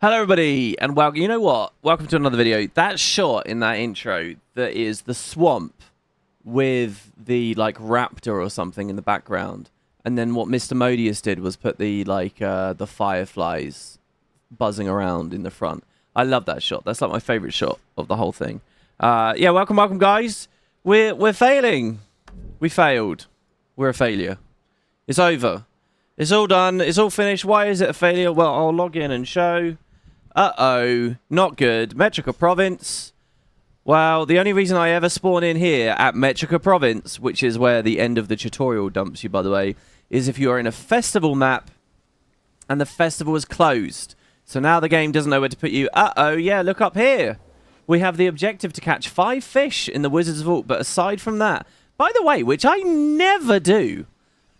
Hello everybody, and welcome. You know what? Welcome to another video. That shot in that intro, that is the swamp with the like raptor or something in the background, and then what Mr. Modius did was put the the fireflies buzzing around in the front. I love that shot. That's like my favorite shot of the whole thing. Yeah, welcome guys. We're failing. We failed. We're a failure. It's over. It's all done. It's all finished. Why is it a failure? Well, I'll log in and show. Uh-oh, not good. Metrica Province. Well, the only reason I ever spawn in here at Metrica Province, which is where the end of the tutorial dumps you, by the way, is if you're in a festival map and the festival is closed. So now the game doesn't know where to put you. Uh-oh, yeah, look up here. We have the objective to catch 5 fish in the Wizard's Vault, but aside from that, by the way, which I never do,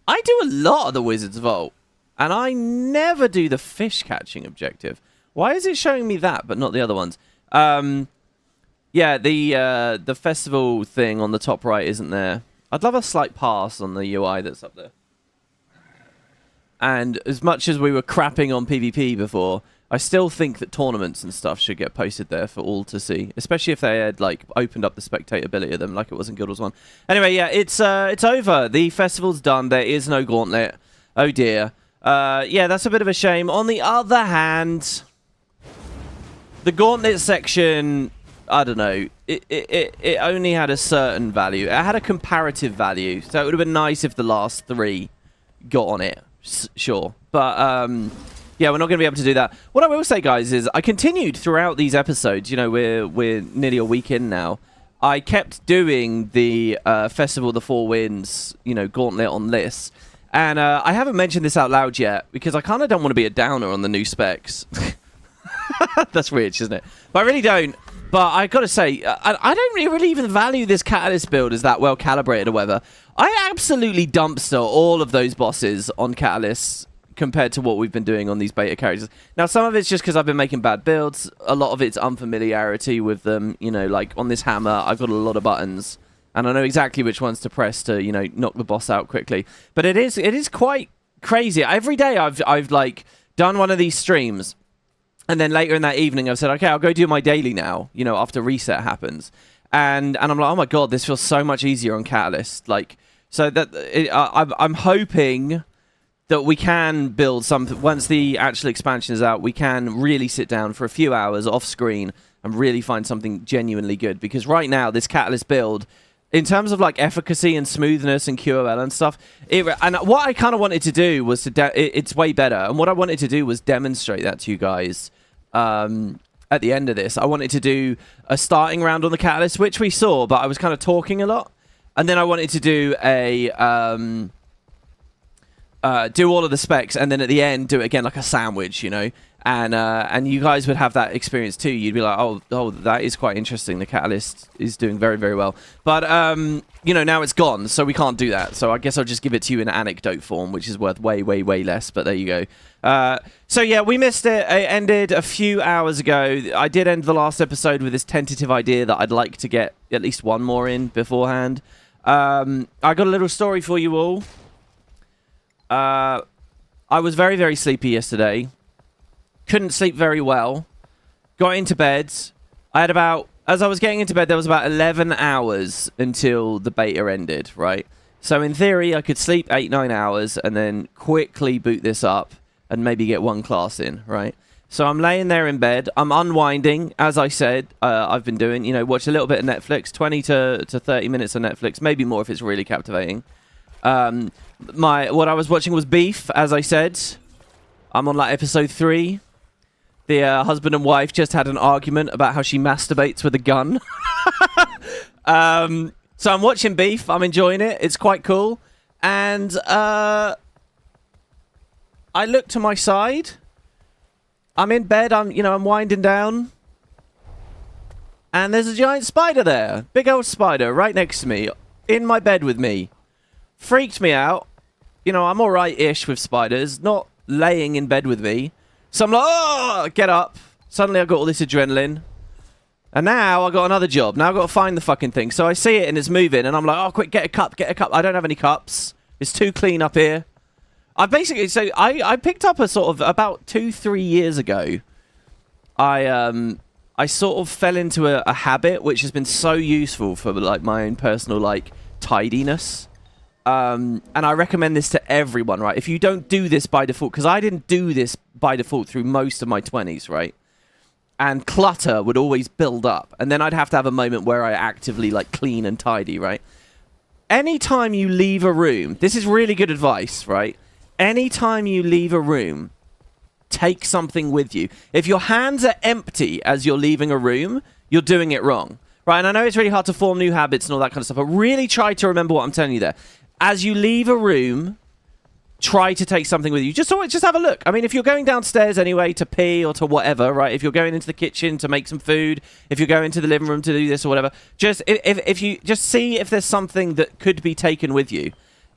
I do a lot of the Wizard's Vault, and I never do the fish catching objective. Why is it showing me that, but not the other ones? Yeah, the festival thing on the top right isn't there. I'd love a slight pass on the UI that's up there. And as much as we were crapping on PvP before, I still think that tournaments and stuff should get posted there for all to see, especially if they had like opened up the spectatability of them, like it was in Guild Wars 1. Anyway, yeah, it's over. The festival's done. There is no gauntlet. Oh dear. Yeah, that's a bit of a shame. On the other hand, the gauntlet section, I don't know, it only had a certain value. It had a comparative value, so it would have been nice if the last 3 got on it, sure. But, yeah, we're not going to be able to do that. What I will say, guys, is I continued throughout these episodes. You know, we're nearly a week in now. I kept doing the Festival of the Four Winds, you know, gauntlet on this. And I haven't mentioned this out loud yet, because I kind of don't want to be a downer on the new specs. That's weird, isn't it? But I really don't. But I gotta say, I don't really even value this Catalyst build as that well calibrated or whatever. I absolutely dumpster all of those bosses on Catalyst compared to what we've been doing on these beta characters. Now, some of it's just because I've been making bad builds. A lot of it's unfamiliarity with them. You know, like on this hammer, I've got a lot of buttons, and I know exactly which ones to press to, you know, knock the boss out quickly. But it is quite crazy. Every day I've like done one of these streams. And then later in that evening, I've said, okay, I'll go do my daily now, you know, after reset happens. And I'm like, oh my God, this feels so much easier on Catalyst. Like, so that I'm hoping that we can build something. Once the actual expansion is out, we can really sit down for a few hours off screen and really find something genuinely good. Because right now, this Catalyst build, in terms of like efficacy and smoothness and QOL and stuff, and what I kind of wanted to do was it's way better. And what I wanted to do was demonstrate that to you guys at the end of this. I wanted to do a starting round on the Catalyst, which we saw, but I was kind of talking a lot. And then I wanted to do a do all of the specs, and then at the end do it again like a sandwich, you know. And you guys would have that experience too. You'd be like, oh, that is quite interesting. The Catalyst is doing very, very well. But, you know, now it's gone, so we can't do that. So I guess I'll just give it to you in anecdote form, which is worth way, way, way less. But there you go. So, yeah, we missed it. It ended a few hours ago. I did end the last episode with this tentative idea that I'd like to get at least one more in beforehand. I got a little story for you all. I was very, very sleepy yesterday. Couldn't sleep very well. Got into bed. I had about, as I was getting into bed, there was about 11 hours until the beta ended, right? So in theory, I could sleep 8-9 hours and then quickly boot this up and maybe get one class in, right? So I'm laying there in bed. I'm unwinding, as I said, I've been doing, you know, watch a little bit of Netflix, 20 to 30 minutes of Netflix, maybe more if it's really captivating. What I was watching was Beef, as I said. I'm on like episode 3. The husband and wife just had an argument about how she masturbates with a gun. So I'm watching Beef. I'm enjoying it. It's quite cool. And I look to my side. I'm in bed. I'm winding down. And there's a giant spider there. Big old spider right next to me. In my bed with me. Freaked me out. You know, I'm alright-ish with spiders. Not laying in bed with me. So I'm like, oh, get up. Suddenly I've got all this adrenaline. And now I've got another job. Now I've got to find the fucking thing. So I see it and it's moving. And I'm like, oh, quick, get a cup, get a cup. I don't have any cups. It's too clean up here. I basically, so I picked up a sort of, about 2-3 years ago, I sort of fell into a habit which has been so useful for like my own personal like tidiness. And I recommend this to everyone, right? If you don't do this by default, because I didn't do this by default through most of my 20s, right? And clutter would always build up, and then I'd have to have a moment where I actively like clean and tidy, right? Anytime you leave a room, this is really good advice, right? Anytime you leave a room, take something with you. If your hands are empty as you're leaving a room, you're doing it wrong, right? And I know it's really hard to form new habits and all that kind of stuff, but really try to remember what I'm telling you there. As you leave a room, try to take something with you. Just have a look. I mean, if you're going downstairs anyway to pee or to whatever, right? If you're going into the kitchen to make some food, if you're going to the living room to do this or whatever, just if you just see if there's something that could be taken with you,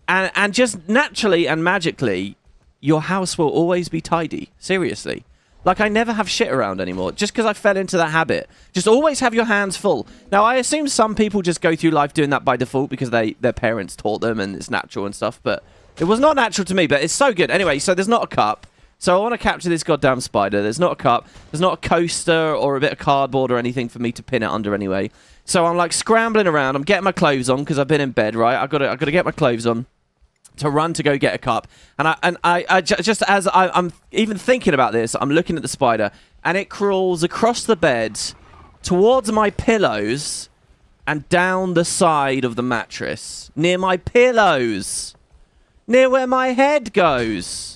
and just naturally and magically, your house will always be tidy. Seriously. Like, I never have shit around anymore, just because I fell into that habit. Just always have your hands full. Now, I assume some people just go through life doing that by default because their parents taught them and it's natural and stuff, but it was not natural to me, but it's so good. Anyway, so there's not a cup. So I want to capture this goddamn spider. There's not a cup. There's not a coaster or a bit of cardboard or anything for me to pin it under anyway. So I'm, like, scrambling around. I'm getting my clothes on because I've been in bed, right? I've got to get my clothes on to run to go get a cup. And I just as I'm even thinking about this, I'm looking at the spider, and it crawls across the bed towards my pillows and down the side of the mattress. Near my pillows. Near where my head goes.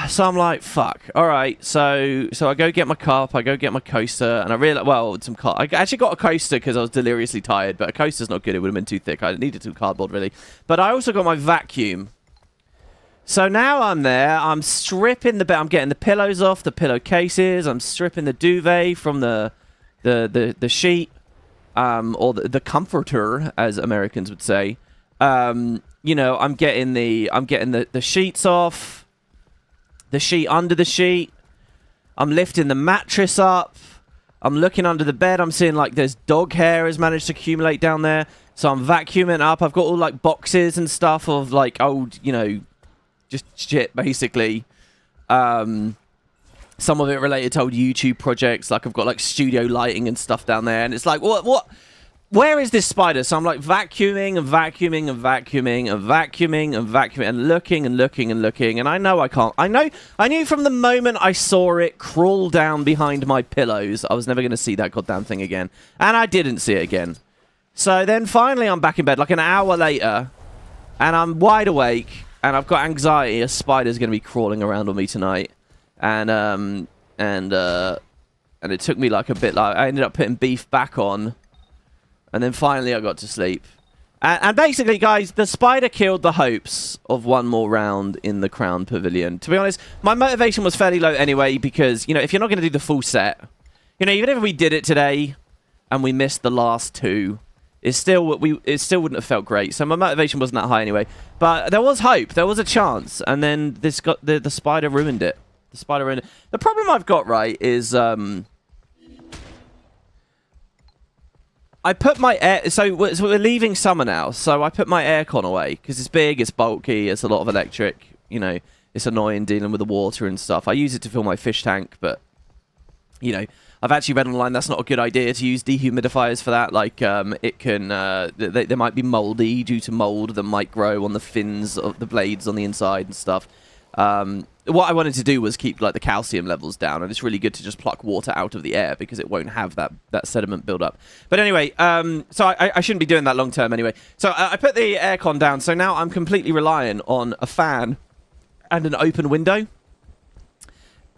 So I'm like, fuck. All right. So I go get my cup. I go get my coaster. And I realize, well, I actually got a coaster because I was deliriously tired. But a coaster's not good. It would have been too thick. I needed some cardboard, really. But I also got my vacuum. So now I'm there. I'm stripping the bed. I'm getting the pillows off, the pillowcases. I'm stripping the duvet from the sheet. Or the comforter, as Americans would say. You know, I'm getting the sheets off, the sheet under the sheet. I'm lifting the mattress up. I'm looking under the bed. I'm seeing like there's dog hair has managed to accumulate down there. So I'm vacuuming up. I've got all like boxes and stuff of like old, you know, just shit basically. Some of it related to old YouTube projects. Like I've got like studio lighting and stuff down there, and it's like what? Where is this spider? So I'm like vacuuming and vacuuming and vacuuming and vacuuming and vacuuming and looking and looking and looking. And I know I can't. I knew from the moment I saw it crawl down behind my pillows, I was never going to see that goddamn thing again. And I didn't see it again. So then finally I'm back in bed like an hour later. And I'm wide awake. And I've got anxiety. A spider's going to be crawling around on me tonight. And it took me like a bit. Like I ended up putting beef back on. And then finally I got to sleep. And basically, guys, the spider killed the hopes of one more round in the Crown Pavilion. To be honest, my motivation was fairly low anyway, because, you know, if you're not going to do the full set, you know, even if we did it today and we missed the last two, it still wouldn't have felt great. So my motivation wasn't that high anyway. But there was hope. There was a chance. And then the spider ruined it. The spider ruined it. The problem I've got, right, is... I put my air... So we're leaving summer now, so I put my aircon away, because it's big, it's bulky, it's a lot of electric, you know, it's annoying dealing with the water and stuff. I use it to fill my fish tank, but, you know, I've actually read online that's not a good idea to use dehumidifiers for that. Like, it can... they might be mouldy due to mould that might grow on the fins of the blades on the inside and stuff. What I wanted to do was keep like the calcium levels down, and it's really good to just pluck water out of the air because it won't have that sediment build up. But anyway, so I shouldn't be doing that long term anyway. So I put the aircon down, so now I'm completely relying on a fan and an open window,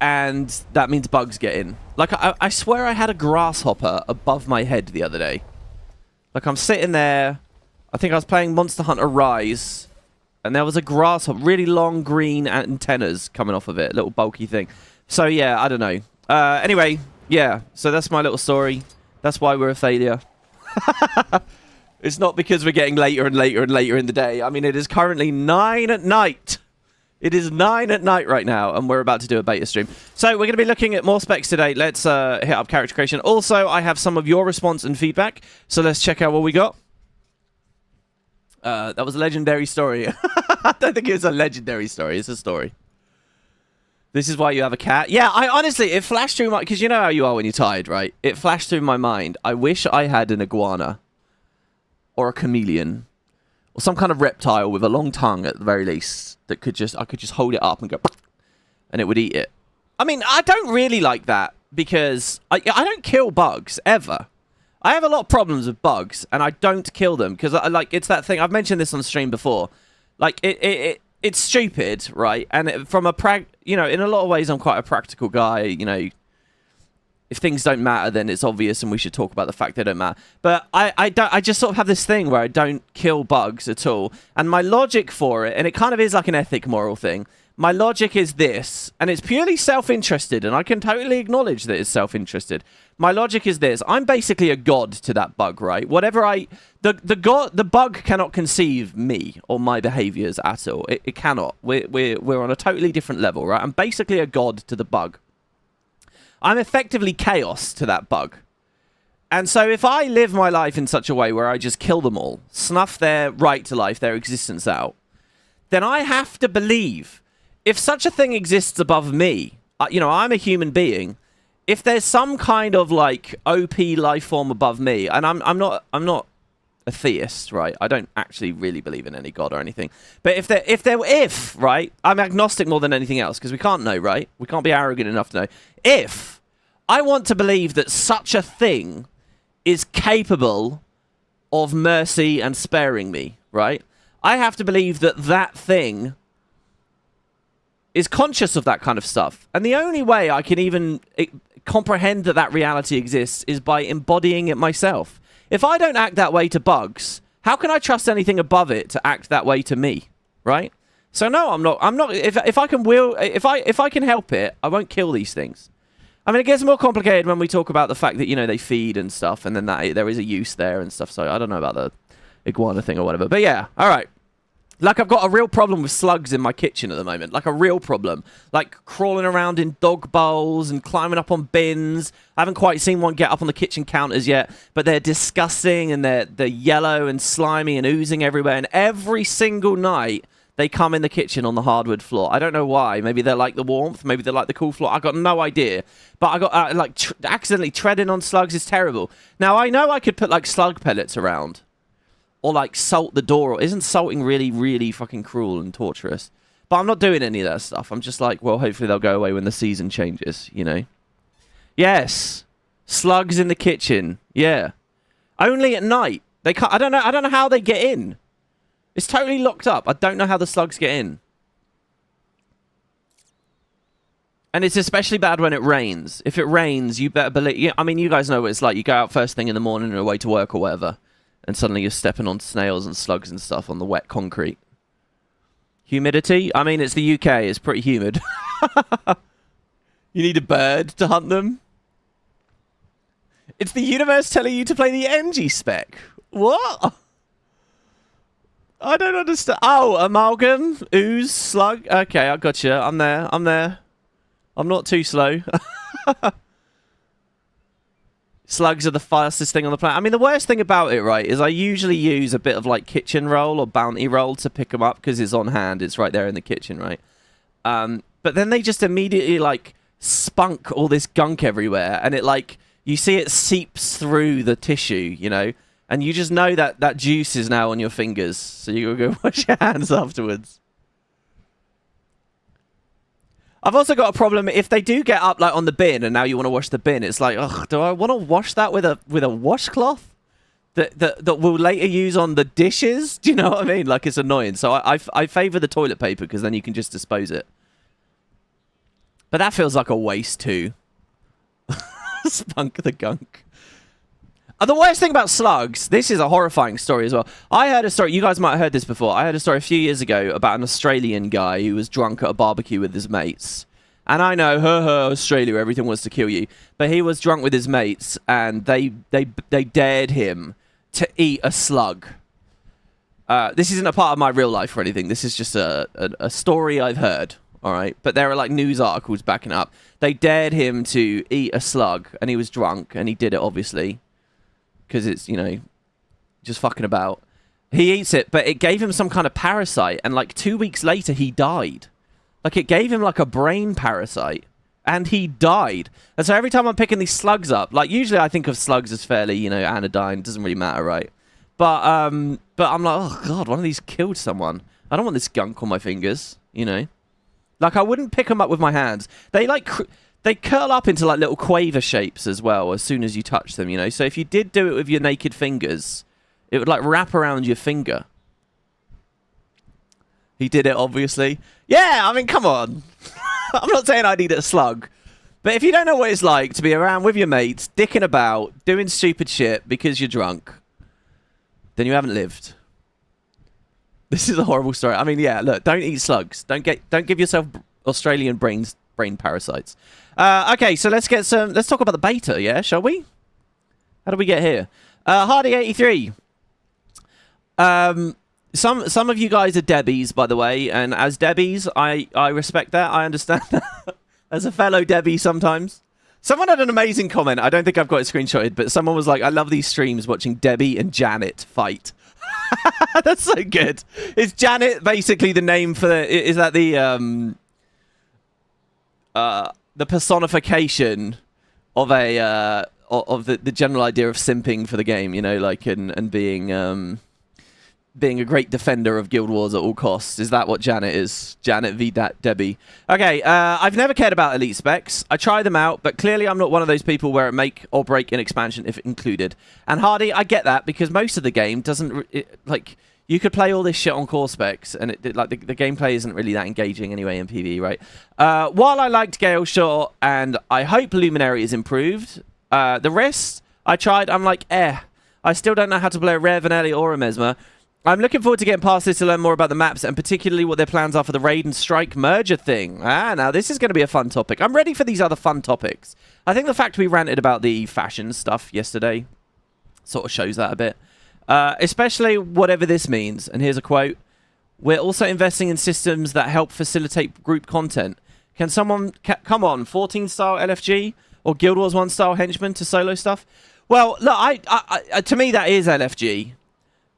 and that means bugs get in. Like I swear I had a grasshopper above my head the other day. Like I'm sitting there, I think I was playing Monster Hunter Rise. And there was a grasshopper, really long green antennas coming off of it, little bulky thing. So yeah, I don't know. Anyway, yeah, so that's my little story. That's why we're a failure. It's not because we're getting later and later and later in the day. I mean, it is currently 9 at night. It is 9 at night right now, and we're about to do a beta stream. So we're going to be looking at more specs today. Let's hit up character creation. Also, I have some of your response and feedback, so let's check out what we got. That was a legendary story. I don't think it was a legendary story. It's a story. This is why you have a cat. Yeah, I honestly, it flashed through my... Because you know how you are when you're tired, right? It flashed through my mind. I wish I had an iguana. Or a chameleon. Or some kind of reptile with a long tongue at the very least. That could just... I could just hold it up and go... And it would eat it. I mean, I don't really like that. Because I don't kill bugs, ever. I have a lot of problems with bugs. And I don't kill them. Because, it's that thing... I've mentioned this on stream before. Like, it's stupid, right? And from a in a lot of ways, I'm quite a practical guy. You know, if things don't matter, then it's obvious, and we should talk about the fact they don't matter. But I just sort of have this thing where I don't kill bugs at all. And my logic for it, and it kind of is like an ethic, moral thing. My logic is this, and it's purely self-interested, and I can totally acknowledge that it's self-interested. My logic is this: I'm basically a god to that bug, right? Whatever the bug cannot conceive me or my behaviors at all. It cannot. We're on a totally different level, right? I'm basically a god to the bug. I'm effectively chaos to that bug. And so if I live my life in such a way where I just kill them all, snuff their right to life, their existence out, then I have to believe, if such a thing exists above me, I'm a human being. If there's some kind of like OP life form above me, and I'm not a theist, right? I don't actually really believe in any god or anything. But if right, I'm agnostic more than anything else because we can't know, right? We can't be arrogant enough to know. If I want to believe that such a thing is capable of mercy and sparing me, right? I have to believe that that thing is conscious of that kind of stuff. And the only way I can even comprehend that reality exists is by embodying it myself. If I don't act that way to bugs, how can I trust anything above it to act that way to me, right? So no, I'm not. If I can help it, I won't kill these things. I mean, it gets more complicated when we talk about the fact that, they feed and stuff, and then that there is a use there and stuff. So I don't know about the iguana thing or whatever. But yeah, all right. Like, I've got a real problem with slugs in my kitchen at the moment. Like, a real problem. Like, crawling around in dog bowls and climbing up on bins. I haven't quite seen one get up on the kitchen counters yet. But they're disgusting, and they're yellow and slimy and oozing everywhere. And every single night, they come in the kitchen on the hardwood floor. I don't know why. Maybe they like the warmth. Maybe they like the cool floor. I got no idea. But I got, accidentally treading on slugs is terrible. Now, I know I could put, slug pellets around. Or, salt the door. Isn't salting really, really fucking cruel and torturous? But I'm not doing any of that stuff. I'm just like, well, hopefully they'll go away when the season changes, Yes. Slugs in the kitchen. Yeah. Only at night. They can't... I don't know how they get in. It's totally locked up. I don't know how the slugs get in. And it's especially bad when it rains. If it rains, you better believe... Yeah, I mean, you guys know what it's like. You go out first thing in the morning and away to work or whatever. And suddenly you're stepping on snails and slugs and stuff on the wet concrete. Humidity? I mean, it's the UK. It's pretty humid. You need a bird to hunt them? It's the universe telling you to play the NG spec. What? I don't understand. Oh, amalgam, ooze, slug. Okay, I gotcha. I'm there. I'm not too slow. Slugs are the fastest thing on the planet. I mean, the worst thing about it, right, is I usually use a bit of, kitchen roll or bounty roll to pick them up because it's on hand. It's right there in the kitchen, right? But then they just immediately, spunk all this gunk everywhere. And it, you see it seeps through the tissue, And you just know that juice is now on your fingers. So you go wash your hands afterwards. I've also got a problem if they do get up on the bin and now you want to wash the bin. It's like, ugh, do I want to wash that with a washcloth that we'll later use on the dishes? Do you know what I mean? It's annoying. So I favor the toilet paper because then you can just dispose it. But that feels like a waste too. Spunk the gunk. The worst thing about slugs, this is a horrifying story as well. I heard a story, you guys might have heard this before. I heard a story a few years ago about an Australian guy who was drunk at a barbecue with his mates. And I know, Australia, everything wants to kill you. But he was drunk with his mates, and they dared him to eat a slug. This isn't a part of my real life or anything. This is just a story I've heard, all right? But there are, news articles backing it up. They dared him to eat a slug, and he was drunk, and he did it, obviously. Because it's, just fucking about. He eats it, but it gave him some kind of parasite, and 2 weeks later, he died. Like, it gave him, like, a brain parasite. And he died. And so every time I'm picking these slugs up, like, usually I think of slugs as fairly, you know, anodyne. Doesn't really matter, right? But I'm like, oh, God, one of these killed someone. I don't want this gunk on my fingers, you know? Like, I wouldn't pick them up with my hands. They, like, they curl up into, like, little quaver shapes as well as soon as you touch them, you know? So if you did do it with your naked fingers, it would, like, wrap around your finger. He did it, obviously. Yeah, I mean, come on. I'm not saying I need a slug. But if you don't know what it's like to be around with your mates, dicking about, doing stupid shit because you're drunk, then you haven't lived. This is a horrible story. I mean, yeah, look, don't eat slugs. Don't give yourself Australian brain parasites. Okay, so let's talk about the beta, yeah, shall we? How do we get here? Hardy83. Some of you guys are Debbies, by the way, and as Debbies, I respect that. I understand that. As a fellow Debbie sometimes. Someone had an amazing comment. I don't think I've got it screenshotted, but someone was like, I love these streams watching Debbie and Janet fight. That's so good. Is Janet basically the name for the... Is that the personification of a... of the general idea of simping for the game, you know, like, and being... being a great defender of Guild Wars at all costs. Is that what Janet is? Janet v. Debbie. Okay, I've never cared about elite specs. I try them out, but clearly I'm not one of those people where it make or break an expansion if included. And Hardy, I get that, because most of the game doesn't... like, you could play all this shit on core specs, and the gameplay isn't really that engaging anyway in PvE, right? While I liked Gale Shot, and I hope Luminary is improved, the rest, I tried, I'm like, I still don't know how to play a Rare, Vanelli, or a Mesmer. I'm looking forward to getting past this to learn more about the maps and particularly what their plans are for the Raid and Strike merger thing. Now this is going to be a fun topic. I'm ready for these other fun topics. I think the fact we ranted about the fashion stuff yesterday sort of shows that a bit. Especially whatever this means. And here's a quote. We're also investing in systems that help facilitate group content. Can someone... come on, 14 style LFG? Or Guild Wars 1 style henchman to solo stuff? Well, look, to me that is LFG.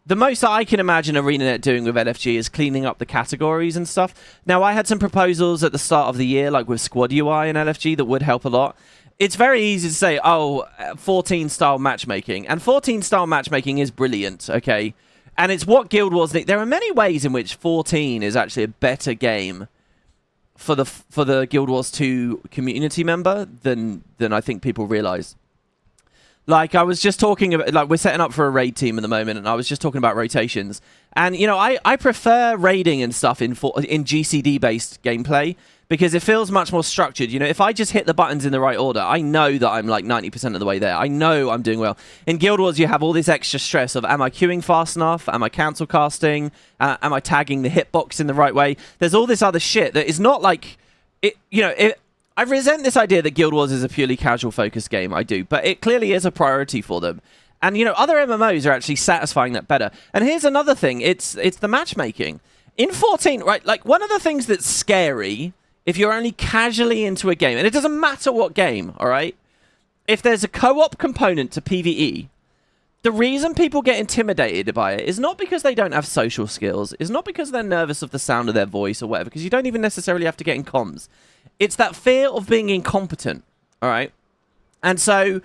The most I can imagine Arenanet doing with LFG is cleaning up the categories and stuff. Now, I had some proposals at the start of the year, like with Squad UI and LFG, that would help a lot. It's very easy to say, oh, 14-style matchmaking. And 14-style matchmaking is brilliant, okay? And it's what Guild Wars need. There are many ways in which 14 is actually a better game for the Guild Wars 2 community member than I think people realise. Like, I was just talking about, like, we're setting up for a raid team at the moment, and I was just talking about rotations. And, you know, I prefer raiding and stuff in GCD-based gameplay, because it feels much more structured. You know, if I just hit the buttons in the right order, I know that I'm, like, 90% of the way there. I know I'm doing well. In Guild Wars, you have all this extra stress of, am I queuing fast enough? Am I cancel casting? Am I tagging the hitbox in the right way? There's all this other shit that is not, like, I resent this idea that Guild Wars is a purely casual-focused game. I do. But it clearly is a priority for them. And, you know, other MMOs are actually satisfying that better. And here's another thing. It's the matchmaking. In 14, right, like, one of the things that's scary, if you're only casually into a game, and it doesn't matter what game, all right? If there's a co-op component to PvE, the reason people get intimidated by it is not because they don't have social skills. It's not because they're nervous of the sound of their voice or whatever, because you don't even necessarily have to get in comms. It's that fear of being incompetent, all right? And so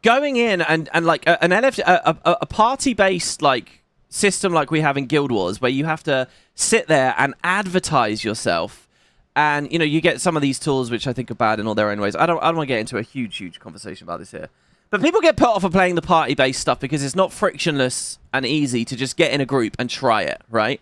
going in and like a party-based like system like we have in Guild Wars, where you have to sit there and advertise yourself, and, you know, you get some of these tools which I think are bad in all their own ways. I don't want to get into a huge conversation about this here. But people get put off of playing the party-based stuff because it's not frictionless and easy to just get in a group and try it, right?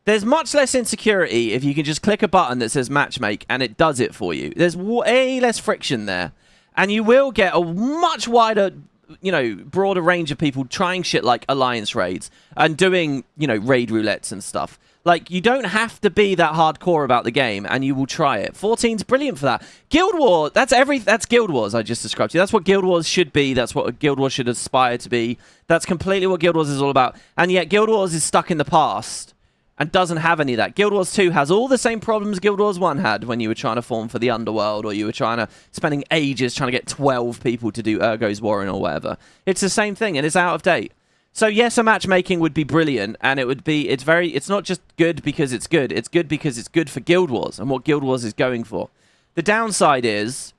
There's much less insecurity if you can just click a button that says matchmake and it does it for you. There's way less friction there. And you will get a much wider, you know, broader range of people trying shit like alliance raids and doing, you know, raid roulettes and stuff. Like, you don't have to be that hardcore about the game, and you will try it. 14's brilliant for that. Guild Wars, that's Guild Wars I just described to you. That's what Guild Wars should be. That's what Guild Wars should aspire to be. That's completely what Guild Wars is all about. And yet Guild Wars is stuck in the past and doesn't have any of that. Guild Wars 2 has all the same problems Guild Wars 1 had when you were trying to form for the Underworld, or you were spending ages trying to get 12 people to do Ergo's Warren or whatever. It's the same thing, and it's out of date. So yes, a matchmaking would be brilliant, and it's not just good because it's good because it's good for Guild Wars and what Guild Wars is going for. The downside is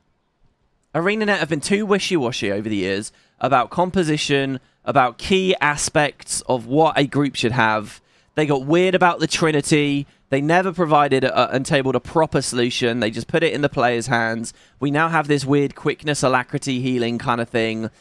Arenanet have been too wishy-washy over the years about composition, about key aspects of what a group should have. They got weird about the Trinity. They never provided and tabled a proper solution. They just put it in the player's hands. We now have this weird quickness, alacrity, healing kind of thing.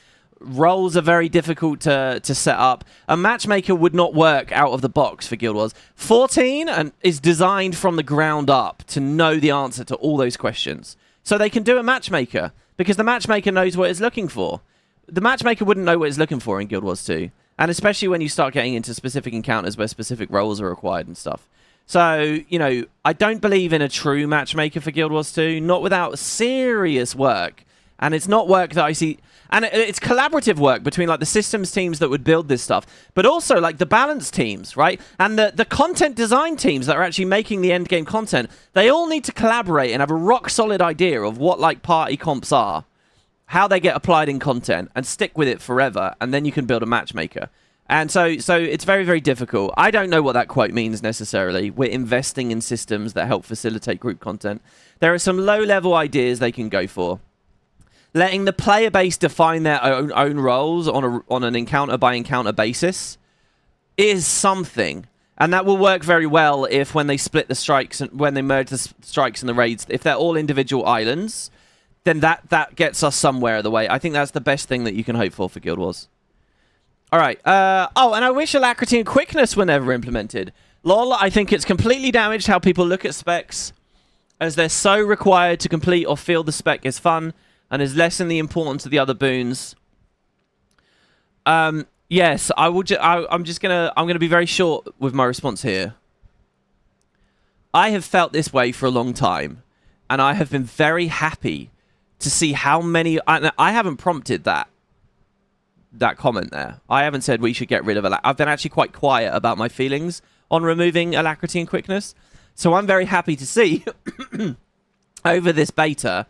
Roles are very difficult to set up. A matchmaker would not work out of the box for Guild Wars. 14 is designed from the ground up to know the answer to all those questions. So they can do a matchmaker, because the matchmaker knows what it's looking for. The matchmaker wouldn't know what it's looking for in Guild Wars 2. And especially when you start getting into specific encounters where specific roles are required and stuff. So, you know, I don't believe in a true matchmaker for Guild Wars 2, not without serious work. And it's not work that I see... And it's collaborative work between, like, the systems teams that would build this stuff, but also, like, the balance teams, right? And the content design teams that are actually making the end game content. They all need to collaborate and have a rock-solid idea of what, like, party comps are, how they get applied in content, and stick with it forever, and then you can build a matchmaker. And so it's very, very difficult. I don't know what that quote means necessarily. We're investing in systems that help facilitate group content. There are some low-level ideas they can go for. Letting the player base define their own roles on an encounter-by-encounter basis is something. And that will work very well if when they split the strikes, and when they merge the strikes and the raids, if they're all individual islands, then that gets us somewhere the way. I think that's the best thing that you can hope for Guild Wars. All right. Oh, and I wish Alacrity and Quickness were never implemented. Lol, I think it's completely damaged how people look at specs, as they're so required to complete or feel the spec is fun, and has lessened the importance of the other boons. Yes, I'm gonna be very short with my response here. I have felt this way for a long time, and I have been very happy to see how many... I haven't prompted that comment there. I haven't said we should get rid of Alacrity. I've been actually quite quiet about my feelings on removing Alacrity and Quickness. So I'm very happy to see over this beta,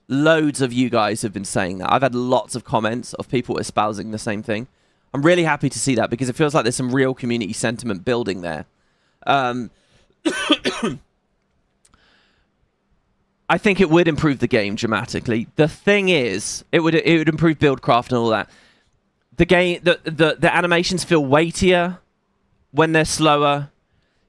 loads of you guys have been saying that. I've had lots of comments of people espousing the same thing. I'm really happy to see that because it feels like there's some real community sentiment building there. I think it would improve the game dramatically. The thing is, it would improve buildcraft and all that. The game, the animations feel weightier when they're slower.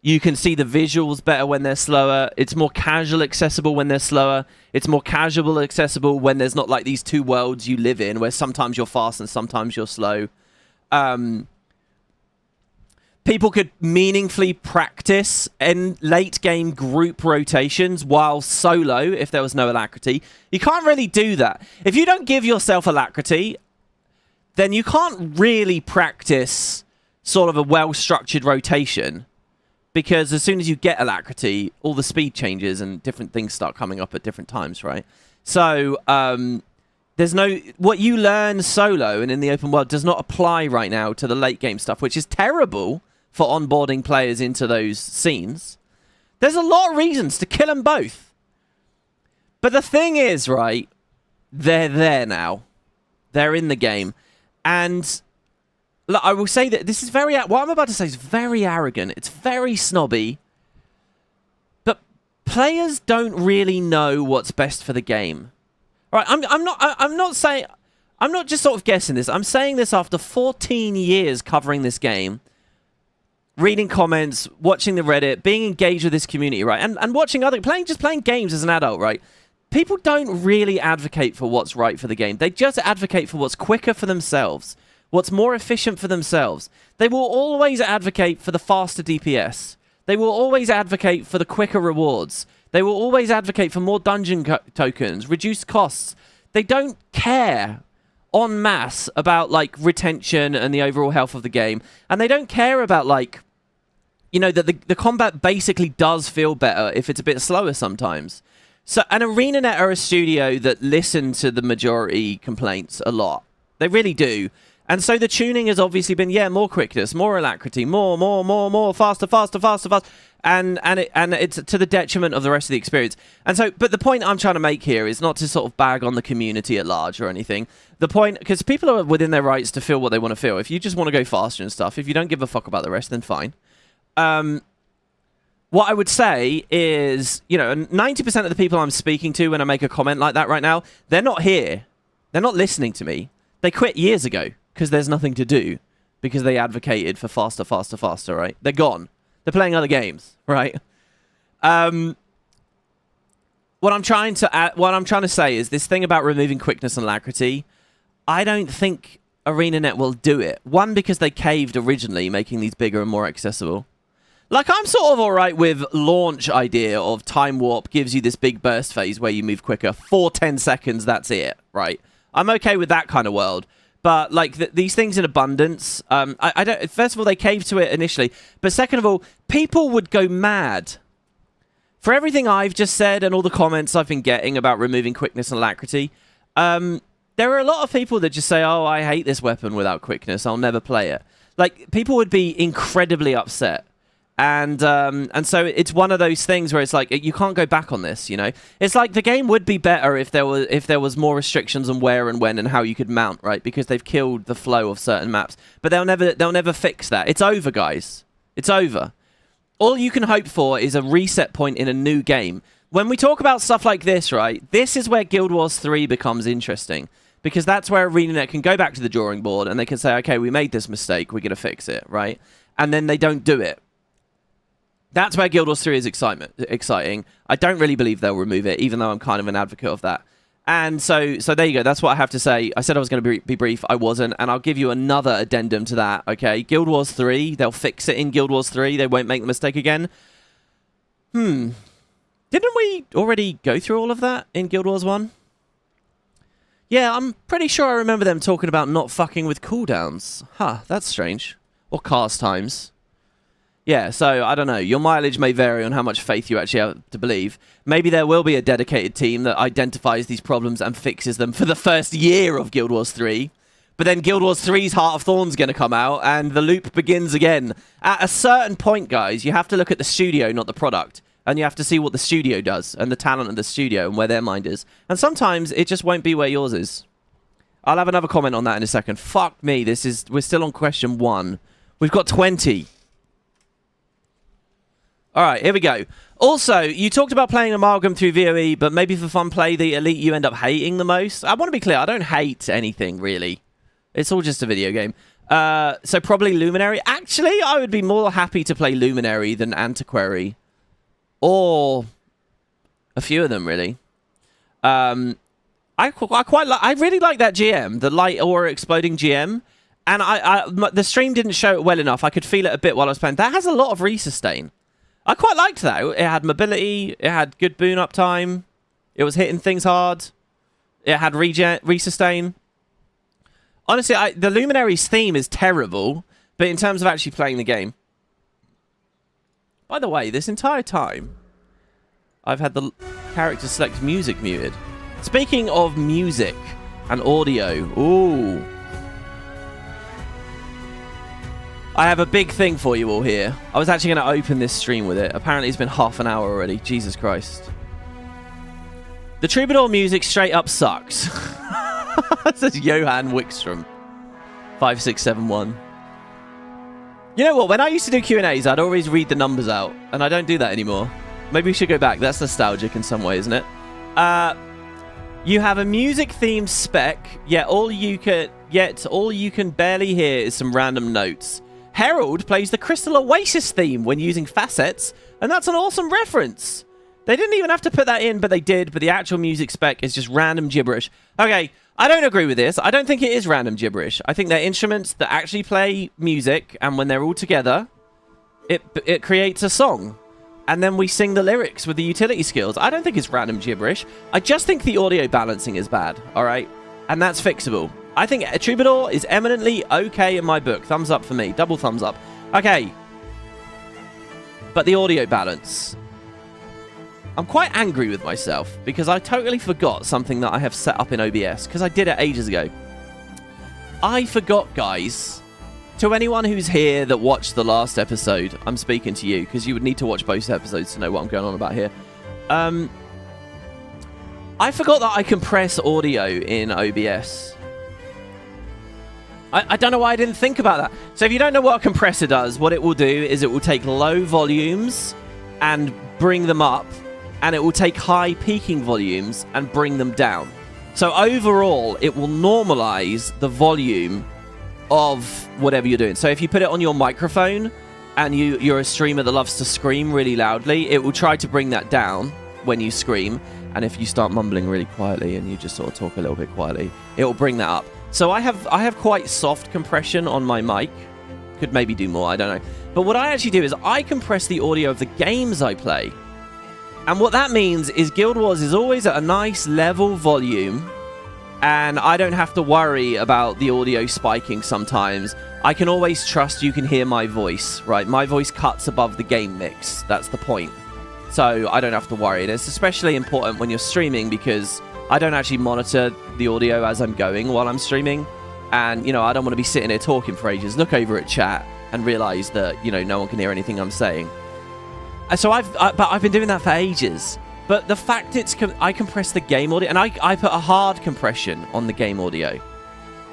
You can see the visuals better when they're slower. It's more casual accessible when they're slower. It's more casual accessible when there's not like these two worlds you live in, where sometimes you're fast and sometimes you're slow. People could meaningfully practice in late game group rotations while solo if there was no Alacrity. You can't really do that. If you don't give yourself Alacrity, then you can't really practice sort of a well-structured rotation, because as soon as you get Alacrity, all the speed changes and different things start coming up at different times, right? So there's no... What you learn solo and in the open world does not apply right now to the late game stuff, which is terrible for onboarding players into those scenes. There's a lot of reasons to kill them both. But the thing is, right, they're there now. They're in the game. And look, I will say that this is very... What I'm about to say is very arrogant. It's very snobby. But players don't really know what's best for the game. Right, I'm not saying... I'm not just sort of guessing this. I'm saying this after 14 years covering this game, reading comments, watching the Reddit, being engaged with this community, right? And watching other... Just playing games as an adult, right? People don't really advocate for what's right for the game. They just advocate for what's quicker for themselves, what's more efficient for themselves. They will always advocate for the faster DPS. They will always advocate for the quicker rewards. They will always advocate for more dungeon tokens, reduced costs. They don't care en masse about, like, retention and the overall health of the game. And they don't care about, like, you know, that the combat basically does feel better if it's a bit slower sometimes. So, and Arenanet are a studio that listen to the majority complaints a lot. They really do. And so the tuning has obviously been, yeah, more quickness, more alacrity, more, faster. And it's to the detriment of the rest of the experience. And so, but the point I'm trying to make here is not to sort of bag on the community at large or anything. The point, because people are within their rights to feel what they want to feel. If you just want to go faster and stuff, if you don't give a fuck about the rest, then fine. What I would say is, you know, 90% of the people I'm speaking to when I make a comment like that right now, they're not here. They're not listening to me. They quit years ago because there's nothing to do, because they advocated for faster, faster, faster, right? They're gone. They're playing other games, right? What I'm trying to say is this thing about removing quickness and alacrity. I don't think Arenanet will do it. One, because they caved originally, making these bigger and more accessible. Like, I'm sort of alright with launch idea of time warp gives you this big burst phase where you move quicker. For 10 seconds, that's it, right? I'm okay with that kind of world. But, like, these things in abundance, I don't... First of all, they caved to it initially. But second of all, people would go mad. For everything I've just said and all the comments I've been getting about removing quickness and alacrity, there are a lot of people that just say, oh, I hate this weapon without quickness. I'll never play it. Like, people would be incredibly upset. And so it's one of those things where it's like, you can't go back on this, you know? It's like the game would be better if there was more restrictions on where and when and how you could mount, right? Because they've killed the flow of certain maps. But they'll never fix that. It's over, guys. It's over. All you can hope for is a reset point in a new game. When we talk about stuff like this, right, this is where Guild Wars 3 becomes interesting. Because that's where Arenanet can go back to the drawing board and they can say, okay, we made this mistake, we're going to fix it, right? And then they don't do it. That's where Guild Wars 3 is exciting. I don't really believe they'll remove it, even though I'm kind of an advocate of that. And so there you go. That's what I have to say. I said I was going to be brief. I wasn't. And I'll give you another addendum to that, okay? Guild Wars 3, they'll fix it in Guild Wars 3. They won't make the mistake again. Didn't we already go through all of that in Guild Wars 1? Yeah, I'm pretty sure I remember them talking about not fucking with cooldowns. Huh, that's strange. Or cast times. Yeah, so, I don't know. Your mileage may vary on how much faith you actually have to believe. Maybe there will be a dedicated team that identifies these problems and fixes them for the first year of Guild Wars 3. But then Guild Wars 3's Heart of Thorn's going to come out, and the loop begins again. At a certain point, guys, you have to look at the studio, not the product. And you have to see what the studio does, and the talent of the studio, and where their mind is. And sometimes, it just won't be where yours is. I'll have another comment on that in a second. Fuck me, we're still on question 1. We've got 20. Alright, here we go. Also, you talked about playing Amalgam through VOE, but maybe for fun play, the Elite you end up hating the most. I want to be clear, I don't hate anything, really. It's all just a video game. So probably Luminary. Actually, I would be more happy to play Luminary than Antiquary. Or a few of them, really. I really like that GM, the light aura exploding GM. And the stream didn't show it well enough. I could feel it a bit while I was playing. That has a lot of resustain. I quite liked that. It had mobility. It had good boon uptime. It was hitting things hard. It had resustain. Honestly, the Luminary's theme is terrible, but in terms of actually playing the game. By the way, this entire time, I've had the character select music muted. Speaking of music and audio, ooh. I have a big thing for you all here. I was actually going to open this stream with it. Apparently it's been half an hour already. Jesus Christ. The Troubadour music straight up sucks. Says Johan Wickstrom. 5671. You know what? When I used to do Q&As, I'd always read the numbers out. And I don't do that anymore. Maybe we should go back. That's nostalgic in some way, isn't it? You have a music-themed spec, yet all you can barely hear is some random notes. Herald plays the Crystal Oasis theme when using facets, and that's an awesome reference. They didn't even have to put that in, but they did, but the actual music spec is just random gibberish. Okay, I don't agree with this. I don't think it is random gibberish. I think they're instruments that actually play music, and when they're all together, it creates a song. And then we sing the lyrics with the utility skills. I don't think it's random gibberish. I just think the audio balancing is bad, all right? And that's fixable. I think Troubadour is eminently okay in my book. Thumbs up for me. Double thumbs up. Okay. But the audio balance. I'm quite angry with myself because I totally forgot something that I have set up in OBS because I did it ages ago. I forgot, guys, To anyone who's here that watched the last episode, I'm speaking to you because you would need to watch both episodes to know what I'm going on about here. I forgot that I compress audio in OBS. I don't know why I didn't think about that. So if you don't know what a compressor does, what it will do is it will take low volumes and bring them up, and it will take high peaking volumes and bring them down. So overall, it will normalize the volume of whatever you're doing. So if you put it on your microphone and you're a streamer that loves to scream really loudly, it will try to bring that down when you scream. And if you start mumbling really quietly and you just sort of talk a little bit quietly, it will bring that up. So I have quite soft compression on my mic. Could maybe do more, I don't know. But what I actually do is I compress the audio of the games I play. And what that means is Guild Wars is always at a nice level volume, and I don't have to worry about the audio spiking sometimes. I can always trust you can hear my voice, right? My voice cuts above the game mix. That's the point. So I don't have to worry. And it's especially important when you're streaming because I don't actually monitor the audio as I'm going while I'm streaming. And, you know, I don't want to be sitting here talking for ages, look over at chat and realize that, you know, no one can hear anything I'm saying. So I've been doing that for ages. But the fact I compress the game audio, and I put a hard compression on the game audio.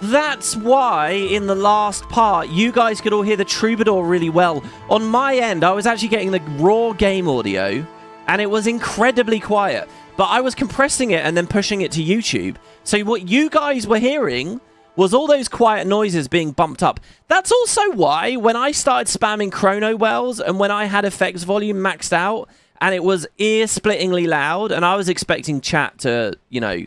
That's why in the last part, you guys could all hear the Troubadour really well. On my end, I was actually getting the raw game audio, and it was incredibly quiet. But I was compressing it and then pushing it to YouTube. So what you guys were hearing was all those quiet noises being bumped up. That's also why when I started spamming chrono wells and when I had effects volume maxed out and it was ear-splittingly loud and I was expecting chat to, you know,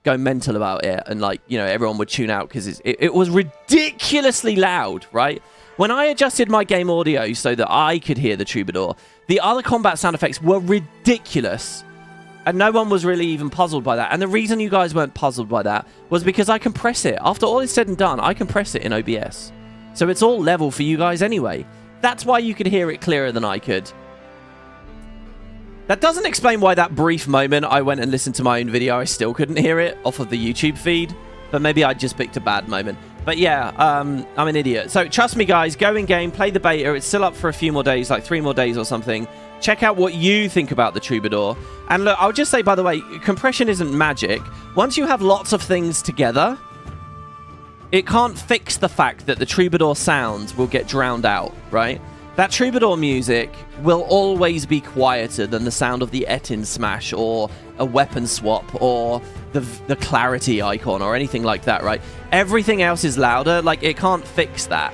go mental about it and, like, you know, everyone would tune out because it was ridiculously loud, right? When I adjusted my game audio so that I could hear the Troubadour, the other combat sound effects were ridiculous. And no one was really even puzzled by that. And the reason you guys weren't puzzled by that was because I compress it. After all is said and done, I compress it in OBS. So it's all level for you guys anyway. That's why you could hear it clearer than I could. That doesn't explain why that brief moment I went and listened to my own video, I still couldn't hear it off of the YouTube feed. But maybe I just picked a bad moment. But yeah, I'm an idiot. So trust me, guys, go in game, play the beta. It's still up for a few more days, like 3 more days or something. Check out what you think about the Troubadour. And look, I'll just say, by the way, compression isn't magic. Once you have lots of things together, it can't fix the fact that the Troubadour sounds will get drowned out, right? That Troubadour music will always be quieter than the sound of the Etin smash or a weapon swap or the clarity icon or anything like that, right? Everything else is louder. Like, it can't fix that.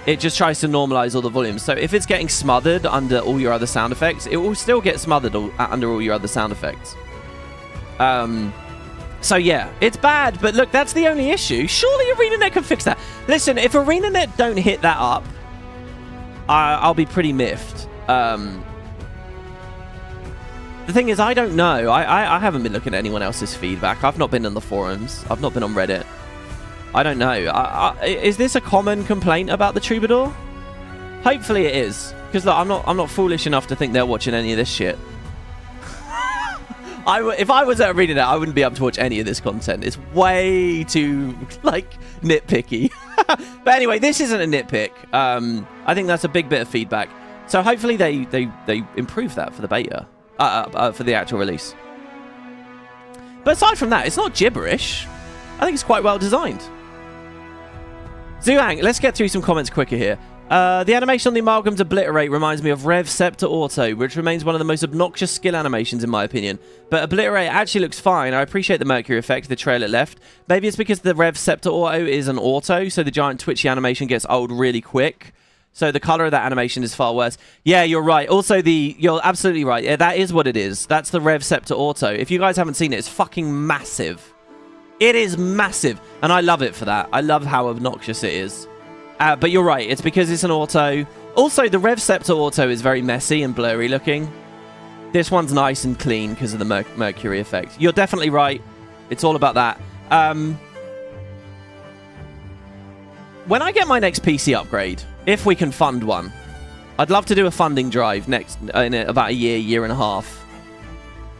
It just tries to normalize all the volumes. So if it's getting smothered under all your other sound effects, it will still get smothered under all your other sound effects. So yeah, it's bad, but look, that's the only issue. Surely Arenanet can fix that. Listen, if Arenanet don't hit that up, I'll be pretty miffed. The thing is, I don't know. I haven't been looking at anyone else's feedback. I've not been on the forums. I've not been on Reddit. I don't know. Is this a common complaint about the Troubadour? Hopefully it is, because I'm not foolish enough to think they're watching any of this shit. If I was at Arenanet, I wouldn't be able to watch any of this content. It's way too, like, nitpicky. But anyway, this isn't a nitpick. I think that's a big bit of feedback. So hopefully they improve that for the beta, for the actual release. But aside from that, it's not gibberish. I think it's quite well designed. Zuhang, let's get through some comments quicker here. The animation on the Amalgam's Obliterate reminds me of Rev Scepter Auto, which remains one of the most obnoxious skill animations in my opinion. But Obliterate actually looks fine. I appreciate the Mercury effect, the trail it left. Maybe it's because the Rev Scepter Auto is an auto, so the giant twitchy animation gets old really quick. So the color of that animation is far worse. Yeah, you're right. Also, you're absolutely right. Yeah, that is what it is. That's the Rev Scepter Auto. If you guys haven't seen it, it's fucking massive. It is massive, and I love it for that. I love how obnoxious it is. But you're right, it's because it's an auto. Also, the Rev Scepter Auto is very messy and blurry looking. This one's nice and clean because of the Mercury effect. You're definitely right. It's all about that. When I get my next PC upgrade, if we can fund one, I'd love to do a funding drive in about a year and a half.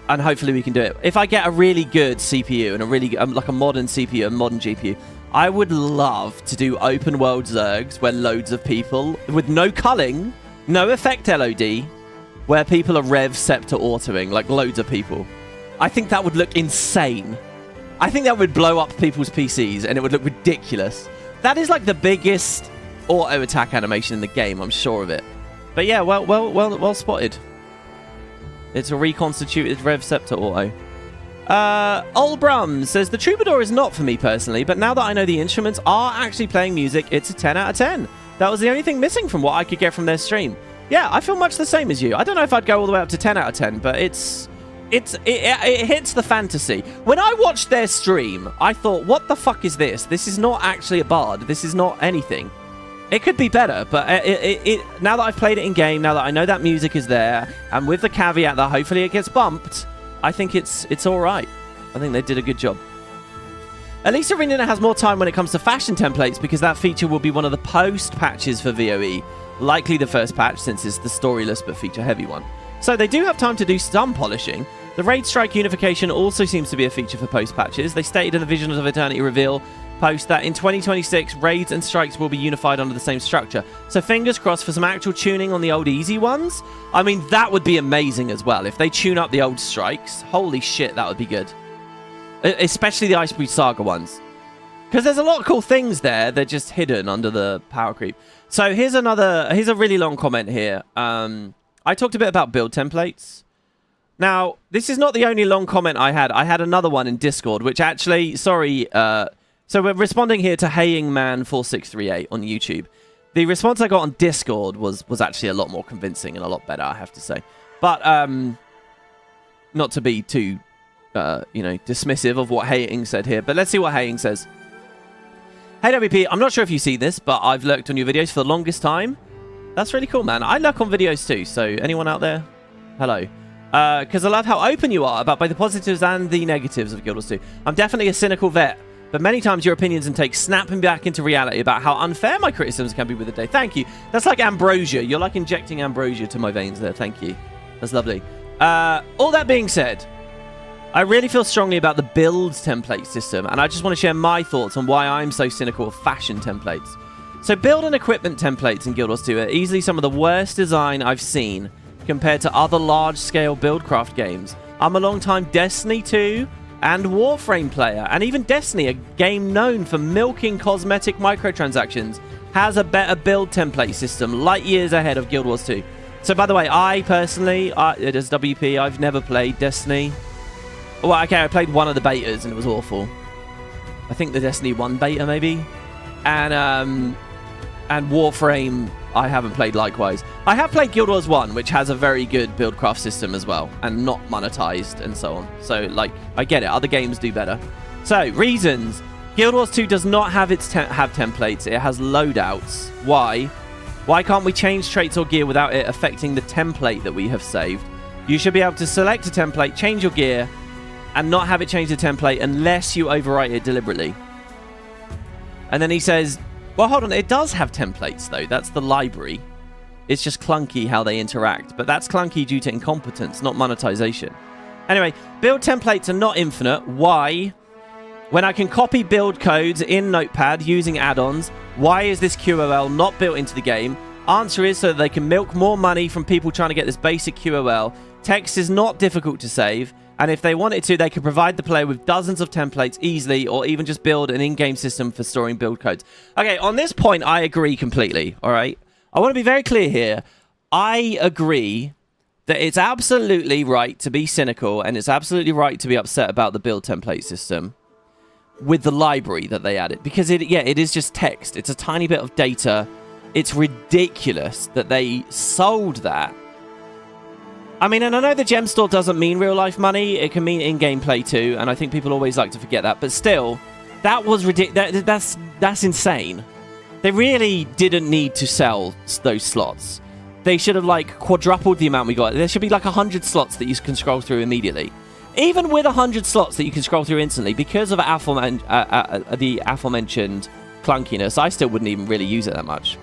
And hopefully we can do it. If I get a really good CPU and a really like a modern CPU and modern GPU, I would love to do open world Zergs where loads of people, with no culling, no effect LOD, where people are rev scepter autoing, like loads of people. I think that would look insane. I think that would blow up people's PCs and it would look ridiculous. That is like the biggest auto attack animation in the game, I'm sure of it. But yeah, well spotted. It's a reconstituted rev scepter auto. Old Brum says, the Troubadour is not for me personally, but now that I know the instruments are actually playing music, it's a 10 out of 10. That was the only thing missing from what I could get from their stream. Yeah, I feel much the same as you. I don't know if I'd go all the way up to 10 out of 10, but it hits the fantasy. When I watched their stream, I thought, what the fuck is this? This is not actually a bard. This is not anything. It could be better, but now that I've played it in game, now that I know that music is there, and with the caveat that hopefully it gets bumped, I think it's all right. I think they did a good job. At least Arenanet has more time when it comes to fashion templates because that feature will be one of the post patches for VOE. Likely the first patch since it's the storyless but feature heavy one. So they do have time to do some polishing. The raid strike unification also seems to be a feature for post patches. They stated in the Visions of Eternity reveal post that in 2026 raids and strikes will be unified under the same structure. So fingers crossed for some actual tuning on the old easy ones. I mean, that would be amazing as well. If they tune up the old strikes, holy shit, that would be good. Especially the Icebreed Saga ones. Because there's a lot of cool things there. They're just hidden under the power creep. So here's a really long comment here. I talked a bit about build templates. Now, this is not the only long comment I had. I had another one in Discord, which actually, sorry, so we're responding here to Hayingman4638 on YouTube. The response I got on Discord was actually a lot more convincing and a lot better, I have to say. But not to be too, dismissive of what Haying said here, but let's see what Haying says. Hey WP, I'm not sure if you see this, but I've lurked on your videos for the longest time. That's really cool, man. I lurk on videos too, so anyone out there? Hello. Because I love how open you are about both the positives and the negatives of Guild Wars 2. I'm definitely a cynical vet, but many times your opinions and takes snap me back into reality about how unfair my criticisms can be with the day. Thank you. That's like ambrosia. You're like injecting ambrosia to my veins there. Thank you. That's lovely. All that being said, I really feel strongly about the build template system, and I just want to share my thoughts on why I'm so cynical of fashion templates. So build and equipment templates in Guild Wars 2 are easily some of the worst design I've seen compared to other large-scale buildcraft games. I'm a long-time Destiny 2 and Warframe player, and even Destiny, a game known for milking cosmetic microtransactions, has a better build template system light years ahead of Guild Wars 2. So by the way, I personally, as WP, I've never played Destiny. Well, okay, I played one of the betas and it was awful. I think the Destiny 1 beta, maybe. And Warframe, I haven't played likewise. I have played Guild Wars 1, which has a very good buildcraft system as well, and not monetized and so on. So, like, I get it. Other games do better. So, reasons. Guild Wars 2 does not have have templates. It has loadouts. Why? Why can't we change traits or gear without it affecting the template that we have saved? You should be able to select a template, change your gear, and not have it change the template unless you overwrite it deliberately. And then he says, well, hold on, it does have templates, though. That's the library. It's just clunky how they interact, but that's clunky due to incompetence, not monetization. Anyway, build templates are not infinite. Why? When I can copy build codes in Notepad using add-ons, why is this QOL not built into the game? Answer is so that they can milk more money from people trying to get this basic QOL. Text is not difficult to save. And if they wanted to, they could provide the player with dozens of templates easily, or even just build an in-game system for storing build codes. Okay, on this point, I agree completely, all right? I want to be very clear here. I agree that it's absolutely right to be cynical, and it's absolutely right to be upset about the build template system with the library that they added. Because, it is just text. It's a tiny bit of data. It's ridiculous that they sold that. I mean, and I know the gem store doesn't mean real-life money. It can mean in-game play too, and I think people always like to forget that. But still, that was ridiculous. That's insane. They really didn't need to sell those slots. They should have, like, quadrupled the amount we got. There should be, like, 100 slots that you can scroll through immediately. Even with 100 slots that you can scroll through instantly, because of the aforementioned clunkiness, I still wouldn't even really use it that much.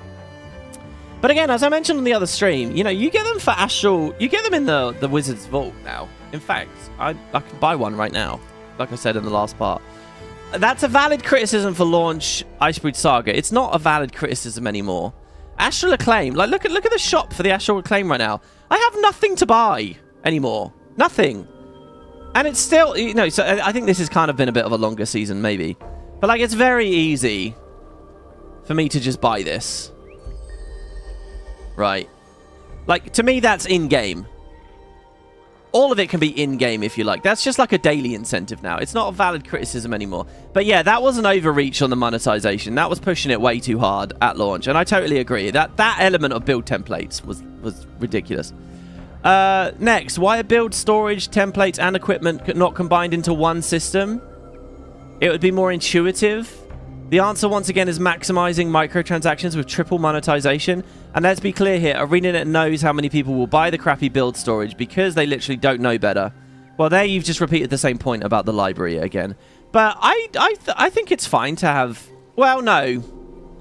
But again, as I mentioned on the other stream, you get them for Astral. You get them in the Wizard's Vault now. In fact, I can buy one right now, like I said in the last part. that's a valid criticism for launch Icebreed Saga. It's not a valid criticism anymore. Astral Acclaim. Like, look at the shop for the Astral Acclaim right now. I have nothing to buy anymore. Nothing. And it's still, you know, so I think this has kind of been a bit of a longer season, maybe. But, like, it's very easy for me to just buy this. Right. Like, to me, that's in-game. All of it can be in-game, if you like. That's just like a daily incentive now. It's not a valid criticism anymore. But yeah, that was an overreach on the monetization. That was pushing it way too hard at launch. And I totally agree. That element of build templates was ridiculous. Next, why are build, storage, templates, and equipment not combined into one system? It would be more intuitive. The answer, once again, is maximizing microtransactions with triple monetization. And let's be clear here, Arenanet knows how many people will buy the crappy build storage because they literally don't know better. Well, there you've just repeated the same point about the library again. But I think it's fine to have... Well, no.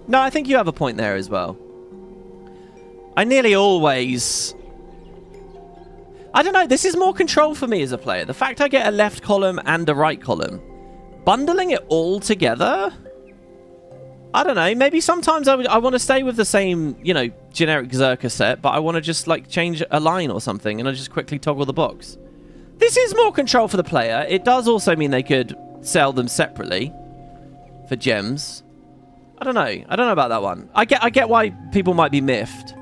No, I think you have a point there as well. I nearly always... I don't know, this is more control for me as a player. The fact I get a left column and a right column. Bundling it all together... I don't know, maybe sometimes I want to stay with the same, you know, generic Zerka set, but I want to just, like, change a line or something, and I just quickly toggle the box. This is more control for the player. It does also mean they could sell them separately for gems. I don't know. I don't know about that one. I get why people might be miffed.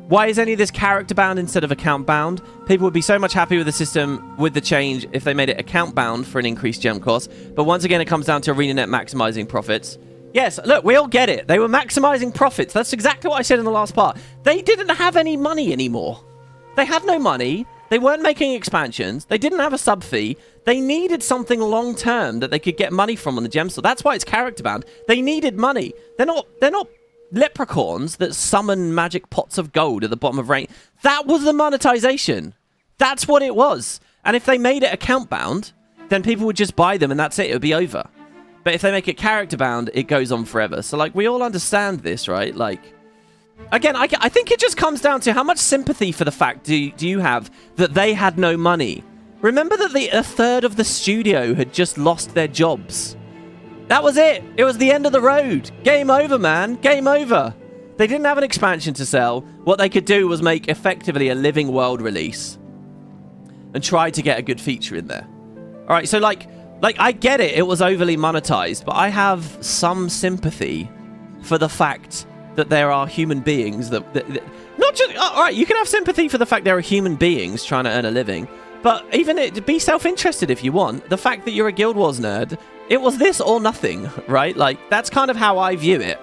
Why is any of this character bound instead of account bound? People would be so much happy with the system with the change if they made it account bound for an increased gem cost. But once again, it comes down to Arenanet maximizing profits. Yes, look, we all get it. They were maximizing profits. That's exactly what I said in the last part. They didn't have any money anymore. They had no money. They weren't making expansions. They didn't have a sub fee. They needed something long term that they could get money from on the gem store. That's why it's character bound. They needed money. They're not leprechauns that summon magic pots of gold at the bottom of rain. That was the monetization. That's what it was. And if they made it account bound, then people would just buy them and that's it. It would be over. But if they make it character bound, it goes on forever. So, like, we all understand this, right? Like, again, I think it just comes down to how much sympathy for the fact do you have that they had no money. Remember that a third of the studio had just lost their jobs. That was it. It was the end of the road. Game over, man. Game over. They didn't have an expansion to sell. What they could do was make effectively a living world release and try to get a good feature in there. All right, so like I get it. It was overly monetized, but I have some sympathy for the fact that there are human beings that not just... All right, you can have sympathy for the fact there are human beings trying to earn a living, but even be self-interested if you want. The fact that you're a Guild Wars nerd... It was this or nothing, right? Like, that's kind of how I view it.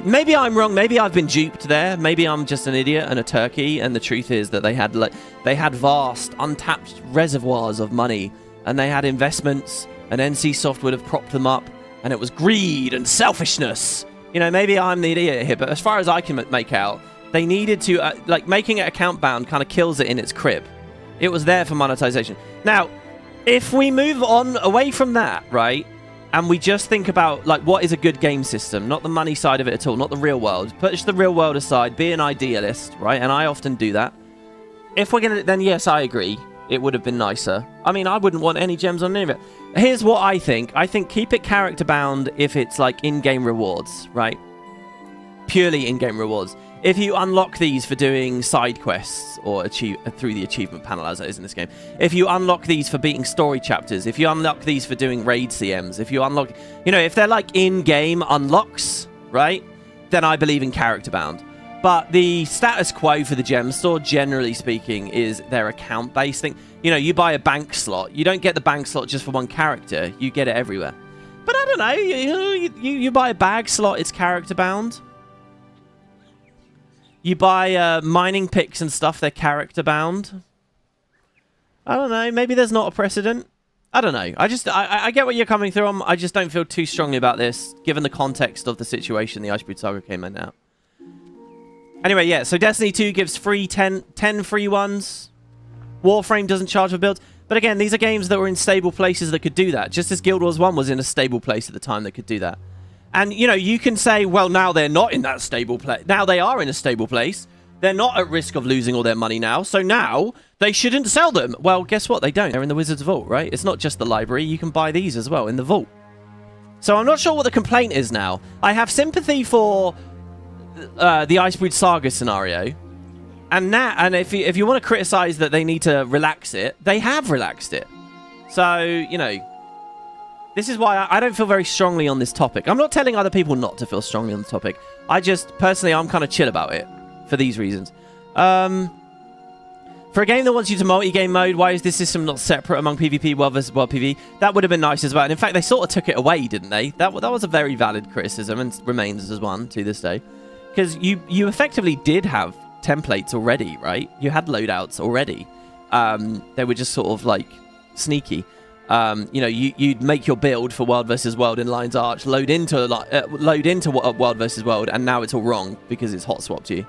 Maybe I'm wrong. Maybe I've been duped there. Maybe I'm just an idiot and a turkey. And the truth is that they had vast, untapped reservoirs of money. And they had investments. And NCSoft would have propped them up. And it was greed and selfishness. You know, maybe I'm the idiot here. But as far as I can make out, they needed to... like, making it account bound kind of kills it in its crib. It was there for monetization. Now... If we move on away from that, right, and we just think about, like, what is a good game system, not the money side of it at all, not the real world. Push the real world aside, be an idealist, right, and I often do that. If we're going to, then yes, I agree, it would have been nicer. I mean, I wouldn't want any gems on any of it. Here's what I think. I think keep it character bound if it's, like, in-game rewards, right? Purely in-game rewards. If you unlock these for doing side quests or through the achievement panel as it is in this game, if you unlock these for beating story chapters, if you unlock these for doing raid CMs, if you unlock, you know, if they're like in-game unlocks, right, then I believe in character bound. But the status quo for the gem store, generally speaking, is their account-based thing. You know, you buy a bank slot. You don't get the bank slot just for one character. You get it everywhere. But I don't know. You buy a bag slot, it's character bound. You buy mining picks and stuff, they're character bound. I don't know, maybe there's not a precedent. I don't know. I get what you're coming through on. I just don't feel too strongly about this, given the context of the situation the Icebreed Saga came in now. Anyway, yeah, so Destiny 2 gives free 10 free ones. Warframe doesn't charge for builds. But again, these are games that were in stable places that could do that. Just as Guild Wars 1 was in a stable place at the time that could do that. And, you know, you can say, well, now they're not in that stable place. Now they are in a stable place. They're not at risk of losing all their money now, so now they shouldn't sell them. Well, guess what? They don't. They're in the Wizard's Vault, right? It's not just the library. You can buy these as well in the vault. So I'm not sure what the complaint is now. I have sympathy for the Icebreed Saga scenario. And if you want to criticize that they need to relax it, they have relaxed it. So, you know, this is why I don't feel very strongly on this topic. I'm not telling other people not to feel strongly on the topic. I just, personally, I'm kind of chill about it for these reasons. For a game that wants you to multi-game mode, why is this system not separate among PvP, World versus World PvE? That would have been nice as well. And in fact, they sort of took it away, didn't they? That was a very valid criticism and remains as one to this day. Because you effectively did have templates already, right? You had loadouts already. They were just sort of like sneaky. You know, you'd make your build for World versus World in Lion's Arch, load into World versus World, and now it's all wrong because it's hot swapped you.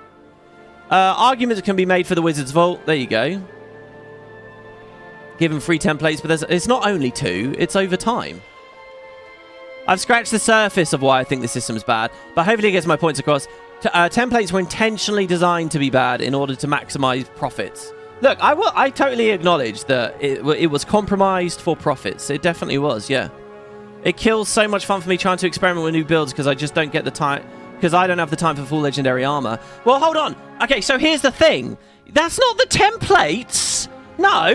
Arguments can be made for the Wizard's Vault. There you go. Give them free templates, but it's not only 2, it's over time. I've scratched the surface of why I think the system's bad, but hopefully it gets my points across. Templates were intentionally designed to be bad in order to maximize profits. Look, I totally acknowledge that it was compromised for profits. It definitely was, yeah. It kills so much fun for me trying to experiment with new builds because I just don't get the time... Because I don't have the time for full legendary armor. Well, hold on. Okay, so here's the thing. That's not the templates. No.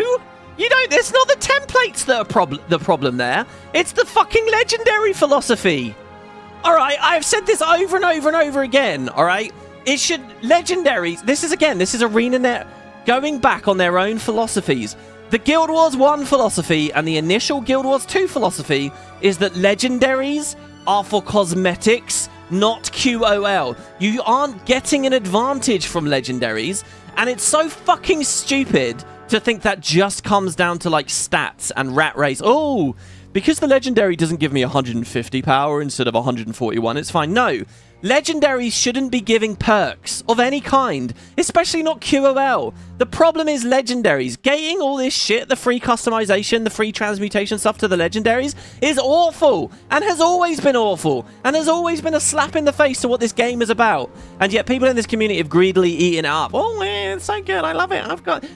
You don't... It's not the templates that are the problem there. It's the fucking legendary philosophy. Alright, I've said this over and over and over again. Alright? It should... Legendaries... This is Arenanet going back on their own philosophies. The Guild Wars 1 philosophy and the initial Guild Wars 2 philosophy is that legendaries are for cosmetics, not QOL. You aren't getting an advantage from legendaries, and it's so fucking stupid to think that just comes down to like stats and rat race. Oh, because the legendary doesn't give me 150 power instead of 141, it's fine. No, legendaries shouldn't be giving perks of any kind, especially not QOL. The problem is legendaries. Gating all this shit, the free customization, the free transmutation stuff to the legendaries is awful and has always been awful and has always been a slap in the face to what this game is about. And yet people in this community have greedily eaten it up. Oh man, it's so good. I love it.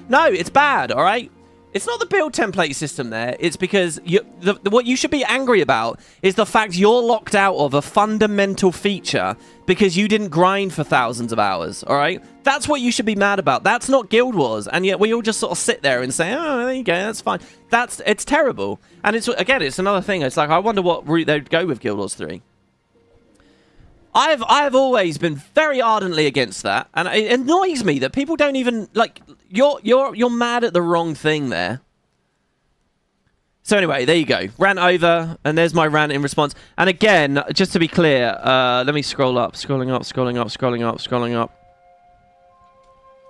No, it's bad, all right? It's not the build template system there. It's because what you should be angry about is the fact you're locked out of a fundamental feature because you didn't grind for thousands of hours, all right? That's what you should be mad about. That's not Guild Wars. And yet we all just sort of sit there and say, oh, there you go, that's fine. It's terrible. And it's another thing. It's like, I wonder what route they'd go with Guild Wars 3. I've always been very ardently against that, and it annoys me that people don't even like. You're mad at the wrong thing there. So anyway, there you go. Rant over, and there's my rant in response. And again, just to be clear, let me scroll up, scrolling up.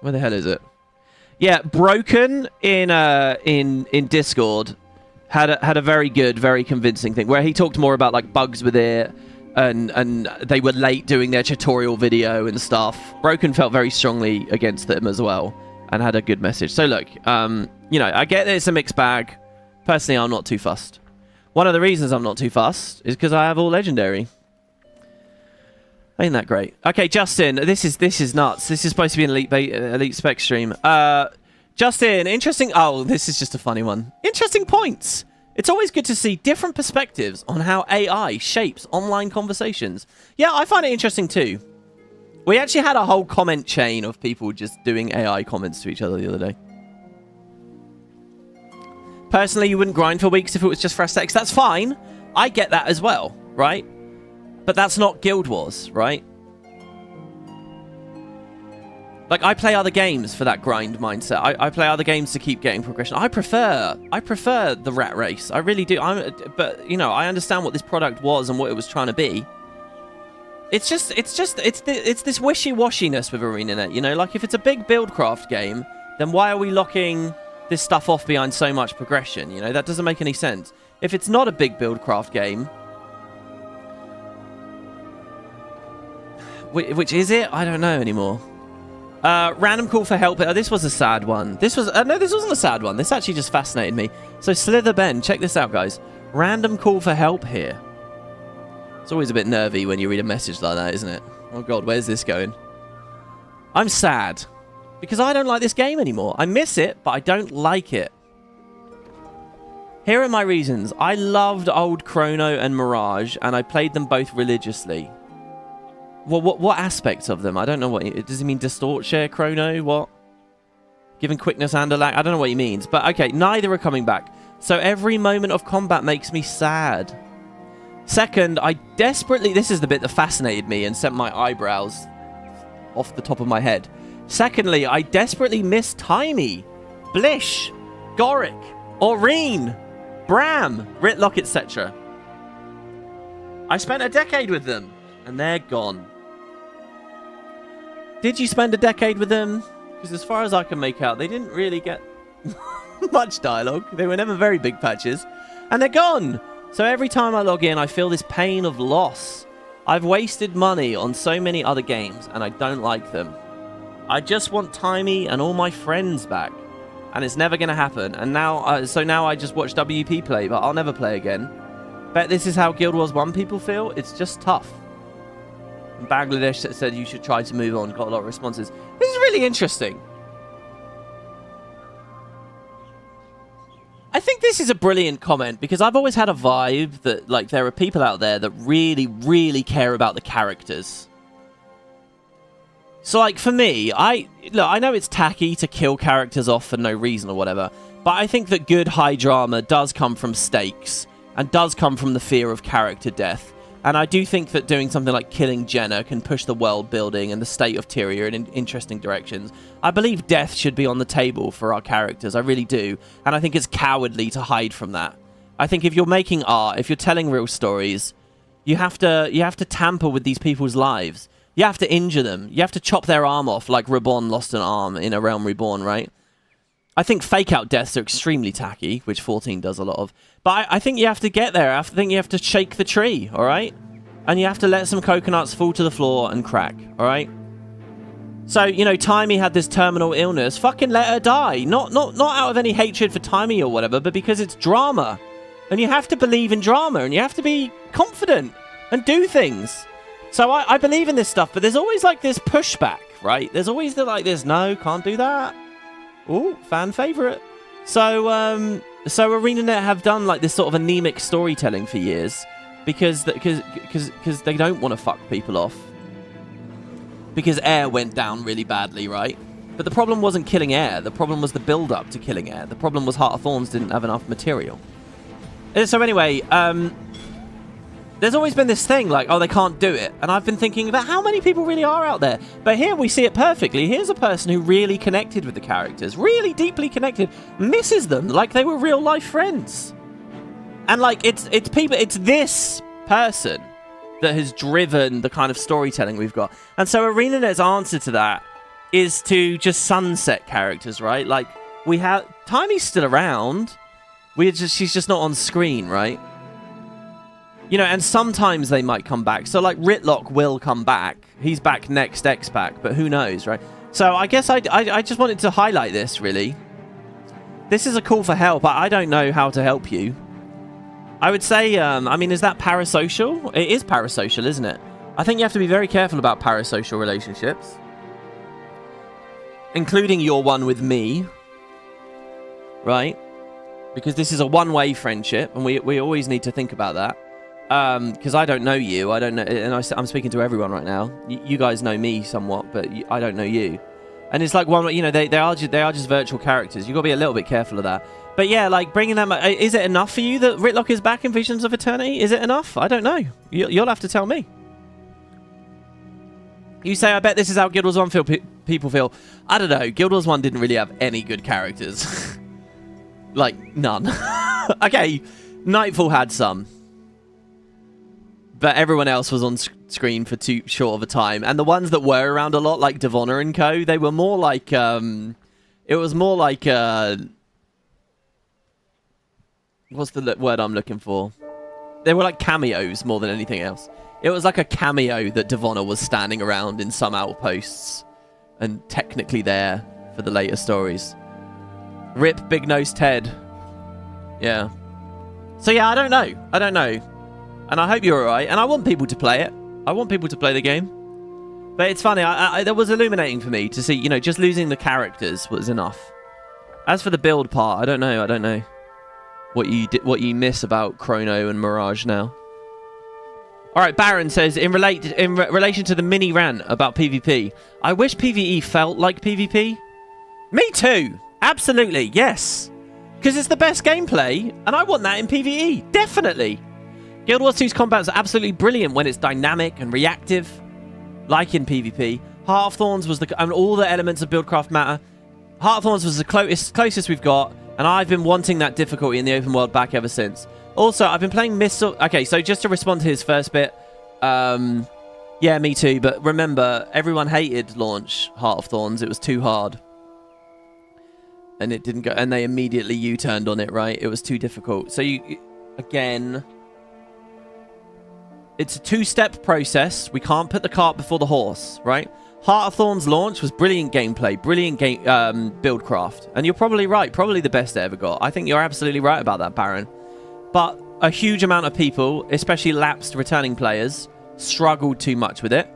Where the hell is it? Yeah, Broken in Discord had a very good, very convincing thing where he talked more about like bugs with it. And they were late doing their tutorial video and stuff. Broken felt very strongly against them as well and had a good message. So look, you know, I get that it's a mixed bag. Personally, I'm not too fussed. One of the reasons I'm not too fussed is because I have all legendary. Ain't that great? Okay, Justin, this is nuts. This is supposed to be an elite spec stream. Justin, interesting. Oh, this is just a funny one. Interesting points. It's always good to see different perspectives on how AI shapes online conversations. Yeah, I find it interesting too. We actually had a whole comment chain of people just doing AI comments to each other the other day. Personally, you wouldn't grind for weeks if it was just for aesthetics. That's fine. I get that as well, right? But that's not Guild Wars, right? Like, I play other games for that grind mindset. I play other games to keep getting progression. I prefer the rat race. I really do. But, you know, I understand what this product was and what it was trying to be. It's this wishy-washiness with Arenanet, you know? Like, if it's a big buildcraft game, then why are we locking this stuff off behind so much progression? You know, that doesn't make any sense. If it's not a big buildcraft game... Which is it? I don't know anymore. Random call for help. This was a sad one. This was... no, this wasn't a sad one. This actually just fascinated me. So, Slither Ben, check this out, guys. Random call for help here. It's always a bit nervy when you read a message like that, isn't it? Oh, God, where's this going? I'm sad. Because I don't like this game anymore. I miss it, but I don't like it. Here are my reasons. I loved old Chrono and Mirage, and I played them both religiously. Well, what aspects of them? I don't know what... Does he mean distort share Chrono? What? Giving quickness and a lag? I don't know what he means. But, okay, neither are coming back. So every moment of combat makes me sad. Second, I desperately... This is the bit that fascinated me and sent my eyebrows off the top of my head. Secondly, I desperately miss Timey, Blish, Goric, Aurene, Bram, Ritlock, etc. I spent a decade with them, and they're gone. Did you spend a decade with them? Because as far as I can make out, they didn't really get much dialogue. They were never very big patches. And they're gone! So every time I log in, I feel this pain of loss. I've wasted money on so many other games, and I don't like them. I just want Timey and all my friends back. And it's never going to happen. And now, so now I just watch WP play, but I'll never play again. Bet this is how Guild Wars 1 people feel. It's just tough. Bangladesh said you should try to move on. Got a lot of responses. This is really interesting. I think this is a brilliant comment because I've always had a vibe that like there are people out there that really, really care about the characters. So like for me, I know it's tacky to kill characters off for no reason or whatever, but I think that good high drama does come from stakes and does come from the fear of character death. And I do think that doing something like killing Jenna can push the world building and the state of Tyria in interesting directions. I believe death should be on the table for our characters. I really do. And I think it's cowardly to hide from that. I think if you're making art, if you're telling real stories, you have to tamper with these people's lives. You have to injure them. You have to chop their arm off like Reborn lost an arm in A Realm Reborn, right? I think fake-out deaths are extremely tacky, which 14 does a lot of. But I think you have to get there. I think you have to shake the tree, all right? And you have to let some coconuts fall to the floor and crack, all right? So, you know, Timey had this terminal illness. Fucking let her die. Not out of any hatred for Timey or whatever, but because it's drama. And you have to believe in drama, and you have to be confident and do things. So I believe in this stuff, but there's always like this pushback, right? There's always like this, no, can't do that. Ooh, fan favorite. So Arenanet have done like this sort of anemic storytelling for years because they don't want to fuck people off. Because Air went down really badly, right? But the problem wasn't killing Air. The problem was the build-up to killing Air. The problem was Heart of Thorns didn't have enough material. So anyway, there's always been this thing like, oh, they can't do it. And I've been thinking about how many people really are out there. But here we see it perfectly. Here's a person who really connected with the characters, really deeply connected, misses them like they were real life friends. And like, it's this person that has driven the kind of storytelling we've got. And so Arenanet's answer to that is to just sunset characters, right? Like, we have... Timey's still around. She's just not on screen, right? You know, and sometimes they might come back. So, like, Ritlock will come back. He's back next X-Pack, but who knows, right? So, I guess I just wanted to highlight this, really. This is a call for help. I don't know how to help you. I would say, I mean, is that parasocial? It is parasocial, isn't it? I think you have to be very careful about parasocial relationships. Including your one with me. Right? Because this is a one-way friendship, and we always need to think about that. Because I don't know you, I don't know, and I'm speaking to everyone right now. You guys know me somewhat, but I don't know you. And it's like one, you know, they are just virtual characters. You've got to be a little bit careful of that. But yeah, like bringing them, is it enough for you that Ritlock is back in Visions of Eternity? Is it enough? I don't know. You'll have to tell me. You say, I bet this is how Guild Wars 1 people feel. I don't know. Guild Wars 1 didn't really have any good characters. Like, none. Okay, Nightfall had some. But everyone else was on screen for too short of a time. And the ones that were around a lot, like Devonna and co, they were more like... it was more like... what's the word I'm looking for? They were like cameos more than anything else. It was like a cameo that Devonna was standing around in some outposts. And technically there for the later stories. Rip Big Nose Ted. Yeah. So yeah, I don't know. I don't know. And I hope you're alright. And I want people to play it. I want people to play the game. But it's funny, that was illuminating for me to see, you know, just losing the characters was enough. As for the build part, I don't know what you miss about Chrono and Mirage now. All right, Baron says, in relation to the mini rant about PvP, I wish PvE felt like PvP. Me too. Absolutely, yes. Because it's the best gameplay, and I want that in PvE. Definitely. Guild Wars 2's combat is absolutely brilliant when it's dynamic and reactive, like in PvP. Heart of Thorns was and all the elements of Buildcraft matter. Heart of Thorns was the closest we've got, and I've been wanting that difficulty in the open world back ever since. Also, I've been playing Missile... Okay, so just to respond to his first bit, yeah, me too, but remember, everyone hated launch Heart of Thorns. It was too hard. And it didn't go... And they immediately U-turned on it, right? It was too difficult. So you... Again... It's a two-step process. We can't put the cart before the horse, right? Heart of Thorns launch was brilliant gameplay, brilliant buildcraft. And you're probably right. Probably the best they ever got. I think you're absolutely right about that, Baron. But a huge amount of people, especially lapsed returning players, struggled too much with it.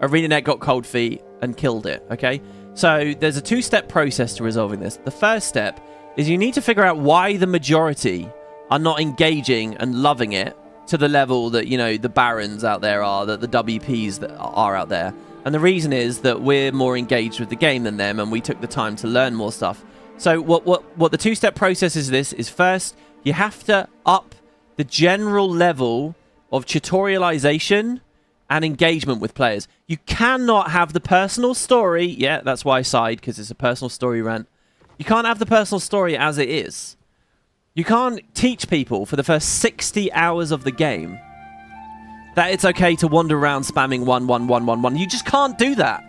Arenanet got cold feet and killed it, okay? So there's a two-step process to resolving this. The first step is you need to figure out why the majority are not engaging and loving it to the level that, you know, the Barons out there are, that the WPs that are out there. And the reason is that we're more engaged with the game than them, and we took the time to learn more stuff. So what the two-step process is first, you have to up the general level of tutorialization and engagement with players. You cannot have the personal story. Yeah, that's why I sighed, because it's a personal story rant. You can't have the personal story as it is. You can't teach people for the first 60 hours of the game that it's okay to wander around spamming 1-1-1-1-1. You just can't do that.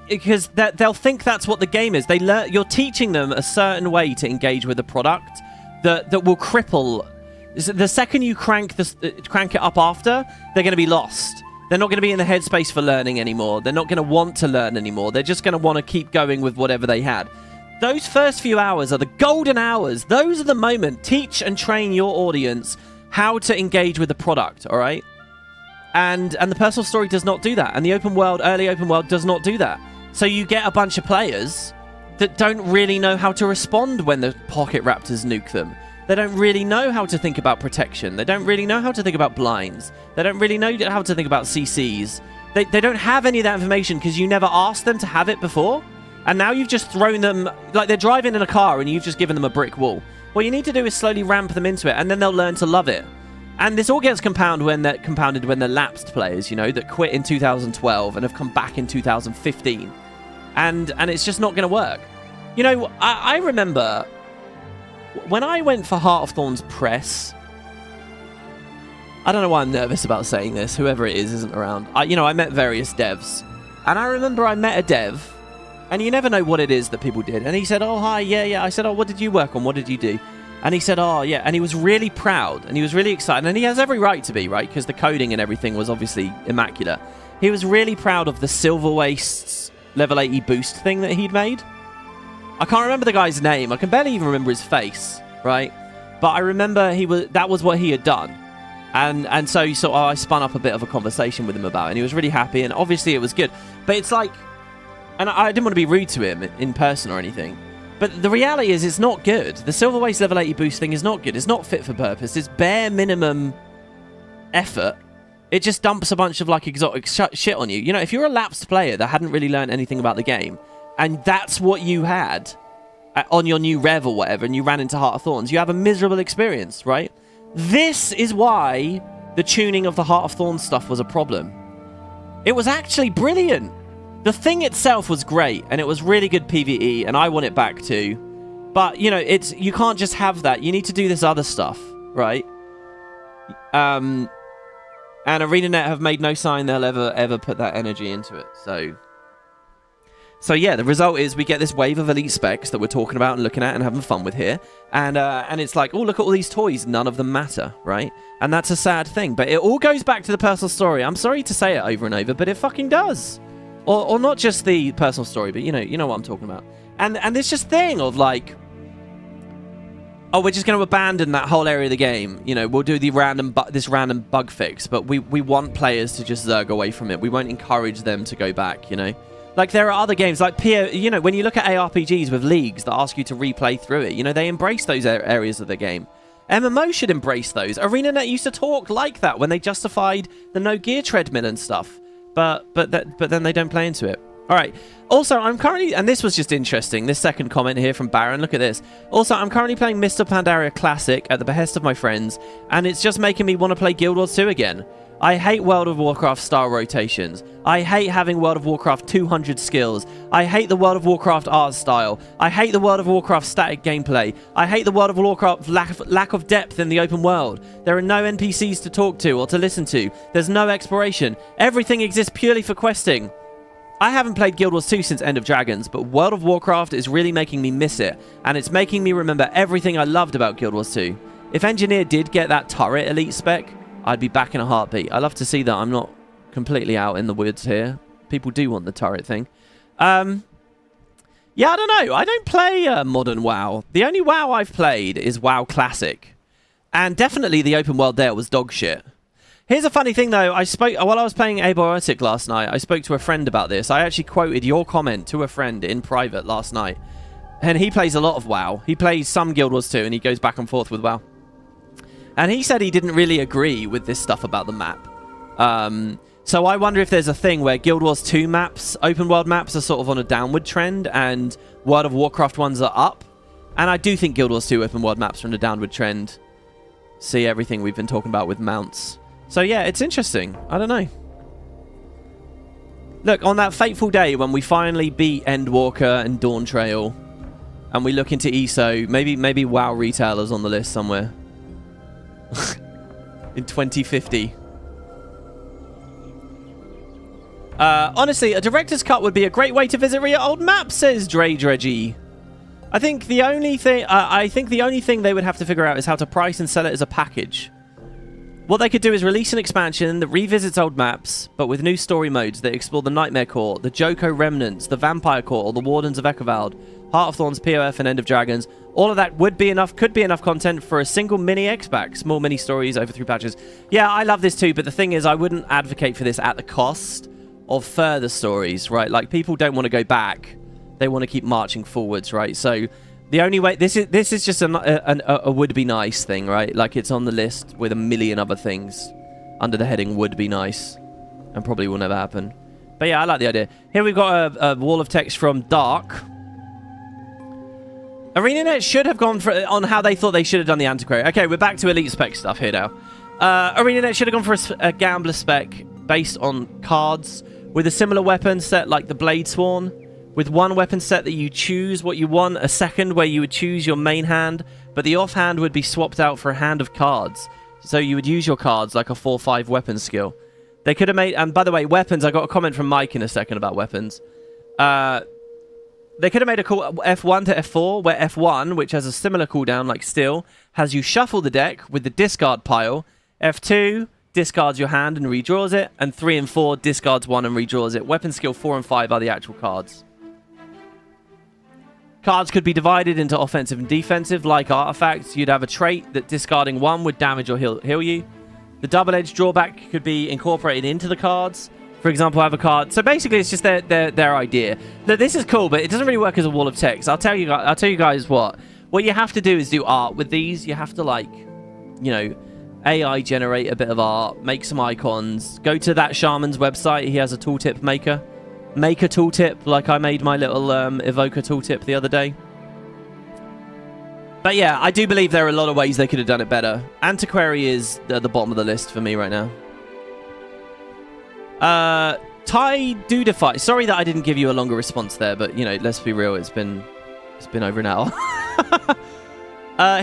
Because they'll think that's what the game is. You're teaching them a certain way to engage with a product that will cripple. The second you crank it up after, they're going to be lost. They're not going to be in the headspace for learning anymore. They're not going to want to learn anymore. They're just going to want to keep going with whatever they had. Those first few hours are the golden hours. Those are the moment. Teach and train your audience how to engage with the product, all right? And the personal story does not do that. And the early open world does not do that. So you get a bunch of players that don't really know how to respond when the pocket raptors nuke them. They don't really know how to think about protection. They don't really know how to think about blinds. They don't really know how to think about CCs. They don't have any of that information because you never asked them to have it before. And now you've just thrown them, like they're driving in a car and you've just given them a brick wall. What you need to do is slowly ramp them into it, and then they'll learn to love it. And this all gets compounded when they're lapsed players, you know, that quit in 2012 and have come back in 2015. And it's just not going to work. You know, I remember when I went for Heart of Thorns press, I don't know why I'm nervous about saying this, whoever it is isn't around. I met various devs, and I remember I met a dev, and you never know what it is that people did. And he said, oh, hi, yeah. I said, oh, what did you work on? What did you do? And he said, oh, yeah. And he was really proud, and he was really excited. And he has every right to be, right? Because the coding and everything was obviously immaculate. He was really proud of the Silver Wastes level 80 boost thing that he'd made. I can't remember the guy's name. I can barely even remember his face, right? But I remember that was what he had done. And so I spun up a bit of a conversation with him about it, and he was really happy, and obviously it was good. But it's like... And I didn't want to be rude to him in person or anything. But the reality is it's not good. The Silver Waste level 80 boost thing is not good. It's not fit for purpose. It's bare minimum effort. It just dumps a bunch of like exotic shit on you. You know, if you're a lapsed player that hadn't really learned anything about the game, and that's what you had on your new rev or whatever, and you ran into Heart of Thorns, you have a miserable experience, right? This is why the tuning of the Heart of Thorns stuff was a problem. It was actually brilliant. The thing itself was great, and it was really good PvE, and I want it back too. But, you know, you can't just have that. You need to do this other stuff, right? And Arenanet have made no sign they'll ever put that energy into it. So yeah, the result is we get this wave of elite specs that we're talking about and looking at and having fun with here. And it's like, oh, look at all these toys. None of them matter, right? And that's a sad thing. But it all goes back to the personal story. I'm sorry to say it over and over, but it fucking does. Or not just the personal story, but you know what I'm talking about. And this just thing of like, oh, we're just going to abandon that whole area of the game. You know, we'll do the this random bug fix, but we want players to just zerg away from it. We won't encourage them to go back, you know. Like, there are other games, like, you know, when you look at ARPGs with leagues that ask you to replay through it, you know, they embrace those areas of the game. MMO should embrace those. Arenanet used to talk like that when they justified the no gear treadmill and stuff. But then they don't play into it. All right. Also, I'm currently... And this was just interesting. This second comment here from Baron. Look at this. Also, I'm currently playing Mr. Pandaria Classic at the behest of my friends. And it's just making me want to play Guild Wars 2 again. I hate World of Warcraft style rotations. I hate having World of Warcraft 200 skills. I hate the World of Warcraft art style. I hate the World of Warcraft static gameplay. I hate the World of Warcraft lack of depth in the open world. There are no NPCs to talk to or to listen to. There's no exploration. Everything exists purely for questing. I haven't played Guild Wars 2 since End of Dragons, but World of Warcraft is really making me miss it, and it's making me remember everything I loved about Guild Wars 2. If Engineer did get that turret elite spec, I'd be back in a heartbeat. I love to see that. I'm not completely out in the woods here. People do want the turret thing. Yeah, I don't know. I don't play modern WoW. The only WoW I've played is WoW Classic. And definitely the open world there was dog shit. Here's a funny thing, though. While I was playing Abiotic last night, I spoke to a friend about this. I actually quoted your comment to a friend in private last night. And he plays a lot of WoW. He plays some Guild Wars 2, and he goes back and forth with WoW. And he said he didn't really agree with this stuff about the map. So I wonder if there's a thing where Guild Wars 2 maps, open world maps, are sort of on a downward trend, and World of Warcraft ones are up. And I do think Guild Wars 2 open world maps are on a downward trend. See everything we've been talking about with mounts. So yeah, it's interesting. I don't know. Look, on that fateful day when we finally beat Endwalker and Dawn Trail, and we look into ESO, maybe WoW Retailer's on the list somewhere. In 2050. Honestly, a director's cut would be a great way to visit your old map, says Dre Dredgy. I think the only thing they would have to figure out is how to price and sell it as a package. What they could do is release an expansion that revisits old maps, but with new story modes that explore the Nightmare Court, the Joko Remnants, the Vampire Court, or the Wardens of Ekavald, Heart of Thorns, POF, and End of Dragons. All of that could be enough content for a single mini X-Pack. Small mini stories over 3 patches. Yeah, I love this too, but the thing is, I wouldn't advocate for this at the cost of further stories, right? Like, people don't want to go back. They want to keep marching forwards, right? So the only way... This is just a would-be nice thing, right? Like, it's on the list with a million other things under the heading would be nice, and probably will never happen. But yeah, I like the idea. Here we've got a wall of text from Dark. Arenanet should have gone on how they thought they should have done the Antiquary. Okay, we're back to elite spec stuff here now. Arenanet should have gone for a gambler spec based on cards with a similar weapon set like the Blade Sworn, with one weapon set that you choose what you want, a second where you would choose your main hand, but the offhand would be swapped out for a hand of cards. So you would use your cards like a 4/5 weapon skill. They could have made... And by the way, weapons, I got a comment from Mike in a second about weapons. They could have made a call F1 to F4, where F1, which has a similar cooldown like Steel, has you shuffle the deck with the discard pile. F2 discards your hand and redraws it, and 3 and 4 discards 1 and redraws it. Weapon skill 4 and 5 are the actual cards. Cards could be divided into offensive and defensive, like artifacts. You'd have a trait that discarding 1 would damage or heal you. The double-edged drawback could be incorporated into the cards. For example, I have a card. So basically, it's just their idea. Look, this is cool, but it doesn't really work as a wall of text. I'll tell you guys what. What you have to do is do art with these. You have to, like, you know, AI generate a bit of art, make some icons. Go to that shaman's website. He has a tooltip maker. Make a tooltip, like I made my little Evoker tooltip the other day. But yeah, I do believe there are a lot of ways they could have done it better. Antiquary is at the bottom of the list for me right now. Ty Dudify. Sorry that I didn't give you a longer response there, but, you know, let's be real. It's been over an hour.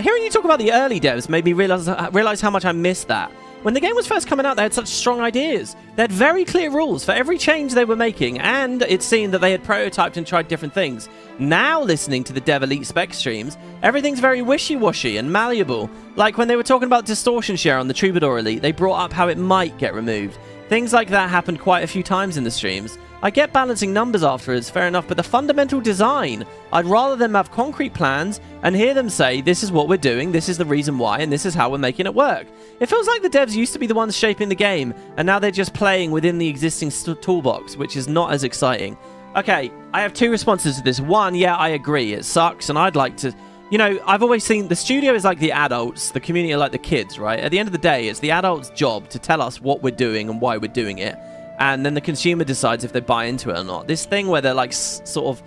Hearing you talk about the early devs made me realize how much I missed that. When the game was first coming out, they had such strong ideas. They had very clear rules for every change they were making, and it seemed that they had prototyped and tried different things. Now, listening to the Dev Elite spec streams, everything's very wishy-washy and malleable. Like when they were talking about distortion share on the Troubadour Elite, they brought up how it might get removed. Things like that happened quite a few times in the streams. I get balancing numbers afterwards, fair enough, but the fundamental design, I'd rather them have concrete plans and hear them say, this is what we're doing, this is the reason why, and this is how we're making it work. It feels like the devs used to be the ones shaping the game, and now they're just playing within the existing toolbox, which is not as exciting. Okay, I have two responses to this. One, yeah, I agree, it sucks, and I'd like to... You know, I've always seen the studio is like the adults, the community are like the kids, right? At the end of the day, it's the adults' job to tell us what we're doing and why we're doing it. And then the consumer decides if they buy into it or not. This thing where they're like sort of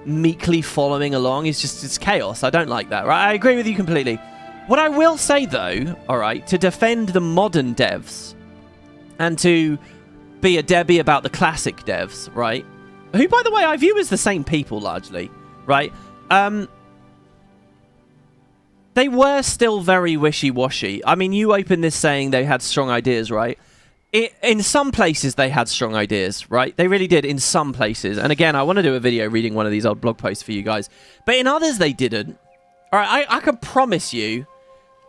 meekly following along is just, it's chaos. I don't like that, right? I agree with you completely. What I will say though, all right, to defend the modern devs and to be a Debbie about the classic devs, right? Who, by the way, I view as the same people largely, right? They were still very wishy-washy. I mean, you opened this saying they had strong ideas, right? In some places, they had strong ideas, right? They really did in some places. And again, I want to do a video reading one of these old blog posts for you guys. But in others, they didn't. All right, I can promise you,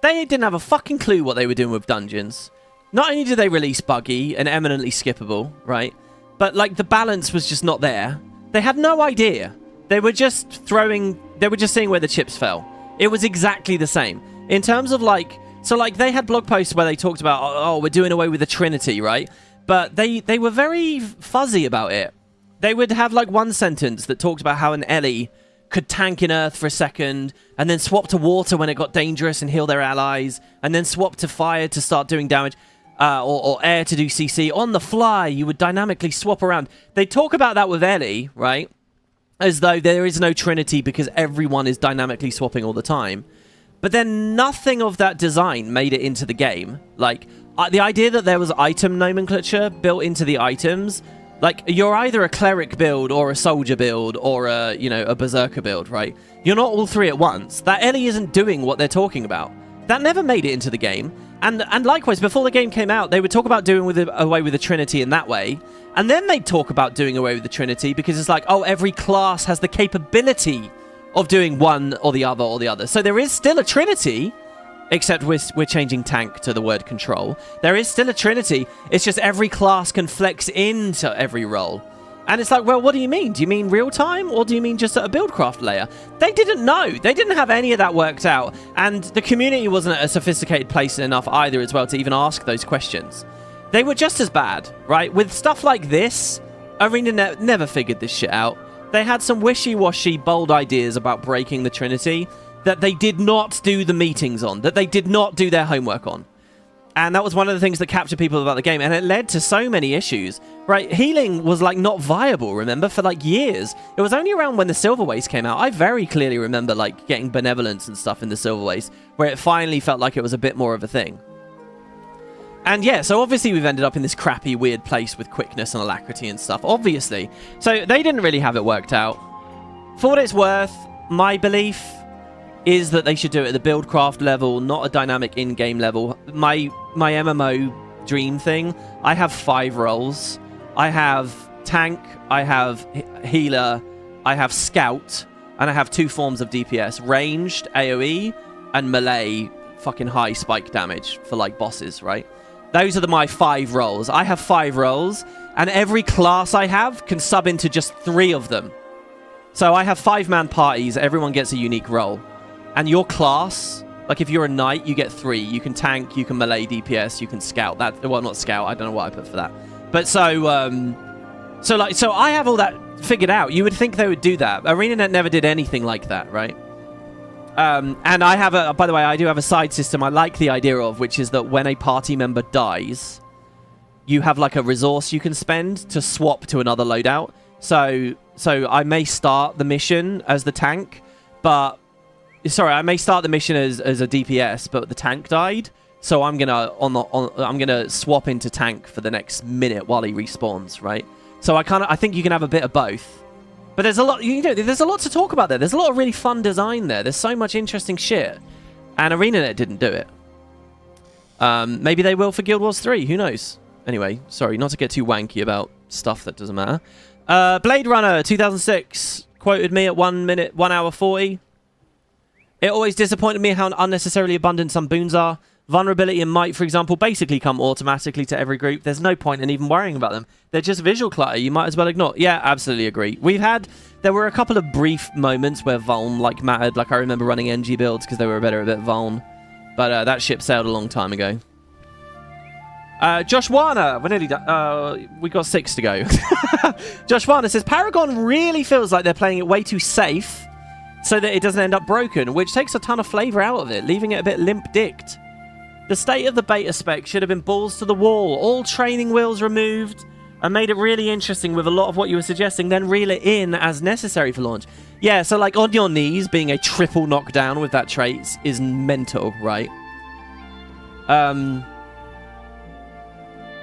they didn't have a fucking clue what they were doing with dungeons. Not only did they release buggy and eminently skippable, right? But, like, the balance was just not there. They had no idea. They were just seeing where the chips fell. It was exactly the same. In terms of, like... So, like, they had blog posts where they talked about, oh, we're doing away with the Trinity, right? But they were very fuzzy about it. They would have, like, one sentence that talked about how an Ellie could tank in Earth for a second, and then swap to water when it got dangerous and heal their allies, and then swap to fire to start doing damage, or air to do CC. On the fly, you would dynamically swap around. They talk about that with Ellie, right? As though there is no Trinity because everyone is dynamically swapping all the time. But then nothing of that design made it into the game. Like, the idea that there was item nomenclature built into the items, like, you're either a cleric build or a soldier build or a, you know, a berserker build, right? You're not all three at once. That Ellie isn't doing what they're talking about. That never made it into the game. And likewise, before the game came out, they would talk about doing away with the Trinity in that way. And then they'd talk about doing away with the Trinity because it's like, oh, every class has the capability of doing one or the other or the other. So there is still a Trinity, except we're changing tank to the word control. There is still a Trinity. It's just every class can flex into every role. And it's like, well, what do you mean? Do you mean real time or do you mean just at a buildcraft layer? They didn't know. They didn't have any of that worked out. And the community wasn't a sophisticated place enough either as well to even ask those questions. They were just as bad, right? With stuff like this, Arenanet never figured this shit out. They had some wishy-washy, bold ideas about breaking the Trinity that they did not do the meetings on, that they did not do their homework on. And that was one of the things that captured people about the game, and it led to so many issues, right? Healing was, like, not viable, remember, for, like, years. It was only around when the Silver Waste came out. I very clearly remember, like, getting benevolence and stuff in the Silver Waste, where it finally felt like it was a bit more of a thing. And yeah, so obviously we've ended up in this crappy, weird place with quickness and alacrity and stuff, obviously. So they didn't really have it worked out. For what it's worth, my belief is that they should do it at the buildcraft level, not a dynamic in-game level. My MMO dream thing, I have 5 roles. I have tank, I have healer, I have scout, and I have 2 forms of DPS, ranged AoE and melee fucking high spike damage for, like, bosses, right? Those are my 5 roles. I have 5 roles, and every class I have can sub into just 3 of them. So I have 5-man parties, everyone gets a unique role. And your class, like if you're a knight, you get 3. You can tank, you can melee DPS, you can scout. That, well, not scout, I don't know what I put for that. But so I have all that figured out. You would think they would do that. Arenanet never did anything like that, right? And I have by the way, I do have a side system I like the idea of, which is that when a party member dies, you have like a resource you can spend to swap to another loadout. So I may start the mission as the tank, but I may start the mission as a DPS, but the tank died. So I'm gonna swap into tank for the next minute while he respawns, right? So I think you can have a bit of both. But there's a lot, there's a lot to talk about there. There's a lot of really fun design there. There's so much interesting shit. And Arenanet didn't do it. Maybe they will for Guild Wars 3. Who knows? Anyway, sorry, not to get too wanky about stuff that doesn't matter. Blade Runner 2006 quoted me at 1 hour 40. It always disappointed me how unnecessarily abundant some boons are. Vulnerability and might, for example, basically come automatically to every group. There's no point in even worrying about them. They're just visual clutter. You might as well ignore. Yeah, absolutely agree. There were a couple of brief moments where Vuln mattered. Like I remember running NG builds because they were better at Vuln. But that ship sailed a long time ago. Josh Warner, we're nearly done. We got 6 to go. Josh Warner says, Paragon really feels like they're playing it way too safe so that it doesn't end up broken, which takes a ton of flavor out of it, leaving it a bit limp-dicked. The state of the beta spec should have been balls to the wall, all training wheels removed, and made it really interesting with a lot of what you were suggesting, then reel it in as necessary for launch. Yeah, so like on your knees, being a triple knockdown with that trait is mental, right?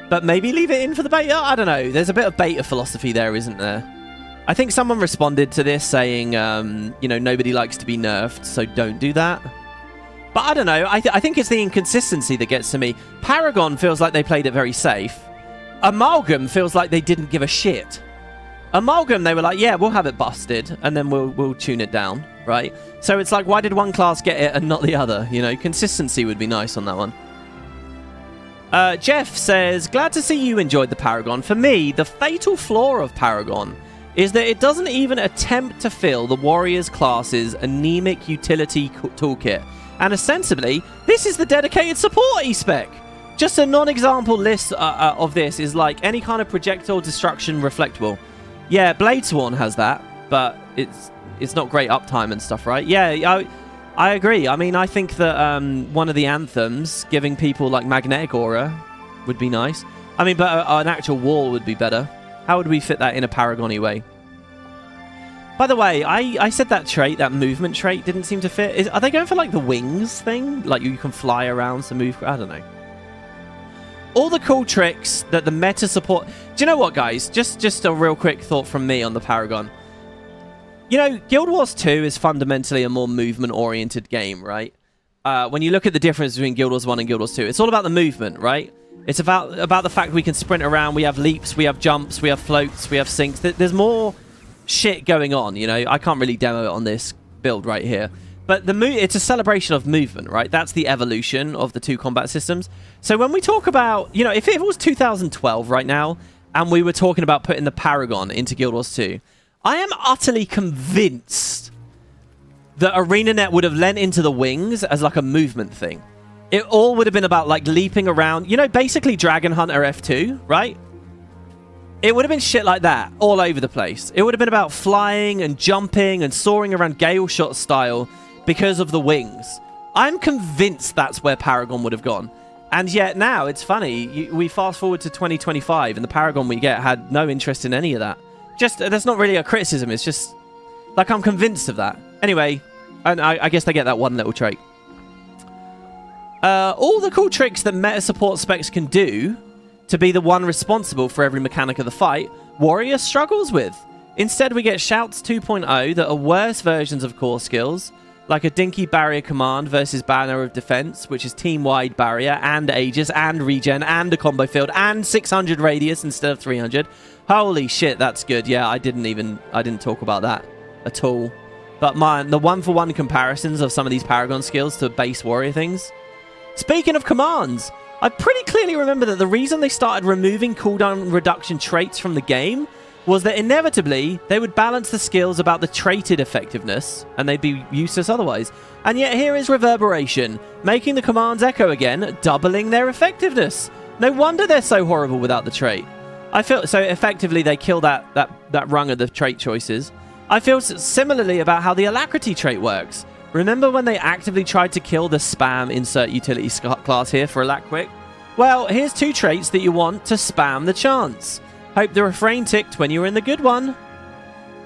But maybe leave it in for the beta? I don't know. There's a bit of beta philosophy there, isn't there? I think someone responded to this saying, you know, nobody likes to be nerfed, so don't do that. But I don't know. I think it's the inconsistency that gets to me. Paragon feels like they played it very safe. Amalgam feels like they didn't give a shit. Amalgam, they were like, yeah, we'll have it busted, and then we'll tune it down, right? So it's like, why did one class get it and not the other? You know, consistency would be nice on that one. Jeff says, glad to see you enjoyed the Paragon. For me, the fatal flaw of Paragon is that it doesn't even attempt to fill the Warriors class's anemic utility toolkit. And ostensibly, this is the dedicated support e-spec. Just a non-example list of this is like any kind of projectile destruction reflectable. Yeah, Bladesworn has that, but it's not great uptime and stuff, right? Yeah, I agree. I mean, I think that one of the anthems giving people like magnetic aura would be nice. I mean, but an actual wall would be better. How would we fit that in a Paragon-y way? By the way, I said that trait, that movement trait, didn't seem to fit. Are they going for like the wings thing? Like you can fly around to move? I don't know. All the cool tricks that the meta support... Do you know what, guys? Just a real quick thought from me on the Paragon. You know, Guild Wars 2 is fundamentally a more movement-oriented game, right? When you look at the difference between Guild Wars 1 and Guild Wars 2, it's all about the movement, right? It's about the fact we can sprint around, we have leaps, we have jumps, we have floats, we have sinks. There's more shit going on, you know. I can't really demo it on this build right here. But it's a celebration of movement, right? That's the evolution of the two combat systems. So when we talk about, you know, if it was 2012 right now, and we were talking about putting the Paragon into Guild Wars 2, I am utterly convinced that Arenanet would have lent into the wings as like a movement thing. It all would have been about like leaping around, you know, basically Dragon Hunter F2, right? It would have been shit like that all over the place. It would have been about flying and jumping and soaring around Gale Shot style because of the wings. I'm convinced that's where Paragon would have gone. And yet now, it's funny, we fast forward to 2025 and the Paragon we get had no interest in any of that. Just, that's not really a criticism, it's just, like, I'm convinced of that. Anyway, and I guess they get that one little trait. All the cool tricks that meta support specs can do to be the one responsible for every mechanic of the fight, Warrior struggles with. Instead, we get Shouts 2.0 that are worse versions of core skills, like a dinky barrier command versus banner of defense, which is team-wide barrier and Aegis and regen and a combo field and 600 radius instead of 300. Holy shit, that's good. Yeah, I didn't talk about that at all. But man, the one-for-one comparisons of some of these Paragon skills to base warrior things. Speaking of commands, I pretty clearly remember that the reason they started removing cooldown reduction traits from the game was that inevitably they would balance the skills about the traded effectiveness and they'd be useless otherwise. And yet here is Reverberation, making the commands echo again, doubling their effectiveness. No wonder they're so horrible without the trait. I feel so effectively they kill that rung of the trait choices. I feel similarly about how the Alacrity trait works. Remember when they actively tried to kill the spam insert utility class here for Alac Quick? Well, here's two traits that you want to spam the chance. Hope the refrain ticked when you were in the good one.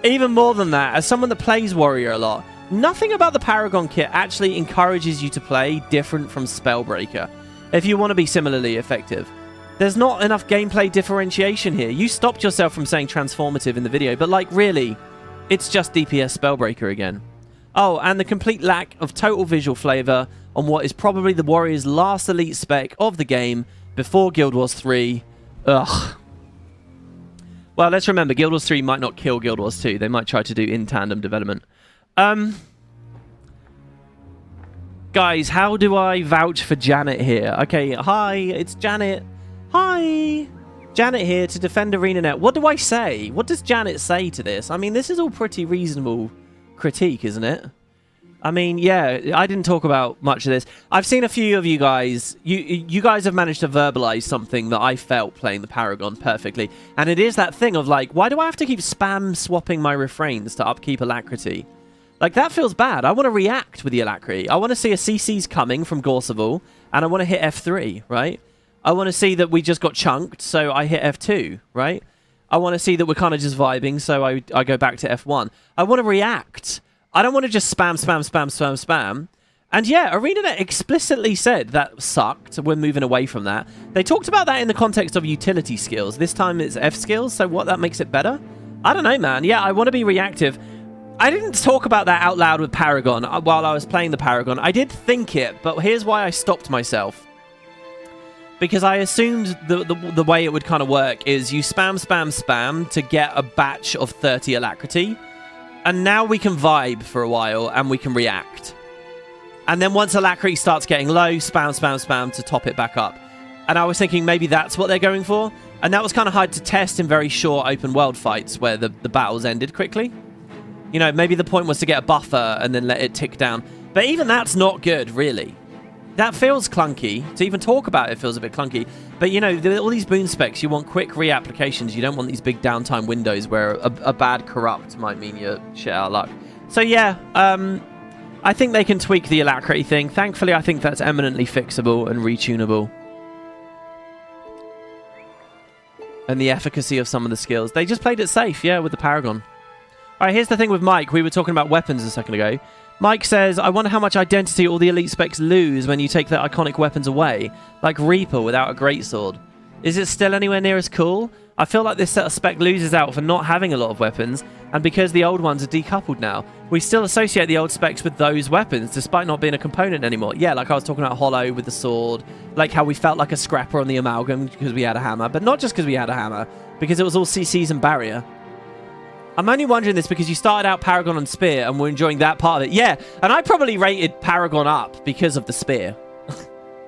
Even more than that, as someone that plays Warrior a lot, nothing about the Paragon kit actually encourages you to play different from Spellbreaker if you want to be similarly effective. There's not enough gameplay differentiation here. You stopped yourself from saying transformative in the video, but like really, it's just DPS Spellbreaker again. Oh, and the complete lack of total visual flavor on what is probably the Warriors' last elite spec of the game before Guild Wars 3. Ugh. Well, let's remember, Guild Wars 3 might not kill Guild Wars 2. They might try to do in-tandem development. Guys, how do I vouch for Janet here? Okay, hi, it's Janet. Hi. Janet here to defend Arenanet. What do I say? What does Janet say to this? I mean, this is all pretty reasonable critique, isn't it? I mean, yeah, I didn't talk about much of this. I've seen a few of you guys. You guys have managed to verbalize something that I felt playing the Paragon perfectly. And it is that thing of like, why do I have to keep spam swapping my refrains to upkeep Alacrity? Like, that feels bad. I want to react with the Alacrity. I want to see a CC's coming from Gorseval, and I want to hit F3, right? I want to see that we just got chunked, so I hit F2, right? I want to see that we're kind of just vibing, so I go back to F1. I want to react. I don't want to just spam, spam, spam, spam, spam. And yeah, Arenanet explicitly said that sucked. We're moving away from that. They talked about that in the context of utility skills. This time it's F skills, so what, that makes it better? I don't know, man. Yeah, I want to be reactive. I didn't talk about that out loud with Paragon while I was playing the Paragon. I did think it, but here's why I stopped myself. Because I assumed the way it would kind of work is you spam, spam, spam to get a batch of 30 Alacrity. And now we can vibe for a while and we can react. And then once Alacrity starts getting low, spam, spam, spam to top it back up. And I was thinking maybe that's what they're going for. And that was kind of hard to test in very short open world fights where the battles ended quickly. You know, maybe the point was to get a buffer and then let it tick down. But even that's not good, really. That feels clunky. To even talk about it feels a bit clunky. But, you know, all these boon specs, you want quick reapplications. You don't want these big downtime windows where a bad corrupt might mean you're shit out of luck. So, yeah, I think they can tweak the Alacrity thing. Thankfully, I think that's eminently fixable and retunable. And the efficacy of some of the skills. They just played it safe, yeah, with the Paragon. All right, here's the thing with Mike. We were talking about weapons a second ago. Mike says, I wonder how much identity all the elite specs lose when you take their iconic weapons away, like Reaper without a greatsword. Is it still anywhere near as cool? I feel like this set of spec loses out for not having a lot of weapons, and because the old ones are decoupled now. We still associate the old specs with those weapons, despite not being a component anymore. Yeah, like I was talking about Hollow with the sword, like how we felt like a scrapper on the Amalgam because we had a hammer, but not just because we had a hammer, because it was all CCs and barrier. I'm only wondering this because you started out Paragon and Spear and we're enjoying that part of it. Yeah, and I probably rated Paragon up because of the Spear.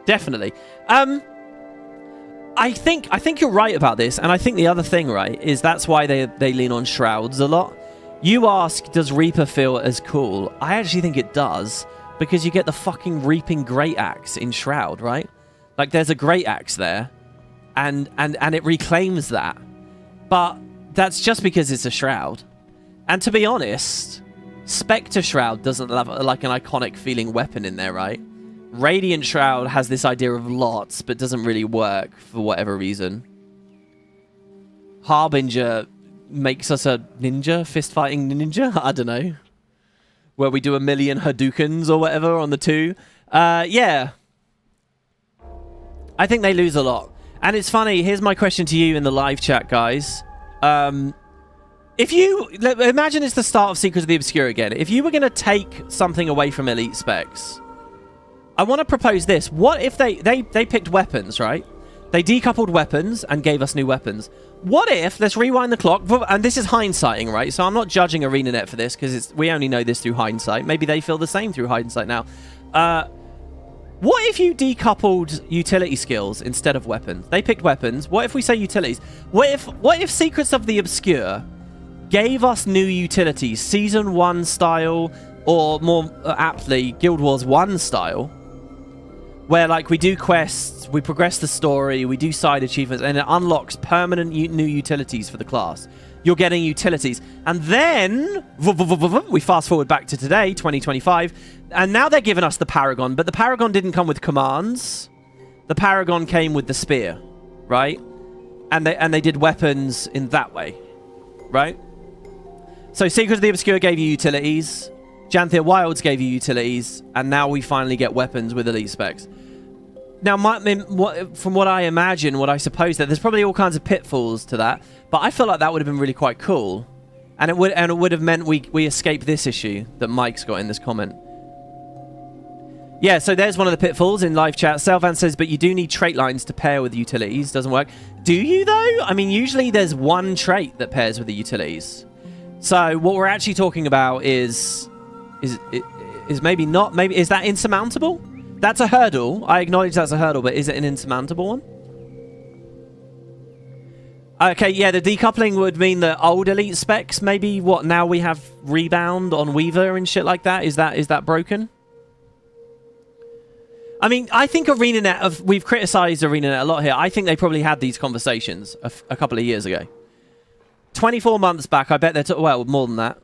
Definitely. I think you're right about this, and I think the other thing, right, is that's why they lean on Shrouds a lot. You ask, does Reaper feel as cool? I actually think it does, because you get the fucking Reaping Great Axe in Shroud, right? Like, there's a Great Axe there, and it reclaims that. But that's just because it's a Shroud. And to be honest, Spectre Shroud doesn't have like an iconic feeling weapon in there, right? Radiant Shroud has this idea of lots, but doesn't really work for whatever reason. Harbinger makes us a ninja, fist-fighting ninja? I don't know. Where we do 1,000,000 Hadoukens or whatever on the 2. Yeah. I think they lose a lot. And it's funny, here's my question to you in the live chat, guys. If you imagine it's the start of Secrets of the Obscure again. If you were going to take something away from elite specs, I want to propose this. What if they picked weapons, right? They decoupled weapons and gave us new weapons. What if, let's rewind the clock, and this is hindsighting, right? So I'm not judging Arenanet for this because we only know this through hindsight. Maybe they feel the same through hindsight now. What if you decoupled utility skills instead of weapons? They picked weapons. What if we say utilities? What if Secrets of the Obscure gave us new utilities, Season 1 style, or more aptly, Guild Wars 1 style, where like we do quests, we progress the story, we do side achievements, and it unlocks permanent new utilities for the class. You're getting utilities. And then we fast forward back to today, 2025, and now they're giving us the Paragon, but the Paragon didn't come with commands. The Paragon came with the Spear, right? And they did weapons in that way, right? So Secrets of the Obscure gave you utilities, Janthia Wilds gave you utilities, and now we finally get weapons with elite specs. Now, from what I imagine, what I suppose, that there's probably all kinds of pitfalls to that, but I feel like that would have been really quite cool, and it would have meant we escape this issue that Mike's got in this comment. Yeah, so there's one of the pitfalls in live chat. Selvan says, but you do need trait lines to pair with utilities. Doesn't work. Do you, though? I mean, usually there's one trait that pairs with the utilities. So what we're actually talking about is is maybe not. Maybe is that insurmountable? That's a hurdle. I acknowledge that's a hurdle, but is it an insurmountable one? Okay, yeah, the decoupling would mean that old elite specs, maybe what, now we have rebound on Weaver and shit like that? Is that broken? I mean, I think Arenanet, we've criticized Arenanet a lot here. I think they probably had these conversations a couple of years ago. 24 months back, I bet they're, well, more than that.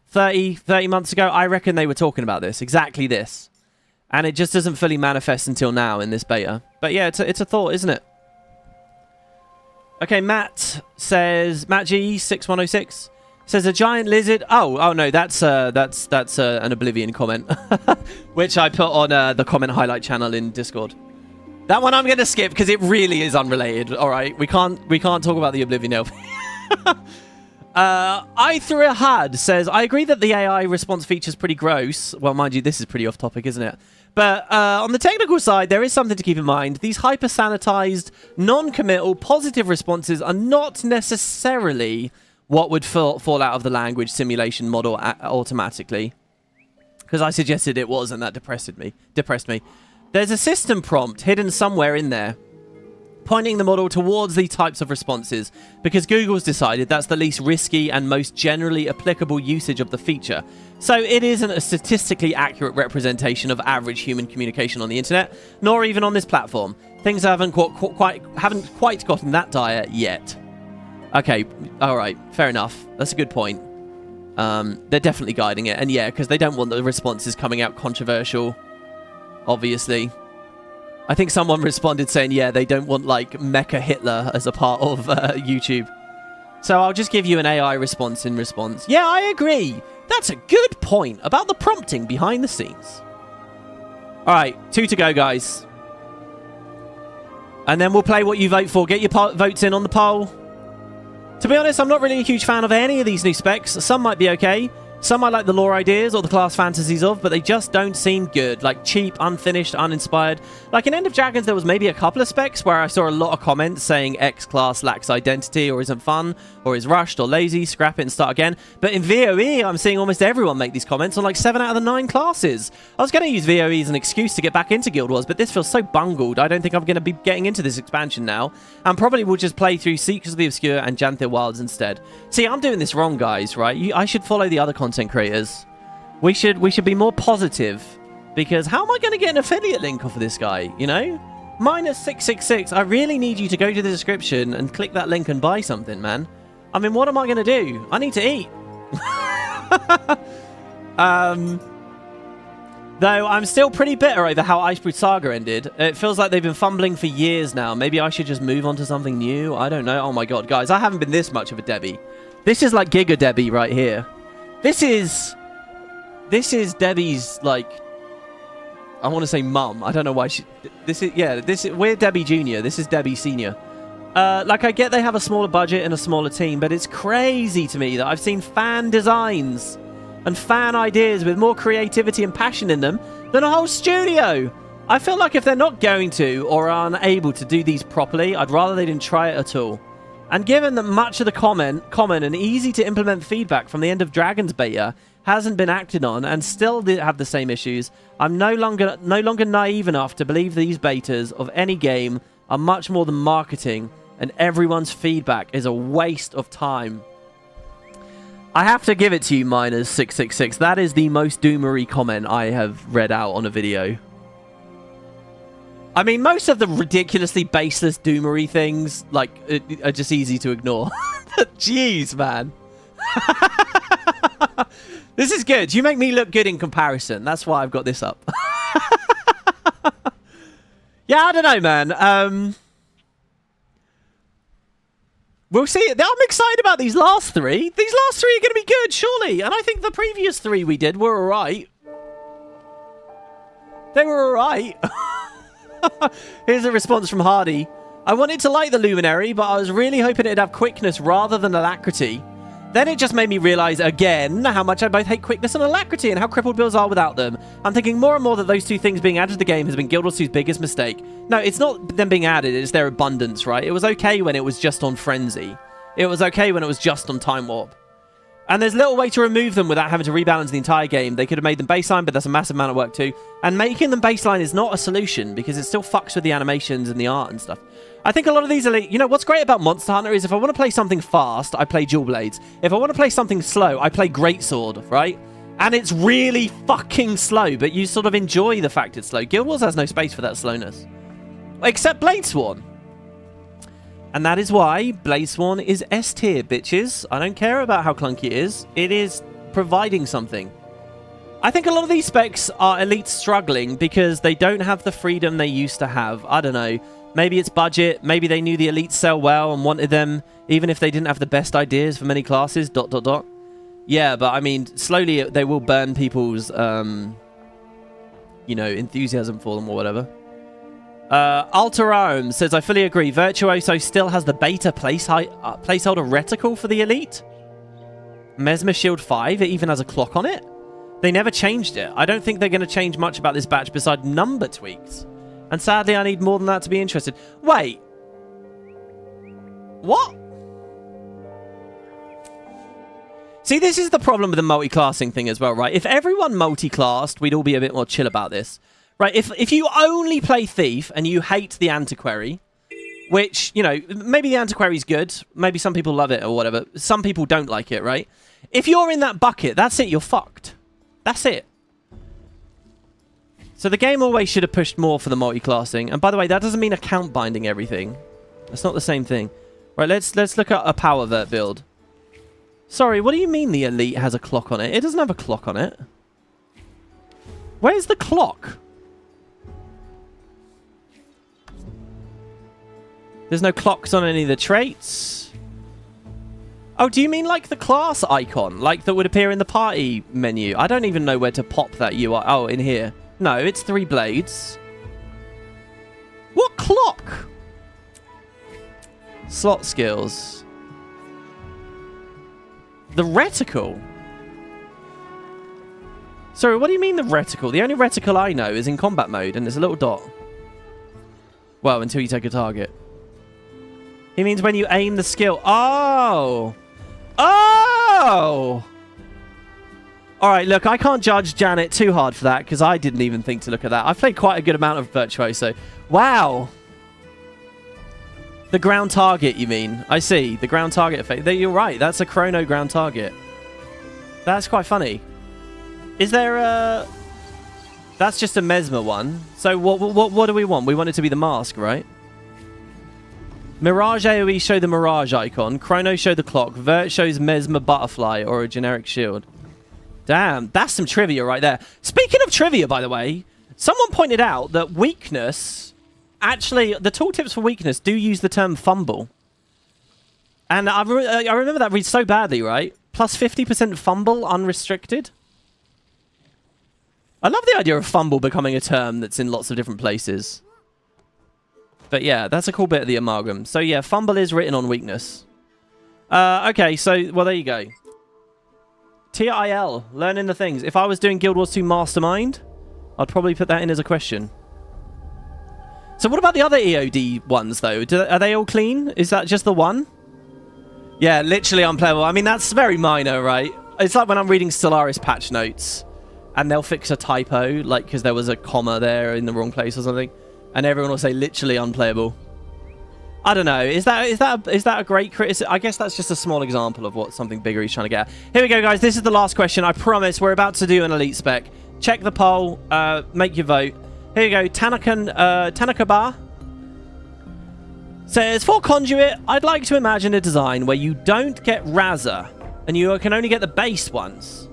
30 months ago, I reckon they were talking about this, exactly this. And it just doesn't fully manifest until now in this beta. But yeah, it's a thought, isn't it? Okay, Matt says, Matt G6106 says a giant lizard. Oh no, that's an Oblivion comment, which I put on the comment highlight channel in Discord. That one I'm gonna skip because it really is unrelated. All right, we can't talk about the Oblivion elf. I threw a HUD says I agree that the AI response feature is pretty gross. Well, mind you, this is pretty off topic, isn't it? But on the technical side, there is something to keep in mind. These hyper-sanitized, non-committal, positive responses are not necessarily what would fall out of the language simulation model automatically. Because I suggested it was, and that depressed me. There's a system prompt hidden somewhere in there, pointing the model towards these types of responses, because Google's decided that's the least risky and most generally applicable usage of the feature. So it isn't a statistically accurate representation of average human communication on the internet, nor even on this platform. Things haven't quite gotten that dire yet. Okay, all right, fair enough. That's a good point. They're definitely guiding it, and yeah, because they don't want the responses coming out controversial, obviously. I think someone responded saying, yeah, they don't want, like, Mecha Hitler as a part of YouTube. So I'll just give you an AI response in response. Yeah, I agree. That's a good point about the prompting behind the scenes. All right, 2 to go, guys. And then we'll play what you vote for. Get your votes in on the poll. To be honest, I'm not really a huge fan of any of these new specs. Some might be okay. Some I like the lore ideas or the class fantasies of, but they just don't seem good. Like cheap, unfinished, uninspired. Like in End of Dragons, there was maybe a couple of specs where I saw a lot of comments saying X class lacks identity or isn't fun or is rushed or lazy, scrap it and start again. But in VOE, I'm seeing almost everyone make these comments on like 7 out of the 9 classes. I was going to use VOE as an excuse to get back into Guild Wars, but this feels so bungled. I don't think I'm going to be getting into this expansion now. And probably will just play through Seekers of the Obscure and Janthir Wilds instead. See, I'm doing this wrong, guys, right? I should follow the other content creators. We should be more positive, because how am I going to get an affiliate link off of this guy, you know? -666. I really need you to go to the description and click that link and buy something, man. I mean, what am I going to do? I need to eat. Though I'm still pretty bitter over how Icebreed Saga ended. It feels like they've been fumbling for years now. Maybe I should just move on to something new. I don't know. Oh my god, guys, I haven't been this much of a Debbie. This is like Giga Debbie right here. This is Debbie's, like, I want to say mum. I don't know why she... we're Debbie Jr. This is Debbie Senior. Like, I get they have a smaller budget and a smaller team, but it's crazy to me that I've seen fan designs and fan ideas with more creativity and passion in them than a whole studio. I feel like if they're not going to or are unable to do these properly, I'd rather they didn't try it at all. And given that much of the common and easy to implement feedback from the End of Dragons beta hasn't been acted on and still have the same issues, I'm no longer naive enough to believe these betas of any game are much more than marketing, and everyone's feedback is a waste of time. I have to give it to you, Miners666. That is the most doomery comment I have read out on a video. I mean, most of the ridiculously baseless doomery things, like, are just easy to ignore. Jeez, man. This is good. You make me look good in comparison. That's why I've got this up. Yeah, I don't know, man. We'll see. I'm excited about these last 3. These last 3 are going to be good, surely. And I think the previous 3 we did were all right. They were all right. Here's a response from Hardy. I wanted to like the Luminary, but I was really hoping it'd have quickness rather than Alacrity. Then it just made me realize again how much I both hate quickness and Alacrity and how crippled builds are without them. I'm thinking more and more that those 2 things being added to the game has been Guild Wars 2's biggest mistake. No, it's not them being added, it's their abundance, right? It was okay when it was just on Frenzy. It was okay when it was just on Time Warp. And there's little way to remove them without having to rebalance the entire game. They could have made them baseline, but that's a massive amount of work too. And making them baseline is not a solution because it still fucks with the animations and the art and stuff. I think a lot of these elite... You know, what's great about Monster Hunter is if I want to play something fast, I play Dual Blades. If I want to play something slow, I play Greatsword, right? And it's really fucking slow, but you sort of enjoy the fact it's slow. Guild Wars has no space for that slowness. Except Bladesworn. And that is why Bladesworn is S tier, bitches. I don't care about how clunky it is. It is providing something. I think a lot of these specs are elites struggling because they don't have the freedom they used to have. I don't know. Maybe it's budget. Maybe they knew the elites sell well and wanted them, even if they didn't have the best ideas for many classes, ... Yeah, but I mean, slowly they will burn people's, you know, enthusiasm for them or whatever. Alterome says, I fully agree. Virtuoso still has the beta placeholder reticle for the elite. Mesmer Shield 5, it even has a clock on it. They never changed it. I don't think they're going to change much about this batch besides number tweaks. And sadly, I need more than that to be interested. Wait. What? See, this is the problem with the multi-classing thing as well, right? If everyone multi-classed, we'd all be a bit more chill about this. Right, if you only play Thief and you hate the Antiquary, which, you know, maybe the Antiquary's good, maybe some people love it or whatever, some people don't like it, right? If you're in that bucket, that's it, you're fucked. That's it. So the game always should have pushed more for the multi-classing. And by the way, that doesn't mean account binding everything. That's not the same thing. Right, let's look at a power vert build. Sorry, what do you mean the elite has a clock on it? It doesn't have a clock on it. Where's the clock? There's no clocks on any of the traits. Oh, do you mean like the class icon? Like that would appear in the party menu? I don't even know where to pop that UI. Oh, in here. No, it's 3 blades. What clock? Slot skills. The reticle. Sorry, what do you mean the reticle? The only reticle I know is in combat mode and there's a little dot. Well, until you take a target. He means when you aim the skill. Oh! Oh! Alright, look, I can't judge Janet too hard for that, because I didn't even think to look at that. I've played quite a good amount of Virtuoso. Wow! The ground target, you mean? I see. The ground target effect. You're right. That's a chrono ground target. That's quite funny. Is there a... That's just a Mesmer one. So what do we want? We want it to be the mask, right? Mirage AoE show the Mirage icon. Chrono show the clock. Vert shows Mesmer butterfly or a generic shield. Damn, that's some trivia right there. Speaking of trivia, by the way, someone pointed out that weakness... Actually, the tooltips for weakness do use the term fumble. And I remember that reads so badly, right? Plus 50% fumble unrestricted. I love the idea of fumble becoming a term that's in lots of different places. But yeah, that's a cool bit of the amalgam. So yeah, fumble is written on weakness. Okay, so, well, there you go. TIL, learning the things. If I was doing Guild Wars 2 Mastermind, I'd probably put that in as a question. So what about the other EOD ones, though? Are they all clean? Is that just the one? Yeah, literally unplayable. I mean, that's very minor, right? It's like when I'm reading Stellaris patch notes, and they'll fix a typo, like, because there was a comma there in the wrong place or something. And everyone will say literally unplayable. I don't know. Is that a great criticism? I guess that's just a small example of what something bigger he's trying to get at. Here we go, guys. This is the last question. I promise we're about to do an elite spec. Check the poll. Make your vote. Here you go. Tanaka Bar says, for Conduit, I'd like to imagine a design where you don't get Razor, and you can only get the base ones.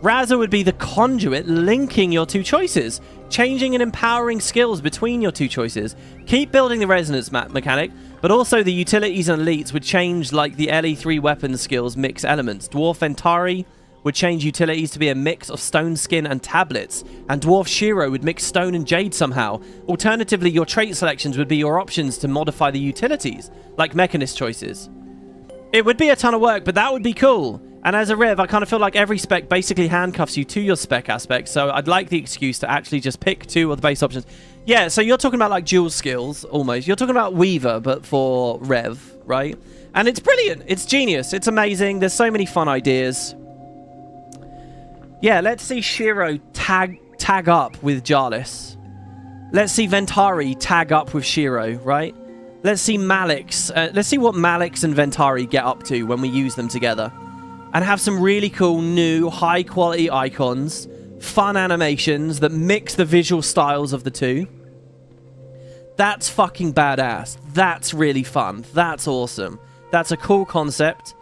Razor would be the conduit linking your two choices, changing and empowering skills between your two choices. Keep building the resonance mechanic, but also the utilities and elites would change, like the LE3 weapon skills mix elements. Dwarf Ventari would change utilities to be a mix of stone skin and tablets, and Dwarf Shiro would mix stone and jade somehow. Alternatively, your trait selections would be your options to modify the utilities, like mechanist choices. It would be a ton of work, but that would be cool. And as a Rev, I kind of feel like every spec basically handcuffs you to your spec aspect. So I'd like the excuse to actually just pick 2 of the base options. Yeah, so you're talking about like dual skills, almost. You're talking about Weaver, but for Rev, right? And it's brilliant. It's genius. It's amazing. There's so many fun ideas. Yeah, let's see Shiro tag up with Jarlis. Let's see Ventari tag up with Shiro, right? Let's see Malix. Let's see what Malix and Ventari get up to when we use them together. And have some really cool, new, high-quality icons, fun animations that mix the visual styles of the 2. That's fucking badass. That's really fun. That's awesome. That's a cool concept.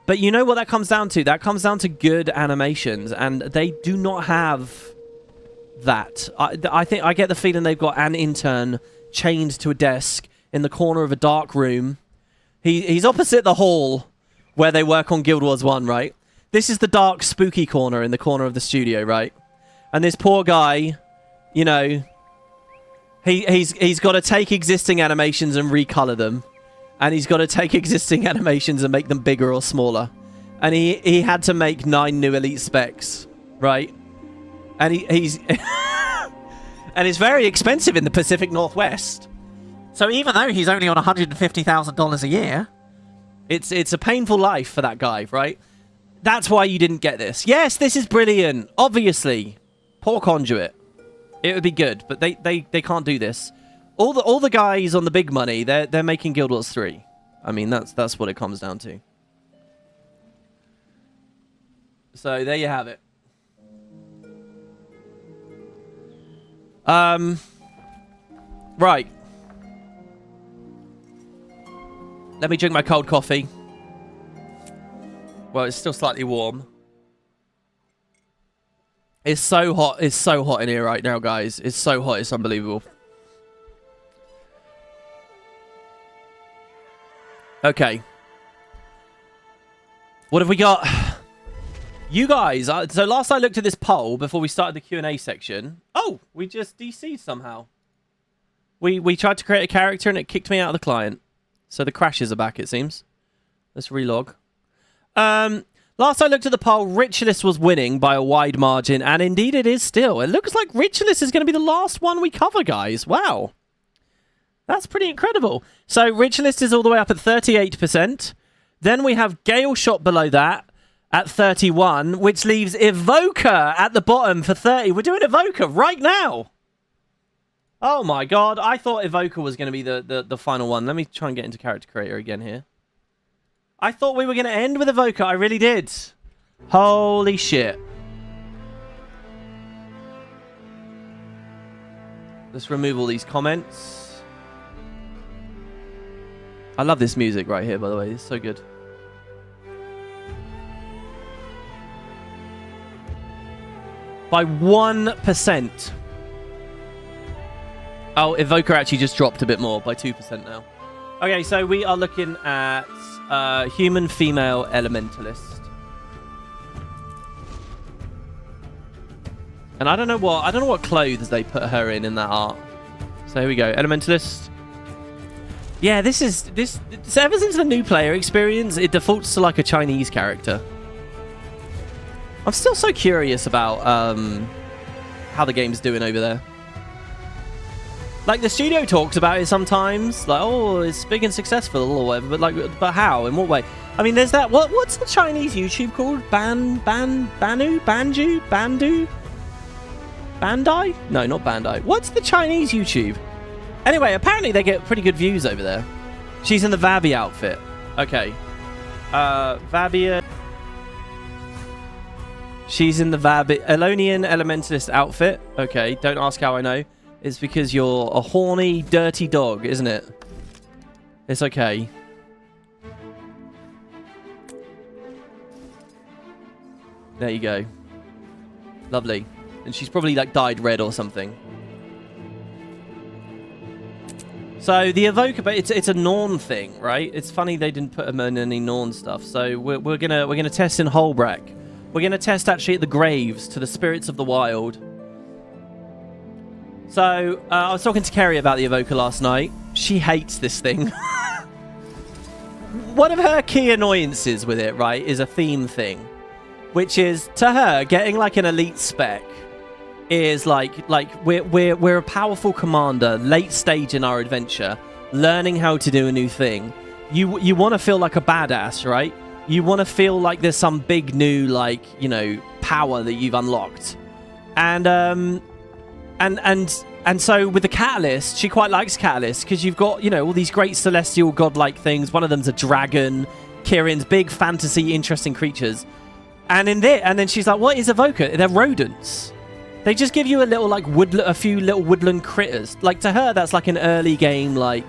But you know what that comes down to? That comes down to good animations, and they do not have that. I think I get the feeling they've got an intern chained to a desk in the corner of a dark room. He's opposite the hall where they work on Guild Wars 1, right? This is the dark, spooky corner in the corner of the studio, right? And this poor guy, you know, he's got to take existing animations and recolor them. And he's got to take existing animations and make them bigger or smaller. And he had to make 9 new elite specs, right? And he's... and it's very expensive in the Pacific Northwest. So even though he's only on $150,000 a year... It's a painful life for that guy, right? That's why you didn't get this. Yes, this is brilliant. Obviously. Poor Conduit. It would be good, but they can't do this. All the guys on the big money, they're making Guild Wars 3. I mean, that's what it comes down to. So there you have it. Right. Let me drink my cold coffee. Well, it's still slightly warm. It's so hot. It's so hot in here right now, guys. It's so hot. It's unbelievable. Okay. What have we got? You guys. So last I looked at this poll before we started the Q&A section. Oh, we just DC'd somehow. We tried to create a character and it kicked me out of the client. So the crashes are back, it seems. Let's relog. Last I looked at the poll, Ritualist was winning by a wide margin, and indeed it is still. It looks like Ritualist is going to be the last one we cover, guys. Wow. That's pretty incredible. So Ritualist is all the way up at 38%. Then we have Gale Shot below that at 31, which leaves Evoker at the bottom for 30. We're doing Evoker right now. Oh my god, I thought Evoker was going to be the final one. Let me try and get into Character Creator again here. I thought we were going to end with Evoker. I really did. Holy shit. Let's remove all these comments. I love this music right here, by the way. It's so good. By 1%. Oh, Evoker actually just dropped a bit more, by 2% now. Okay, so we are looking at human female elementalist. And I don't know what clothes they put her in that art. So here we go, elementalist. Yeah, this so ever since the new player experience, it defaults to like a Chinese character. I'm still so curious about how the game's doing over there. Like, the studio talks about it sometimes, like, oh, it's big and successful or whatever, but like, but how? In what way? I mean, there's that, what's the Chinese YouTube called? Bandu? Bandai? No, not Bandai. What's the Chinese YouTube? Anyway, apparently they get pretty good views over there. She's in the Vabi outfit. Okay. Vabia. She's in the Elonian Elementalist outfit. Okay, don't ask how I know. It's because you're a horny, dirty dog, isn't it? It's okay. There you go. Lovely. And she's probably like dyed red or something. So the Evoker, but it's a Norn thing, right? It's funny they didn't put him in any Norn stuff. So we're gonna test in Holbrack. We're gonna test actually at the graves to the spirits of the wild. So, I was talking to Kerry about the Evoker last night. She hates this thing. One of her key annoyances with it, right, is a theme thing. which is, to her, getting like an elite spec is like we're a powerful commander, late stage in our adventure, learning how to do a new thing. You want to feel like a badass, right? You want to feel like there's some big new, like, you know, power that you've unlocked. And so with the Catalyst, she quite likes Catalyst because you've got, you know, all these great celestial godlike things. One of them's a dragon, Kirin's big fantasy, interesting creatures. And then she's like, what is Evoker? They're rodents. They just give you a little, like, a few little woodland critters. Like, to her, that's like an early game, like,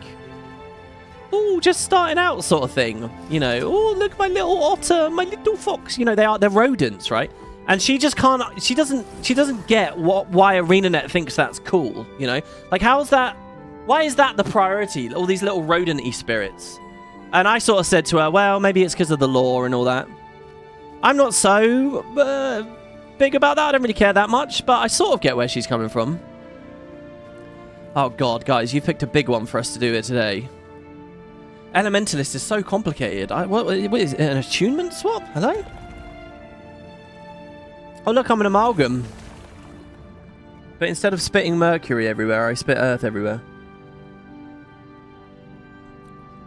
oh, just starting out sort of thing. You know, oh, look, my little otter, my little fox. You know, they're rodents, right? And she just can't, she doesn't get why Arenanet thinks that's cool, you know? Like, why is that the priority? All these little rodent-y spirits. And I sort of said to her, well, maybe it's because of the lore and all that. I'm not so big about that. I don't really care that much, but I sort of get where she's coming from. Oh, God, guys, you picked a big one for us to do it today. Elementalist is so complicated. What is it, an attunement swap? Hello? Oh, look, I'm an amalgam. But instead of spitting mercury everywhere, I spit earth everywhere.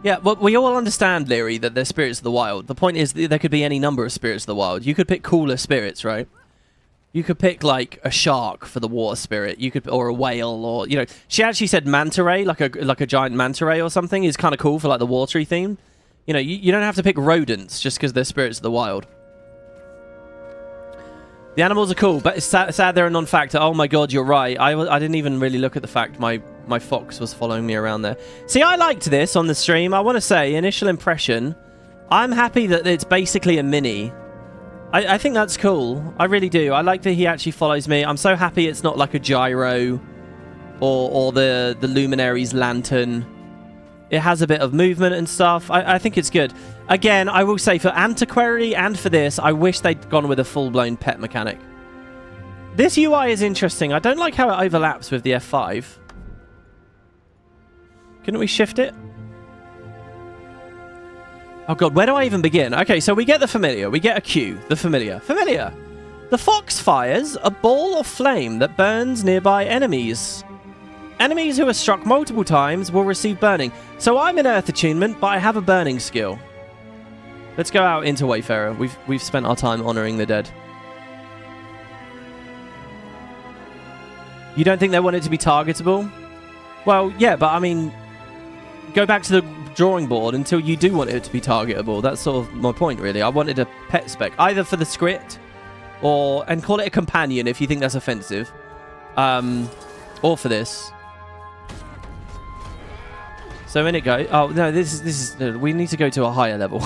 Yeah, well, we all understand, Leary, that they're spirits of the wild. The point is, there could be any number of spirits of the wild. You could pick cooler spirits, right? You could pick, like, a shark for the water spirit. You could, or a whale, or, you know. She actually said manta ray, like a giant manta ray or something, is kind of cool for, like, the watery theme. You know, you don't have to pick rodents just because they're spirits of the wild. The animals are cool, but it's sad they're a non-factor. Oh my god, you're right. I didn't even really look at the fact my fox was following me around there. See, I liked this on the stream. I want to say, initial impression, I'm happy that it's basically a mini. I think that's cool. I really do. I like that he actually follows me. I'm so happy it's not like a gyro or the Luminary's lantern. It has a bit of movement and stuff. I think it's good. Again, I will say for Antiquary and for this, I wish they'd gone with a full-blown pet mechanic. This UI is interesting. I don't like how it overlaps with the F5. Couldn't we shift it? Oh god, where do I even begin? Okay, so we get the familiar. We get a Q. The familiar. Familiar. The fox fires a ball of flame that burns nearby enemies. Enemies who are struck multiple times will receive burning. So I'm in Earth Attunement, but I have a burning skill. Let's go out into Wayfarer. We've spent our time honouring the dead. You don't think they want it to be targetable? Well, yeah, but I mean, go back to the drawing board until you do want it to be targetable. That's sort of my point, really. I wanted a pet spec, either for the script, and call it a companion if you think that's offensive, or for this. So in it goes. Oh no, this is. We need to go to a higher level.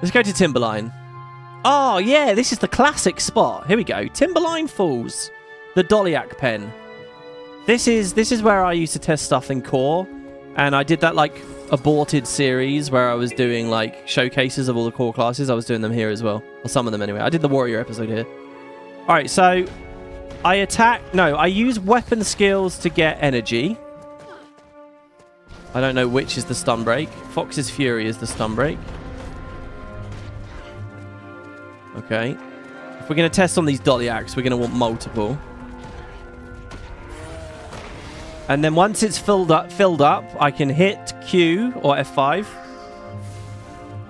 Let's go to Timberline. Oh yeah, this is the classic spot. Here we go. Timberline Falls, the Dolyak pen. This is where I used to test stuff in core, and I did that like aborted series where I was doing like showcases of all the core classes. I was doing them here as well, or some of them anyway. I did the warrior episode here. All right, so I use weapon skills to get energy. I don't know which is the stun break. Fox's Fury is the stun break. Okay. If we're going to test on these Dolyaks, we're going to want multiple. And then once it's filled up, I can hit Q or F5.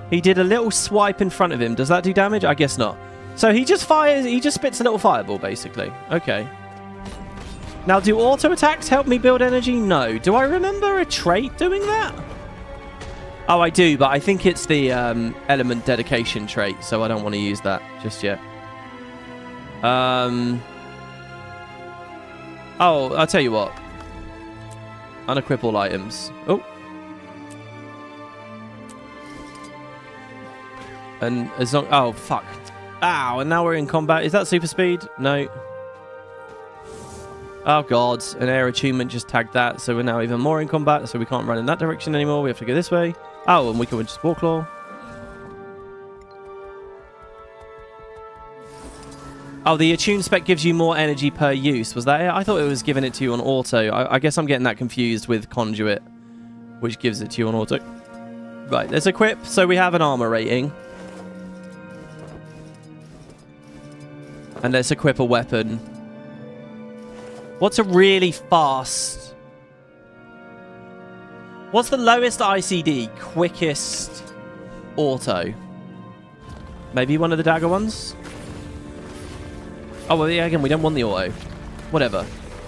He did a little swipe in front of him. Does that do damage? I guess not. So he just fires, he just spits a little fireball, basically. Okay. Now, do auto attacks help me build energy? No. Do I remember a trait doing that? Oh, I do, but I think it's the element dedication trait, so I don't want to use that just yet. Oh, I'll tell you what. Unequip all items. Oh. And as long... Oh, fuck. Ow, and now we're in combat. Is that super speed? No. Oh, God. An air attunement just tagged that, so we're now even more in combat, so we can't run in that direction anymore. We have to go this way. Oh, and we can just Warclaw. Oh, the attune spec gives you more energy per use. Was that it? I thought it was giving it to you on auto. I guess I'm getting that confused with Conduit, which gives it to you on auto. Right, let's equip. So we have an armor rating. And let's equip a weapon. What's a really fast... What's the lowest ICD? Quickest auto? Maybe one of the dagger ones? Oh, well, yeah, again, we don't want the auto. Whatever.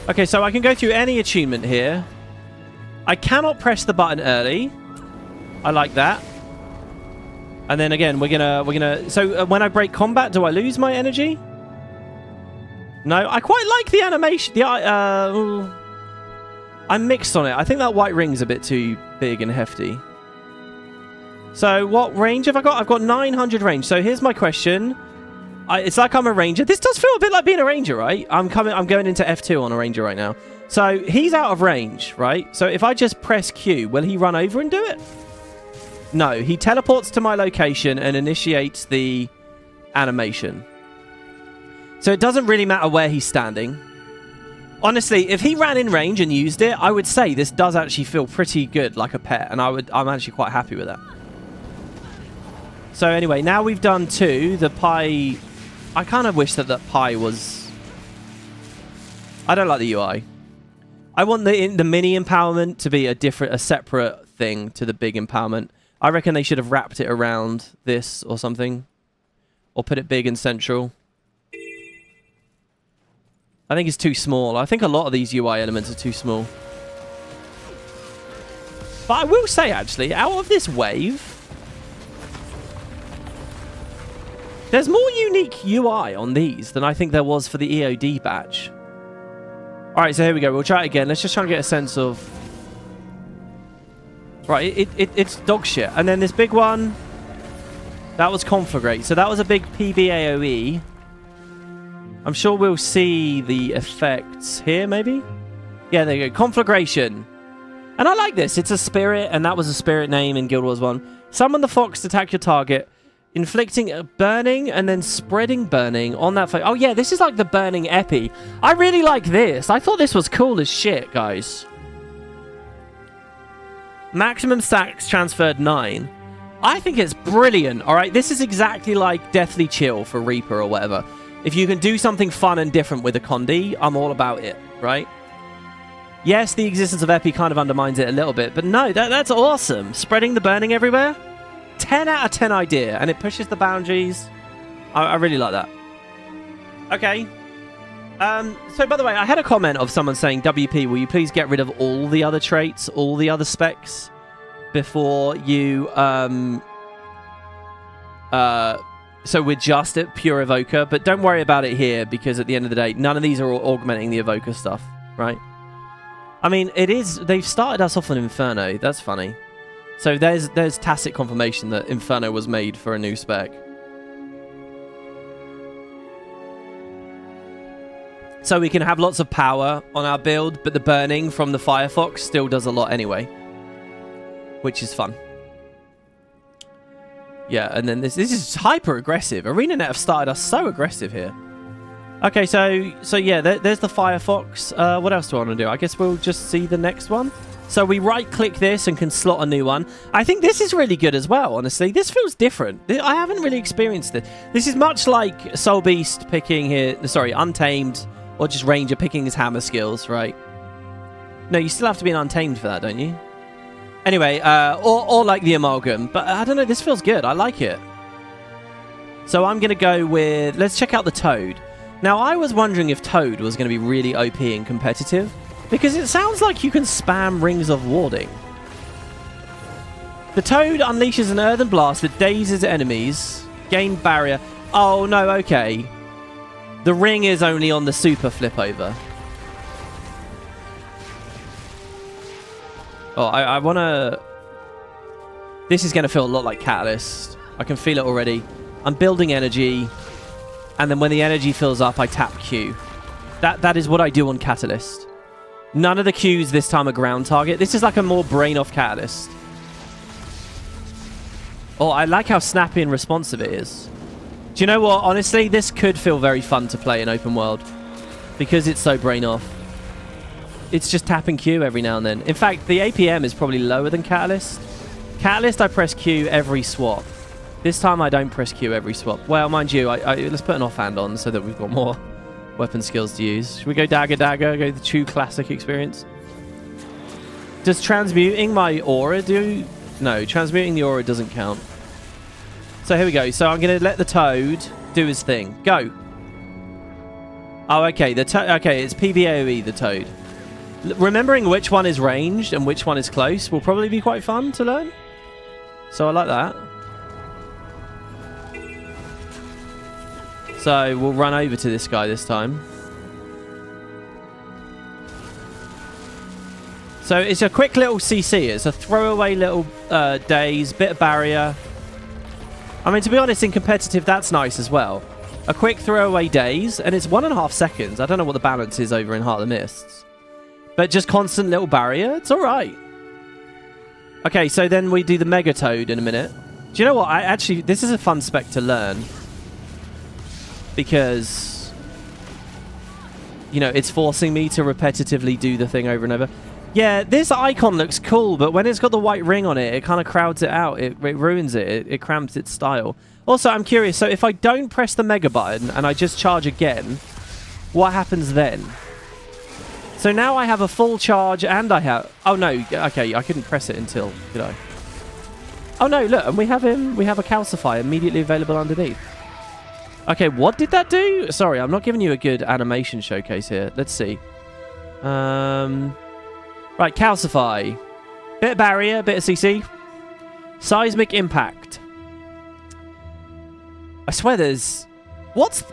Okay, so I can go through any attunement here. I cannot press the button early. I like that. And then again, we're gonna... So when I break combat, do I lose my energy? No, I quite like the animation. I'm mixed on it. I think that white ring's a bit too big and hefty. So what range have I got? I've got 900 range. So here's my question. It's like I'm a ranger. This does feel a bit like being a ranger, right? I'm going into F2 on a ranger right now. So he's out of range, right? So if I just press Q, will he run over and do it? No, he teleports to my location and initiates the animation. So it doesn't really matter where he's standing. Honestly, if he ran in range and used it, I would say this does actually feel pretty good, like a pet, and I'm actually quite happy with that. So anyway, now we've done 2. The pie... I kind of wish that pie was... I don't like the UI. I want the mini empowerment to be a separate thing to the big empowerment. I reckon they should have wrapped it around this or something. Or put it big and central. I think it's too small. I think a lot of these UI elements are too small. But I will say, actually, out of this wave, there's more unique UI on these than I think there was for the EOD batch. Alright, so here we go. We'll try it again. Let's just try and get a sense of... Right, it's dog shit. And then this big one, that was conflagrate. So that was a big PBAOE. I'm sure we'll see the effects here, maybe? Yeah, there you go. Conflagration. And I like this. It's a spirit, and that was a spirit name in Guild Wars 1. Summon the fox to attack your target, inflicting a burning and then spreading burning on that fox. Oh, yeah, this is like the burning epi. I really like this. I thought this was cool as shit, guys. Maximum stacks transferred 9. I think it's brilliant, all right? This is exactly like Deathly Chill for Reaper or whatever. If you can do something fun and different with a Condi, I'm all about it, right? Yes, the existence of Epi kind of undermines it a little bit, but no, that's awesome. Spreading the burning everywhere? 10 out of 10 idea, and it pushes the boundaries. I really like that. Okay. So, by the way, I had a comment of someone saying, WP, will you please get rid of all the other traits, all the other specs, before you... So we're just at pure Evoker, but don't worry about it here, because at the end of the day, none of these are augmenting the Evoker stuff, right? I mean, it is... They've started us off on Inferno. That's funny. So there's tacit confirmation that Inferno was made for a new spec. So we can have lots of power on our build, but the burning from the Firefox still does a lot anyway. Which is fun. Yeah, and then this is hyper aggressive. Arenanet have started us so aggressive here. Okay, so yeah, there's the Firefox. What else do I want to do? I guess we'll just see the next one. So we right-click this and can slot a new one. I think this is really good as well, honestly. This feels different. I haven't really experienced it. This is much like Soul Beast picking here... Sorry, Untamed, or just Ranger picking his hammer skills, right? No, you still have to be an Untamed for that, don't you? Anyway, or like the Amalgam. But I don't know, this feels good. I like it. So I'm going to go with... Let's check out the Toad. Now, I was wondering if Toad was going to be really OP and competitive, because it sounds like you can spam Rings of Warding. The Toad unleashes an earthen blast that dazes enemies. Gain barrier. Oh, no, okay. The ring is only on the super flip over. Oh, I want to... This is going to feel a lot like Catalyst. I can feel it already. I'm building energy, and then when the energy fills up, I tap Q. That is what I do on Catalyst. None of the Qs this time are ground target. This is like a more brain-off Catalyst. Oh, I like how snappy and responsive it is. Do you know what? Honestly, this could feel very fun to play in open world, because it's so brain-off. It's just tapping Q every now and then. In fact, the APM is probably lower than Catalyst. Catalyst, I press Q every swap. This time I don't press Q every swap. Well, mind you, let's put an offhand on so that we've got more weapon skills to use. Should we go dagger, dagger? Go the true classic experience? Does transmuting my aura do... No, transmuting the aura doesn't count. So here we go. So I'm going to let the toad do his thing. Go. Oh, okay. Okay, it's PvE, the toad. Remembering which one is ranged and which one is close will probably be quite fun to learn. So I like that. So we'll run over to this guy this time. So it's a quick little CC. It's a throwaway little daze, bit of barrier. I mean, to be honest, in competitive, that's nice as well. A quick throwaway daze, and it's 1.5 seconds. I don't know what the balance is over in Heart of the Mists. But just constant little barrier. It's all right. Okay, so then we do the Mega Toad in a minute. Do you know what? This is a fun spec to learn. Because, you know, it's forcing me to repetitively do the thing over and over. Yeah, this icon looks cool, but when it's got the white ring on it, it kind of crowds it out. It ruins it. It cramps its style. Also, I'm curious, so if I don't press the Mega button and I just charge again, what happens then? So now I have a full charge and I have... Oh, no. Okay, I couldn't press it until... Did I? Oh, no, look. And we have him. We have a calcify immediately available underneath. Okay, what did that do? Sorry, I'm not giving you a good animation showcase here. Let's see. Right, calcify. Bit of barrier, bit of CC. Seismic impact. I swear there's... What's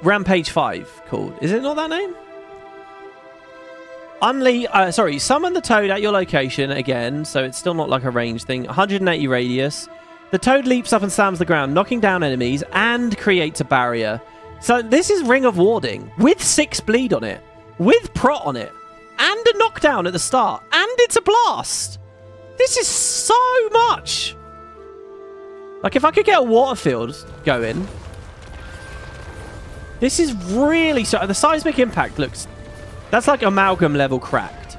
Rampage 5 called? Is it not that name? Summon the toad at your location again, so it's still not like a range thing. 180 radius. The toad leaps up and slams the ground, knocking down enemies and creates a barrier. So this is Ring of Warding with 6 bleed on it, with prot on it, and a knockdown at the start, and it's a blast. This is so much. Like, if I could get a water field going, this is really... So the seismic impact looks... That's like amalgam level cracked.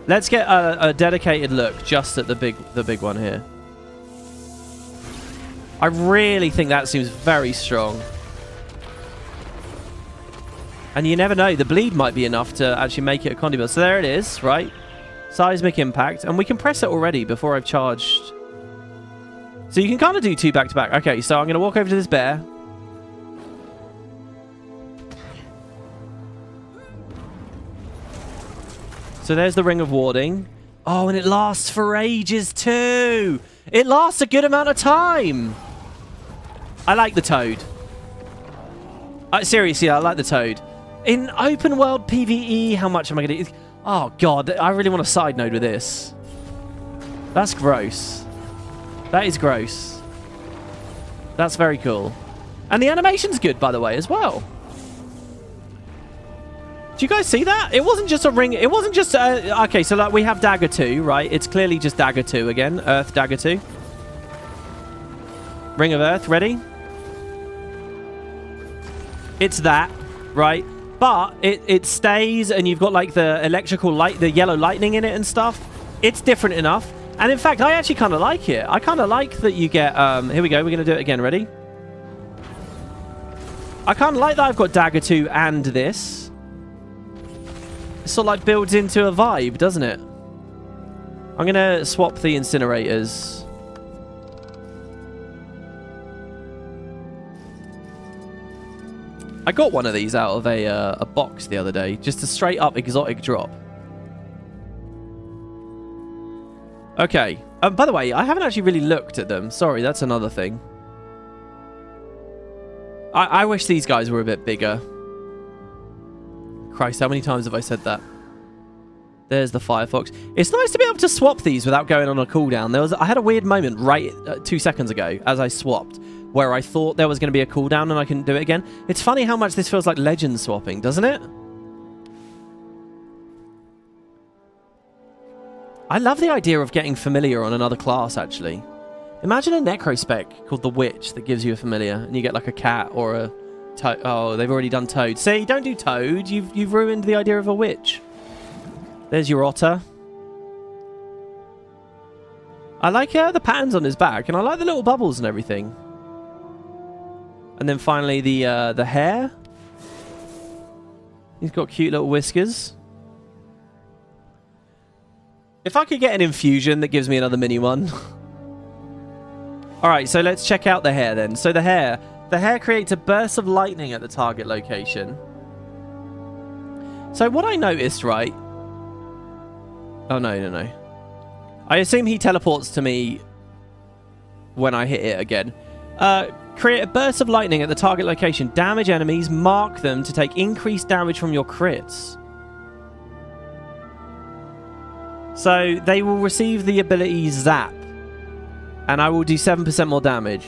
Let's get a dedicated look just at the big one here. I really think that seems very strong. And you never know. The bleed might be enough to actually make it a Condi build. So there it is, right? Seismic impact. And we can press it already before I've charged. So you can kind of do 2 back-to-back. Okay, so I'm going to walk over to this bear. So there's the Ring of Warding. Oh, and it lasts for ages too. It lasts a good amount of time. I like the toad. Seriously, I like the toad. In open world PvE, how much am I going to... Oh, God. I really want a side node with this. That's gross. That is gross. That's very cool. And the animation's good, by the way, as well. Do you guys see that? It wasn't just a ring. It wasn't just... okay, so like we have Dagger 2, right? It's clearly just Dagger 2 again. Earth Dagger 2. Ring of Earth, ready? It's that, right? But it stays and you've got like the electrical light, the yellow lightning in it and stuff. It's different enough. And in fact, I actually kind of like it. I kind of like that you get... here we go. We're going to do it again. Ready? I kind of like that I've got Dagger 2 and this. It sort of like builds into a vibe, doesn't it? I'm going to swap the incinerators. I got one of these out of a box the other day. Just a straight up exotic drop. Okay. By the way, I haven't actually really looked at them. Sorry, that's another thing. I wish these guys were a bit bigger. Christ, how many times have I said that? There's the Firefox. It's nice to be able to swap these without going on a cooldown. I had a weird moment right 2 seconds ago as I swapped where I thought there was going to be a cooldown and I couldn't do it again. It's funny how much this feels like legend swapping, doesn't it? I love the idea of getting familiar on another class, actually. Imagine a necro spec called the Witch that gives you a familiar and you get like a cat or a... Oh, they've already done Toad. See, don't do Toad. You've ruined the idea of a witch. There's your otter. I like the patterns on his back, and I like the little bubbles and everything. And then finally the hair. He's got cute little whiskers. If I could get an infusion that gives me another mini one. Alright, so let's check out the hair then. So the hair creates a burst of lightning at the target location. So what I noticed, right? Oh, no. I assume he teleports to me when I hit it again. Create a burst of lightning at the target location. Damage enemies. Mark them to take increased damage from your crits. So they will receive the ability Zap. And I will do 7% more damage.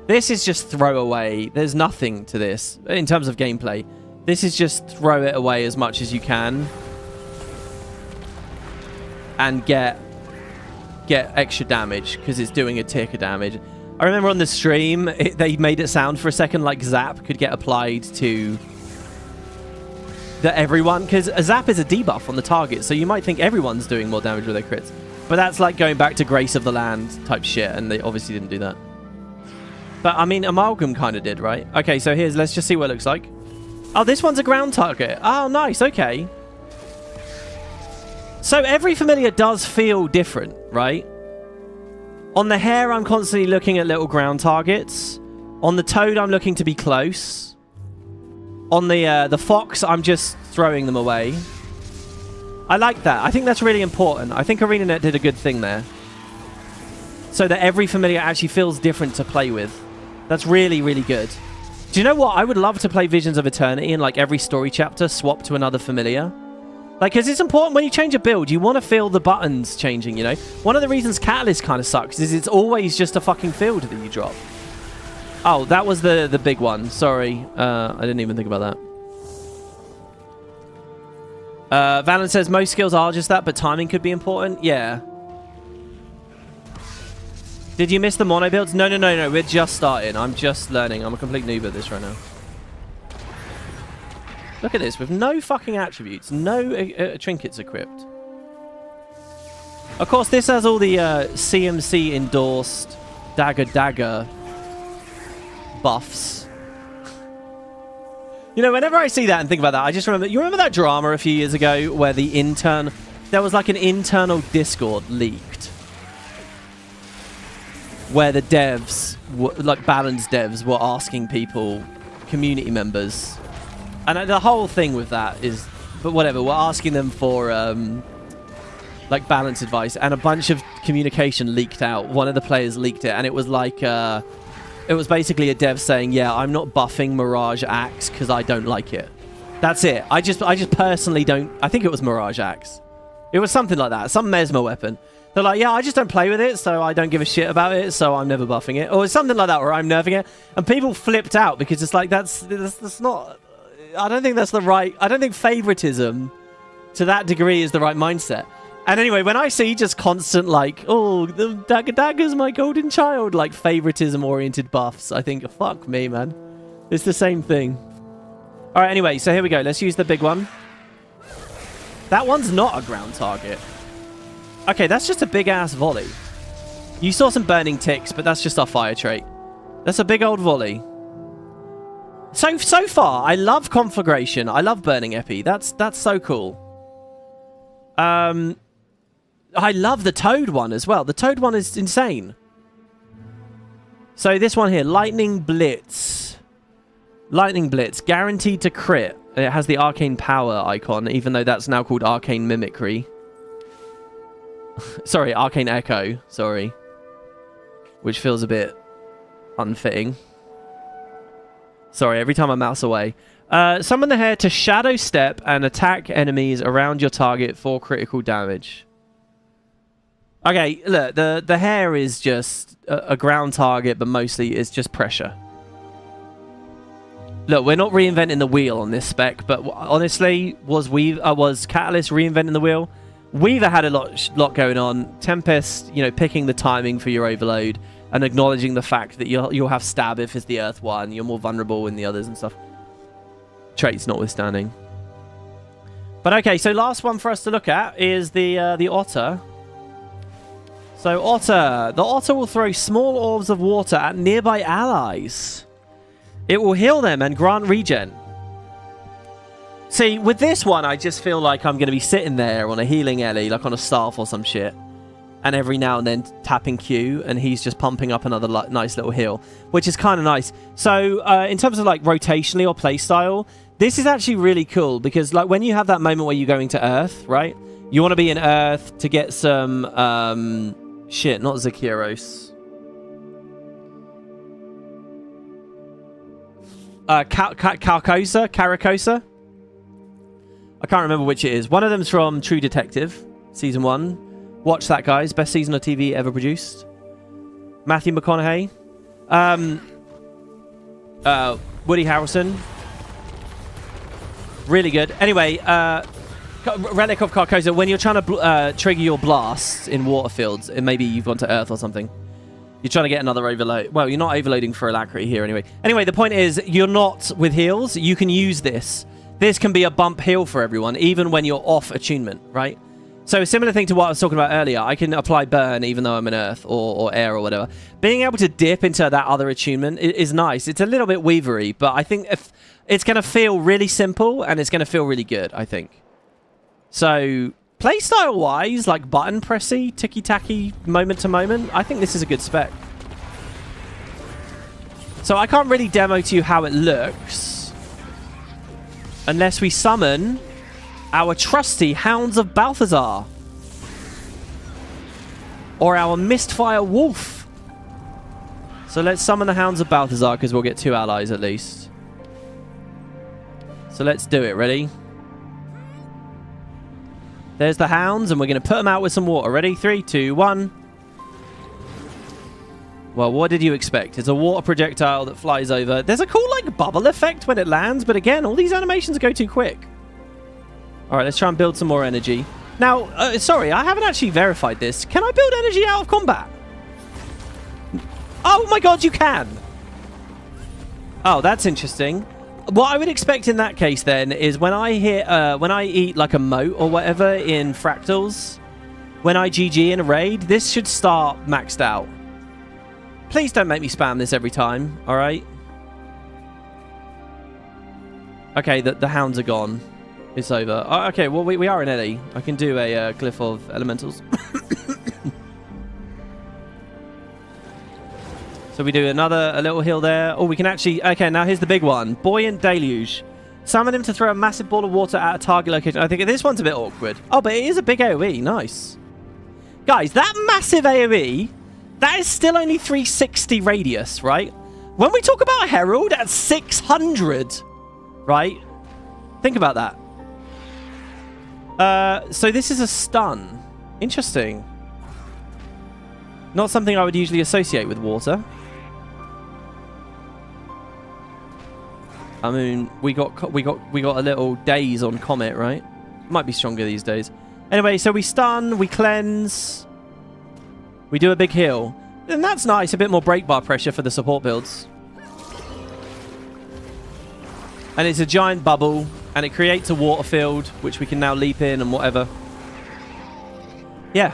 This is just throwaway. There's nothing to this in terms of gameplay. This is just throw it away as much as you can. And get extra damage because it's doing a tick of damage. I remember on the stream, they made it sound for a second like Zap could get applied to everyone, because a Zap is a debuff on the target, so you might think everyone's doing more damage with their crits. But that's like going back to Grace of the Land type shit, and they obviously didn't do that. But, I mean, Amalgam kind of did, right? Okay, so let's just see what it looks like. Oh, this one's a ground target. Oh, nice, okay. So every familiar does feel different, right? On the hare, I'm constantly looking at little ground targets. On the toad, I'm looking to be close. On the fox, I'm just throwing them away. I like that. I think that's really important. I think Arenanet did a good thing there. So that every familiar actually feels different to play with. That's really, really good. Do you know what? I would love to play Visions of Eternity and like every story chapter swap to another familiar. Like, because it's important when you change a build, you want to feel the buttons changing, you know? One of the reasons Catalyst kind of sucks is it's always just a fucking field that you drop. Oh, that was the big one. Sorry. I didn't even think about that. Valen says most skills are just that, but timing could be important. Yeah. Did you miss the mono builds? No. We're just starting. I'm just learning. I'm a complete noob at this right now. Look at this, with no fucking attributes, no trinkets equipped. Of course, this has all the CMC endorsed dagger buffs. You know, whenever I see that and think about that, I just remember, you remember that drama a few years ago where there was like an internal Discord leaked where the devs, like balanced devs, were asking people, community members. And the whole thing with that is, but whatever, we're asking them for like balance advice, and a bunch of communication leaked out. One of the players leaked it, and it was like, it was basically a dev saying, yeah, I'm not buffing Mirage Axe because I don't like it. That's it. I just personally don't, I think it was Mirage Axe. It was something like that, some Mesmer weapon. They're like, yeah, I just don't play with it, so I don't give a shit about it, so I'm never buffing it. Or something like that, or I'm nerfing it. And people flipped out because it's like, that's not... I don't think that's the right... I don't think favoritism to that degree is the right mindset. And anyway, when I see just constant, like, oh, the dagger's my golden child, like, favoritism-oriented buffs, I think, fuck me, man. It's the same thing. All right, anyway, so here we go. Let's use the big one. That one's not a ground target. Okay, that's just a big-ass volley. You saw some burning ticks, but that's just our fire trait. That's a big old volley. So far, I love conflagration. I love burning epi. That's so cool. I love the toad one as well. The toad one is insane. So this one here, lightning blitz. Lightning blitz, guaranteed to crit. It has the arcane power icon, even though that's now called arcane mimicry. Sorry, arcane echo. Sorry, which feels a bit unfitting. Sorry, every time I mouse away. Summon the hare to shadow step and attack enemies around your target for critical damage. Okay, look, the hare is just a ground target, but mostly it's just pressure. Look, we're not reinventing the wheel on this spec, but honestly, was Catalyst reinventing the wheel? Weaver had a lot going on. Tempest, you know, picking the timing for your overload and acknowledging the fact that you'll have stab if it's the earth one. You're more vulnerable in the others and stuff. Traits notwithstanding. But okay, so last one for us to look at is the otter. So the otter will throw small orbs of water at nearby allies. It will heal them and grant regen. See, with this one, I just feel like I'm going to be sitting there on a healing Ellie, like on a staff or some shit. And every now and then tapping Q, and he's just pumping up another nice little heal, which is kind of nice. So in terms of like rotationally or playstyle, this is actually really cool because like when you have that moment where you're going to Earth, right? You want to be in Earth to get some shit, not Zakiros. Caracosa. I can't remember which it is. One of them's from True Detective, season 1. Watch that, guys. Best season of TV ever produced. Matthew McConaughey. Woody Harrelson. Really good. Anyway, Relic of Carcosa. When you're trying to trigger your blast in water fields, and maybe you've gone to Earth or something, you're trying to get another overload. Well, you're not overloading for Alacrity here anyway. Anyway, the point is, you're not with heals. You can use this. This can be a bump heal for everyone, even when you're off attunement, right? So a similar thing to what I was talking about earlier. I can apply burn even though I'm in Earth or air or whatever. Being able to dip into that other attunement is nice. It's a little bit weavery, but I think if it's going to feel really simple and it's going to feel really good, I think. So playstyle-wise, like button pressy, ticky-tacky, moment to moment, I think this is a good spec. So I can't really demo to you how it looks unless we summon our trusty Hounds of Balthazar. Or our Mistfire Wolf. So let's summon the Hounds of Balthazar because we'll get 2 allies at least. So let's do it. Ready? There's the Hounds and we're going to put them out with some water. Ready? 3, 2, 1. Well, what did you expect? It's a water projectile that flies over. There's a cool like bubble effect when it lands, but again, all these animations go too quick. All right, let's try and build some more energy. Now, sorry, I haven't actually verified this. Can I build energy out of combat? Oh my god, you can! Oh, that's interesting. What I would expect in that case then is when I hit, when I eat like a moat or whatever in fractals, when I GG in a raid, this should start maxed out. Please don't make me spam this every time, all right? Okay, the hounds are gone. It's over. Oh, okay, well, we are in Ellie. I can do a Glyph of Elementals. So we do a little heal there. Oh, we can actually... Okay, now here's the big one. Buoyant Deluge. Summon him to throw a massive ball of water at a target location. I think this one's a bit awkward. Oh, but it is a big AoE. Nice. Guys, that massive AoE, that is still only 360 radius, right? When we talk about Herald at 600, right? Think about that. So this is a stun. Interesting. Not something I would usually associate with water. I mean, we got a little daze on Comet, right? Might be stronger these days. Anyway, so we stun, we cleanse, we do a big heal. And that's nice, a bit more break bar pressure for the support builds. And it's a giant bubble, and it creates a water field, which we can now leap in and whatever. Yeah.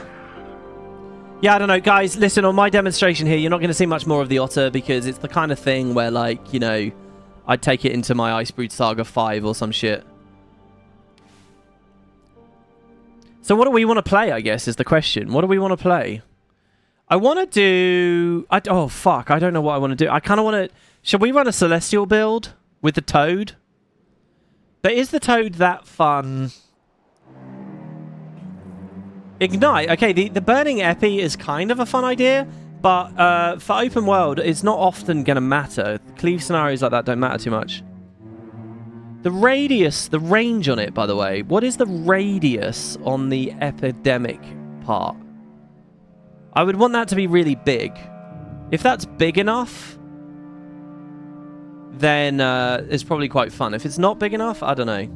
Yeah, I don't know. Guys, listen, on my demonstration here, you're not going to see much more of the otter because it's the kind of thing where, like, you know, I'd take it into my Icebrood Saga 5 or some shit. So what do we want to play, I guess, is the question. What do we want to play? I want to do... oh, fuck. I don't know what I want to do. I kind of want to... Should we run a Celestial build with the Toad? But is the Toad that fun? Ignite. Okay, the Burning Epi is kind of a fun idea, but for open world, it's not often going to matter. Cleave scenarios like that don't matter too much. The radius, the range on it, by the way. What is the radius on the epidemic part? I would want that to be really big. If that's big enough, then it's probably quite fun. If it's not big enough, I don't know.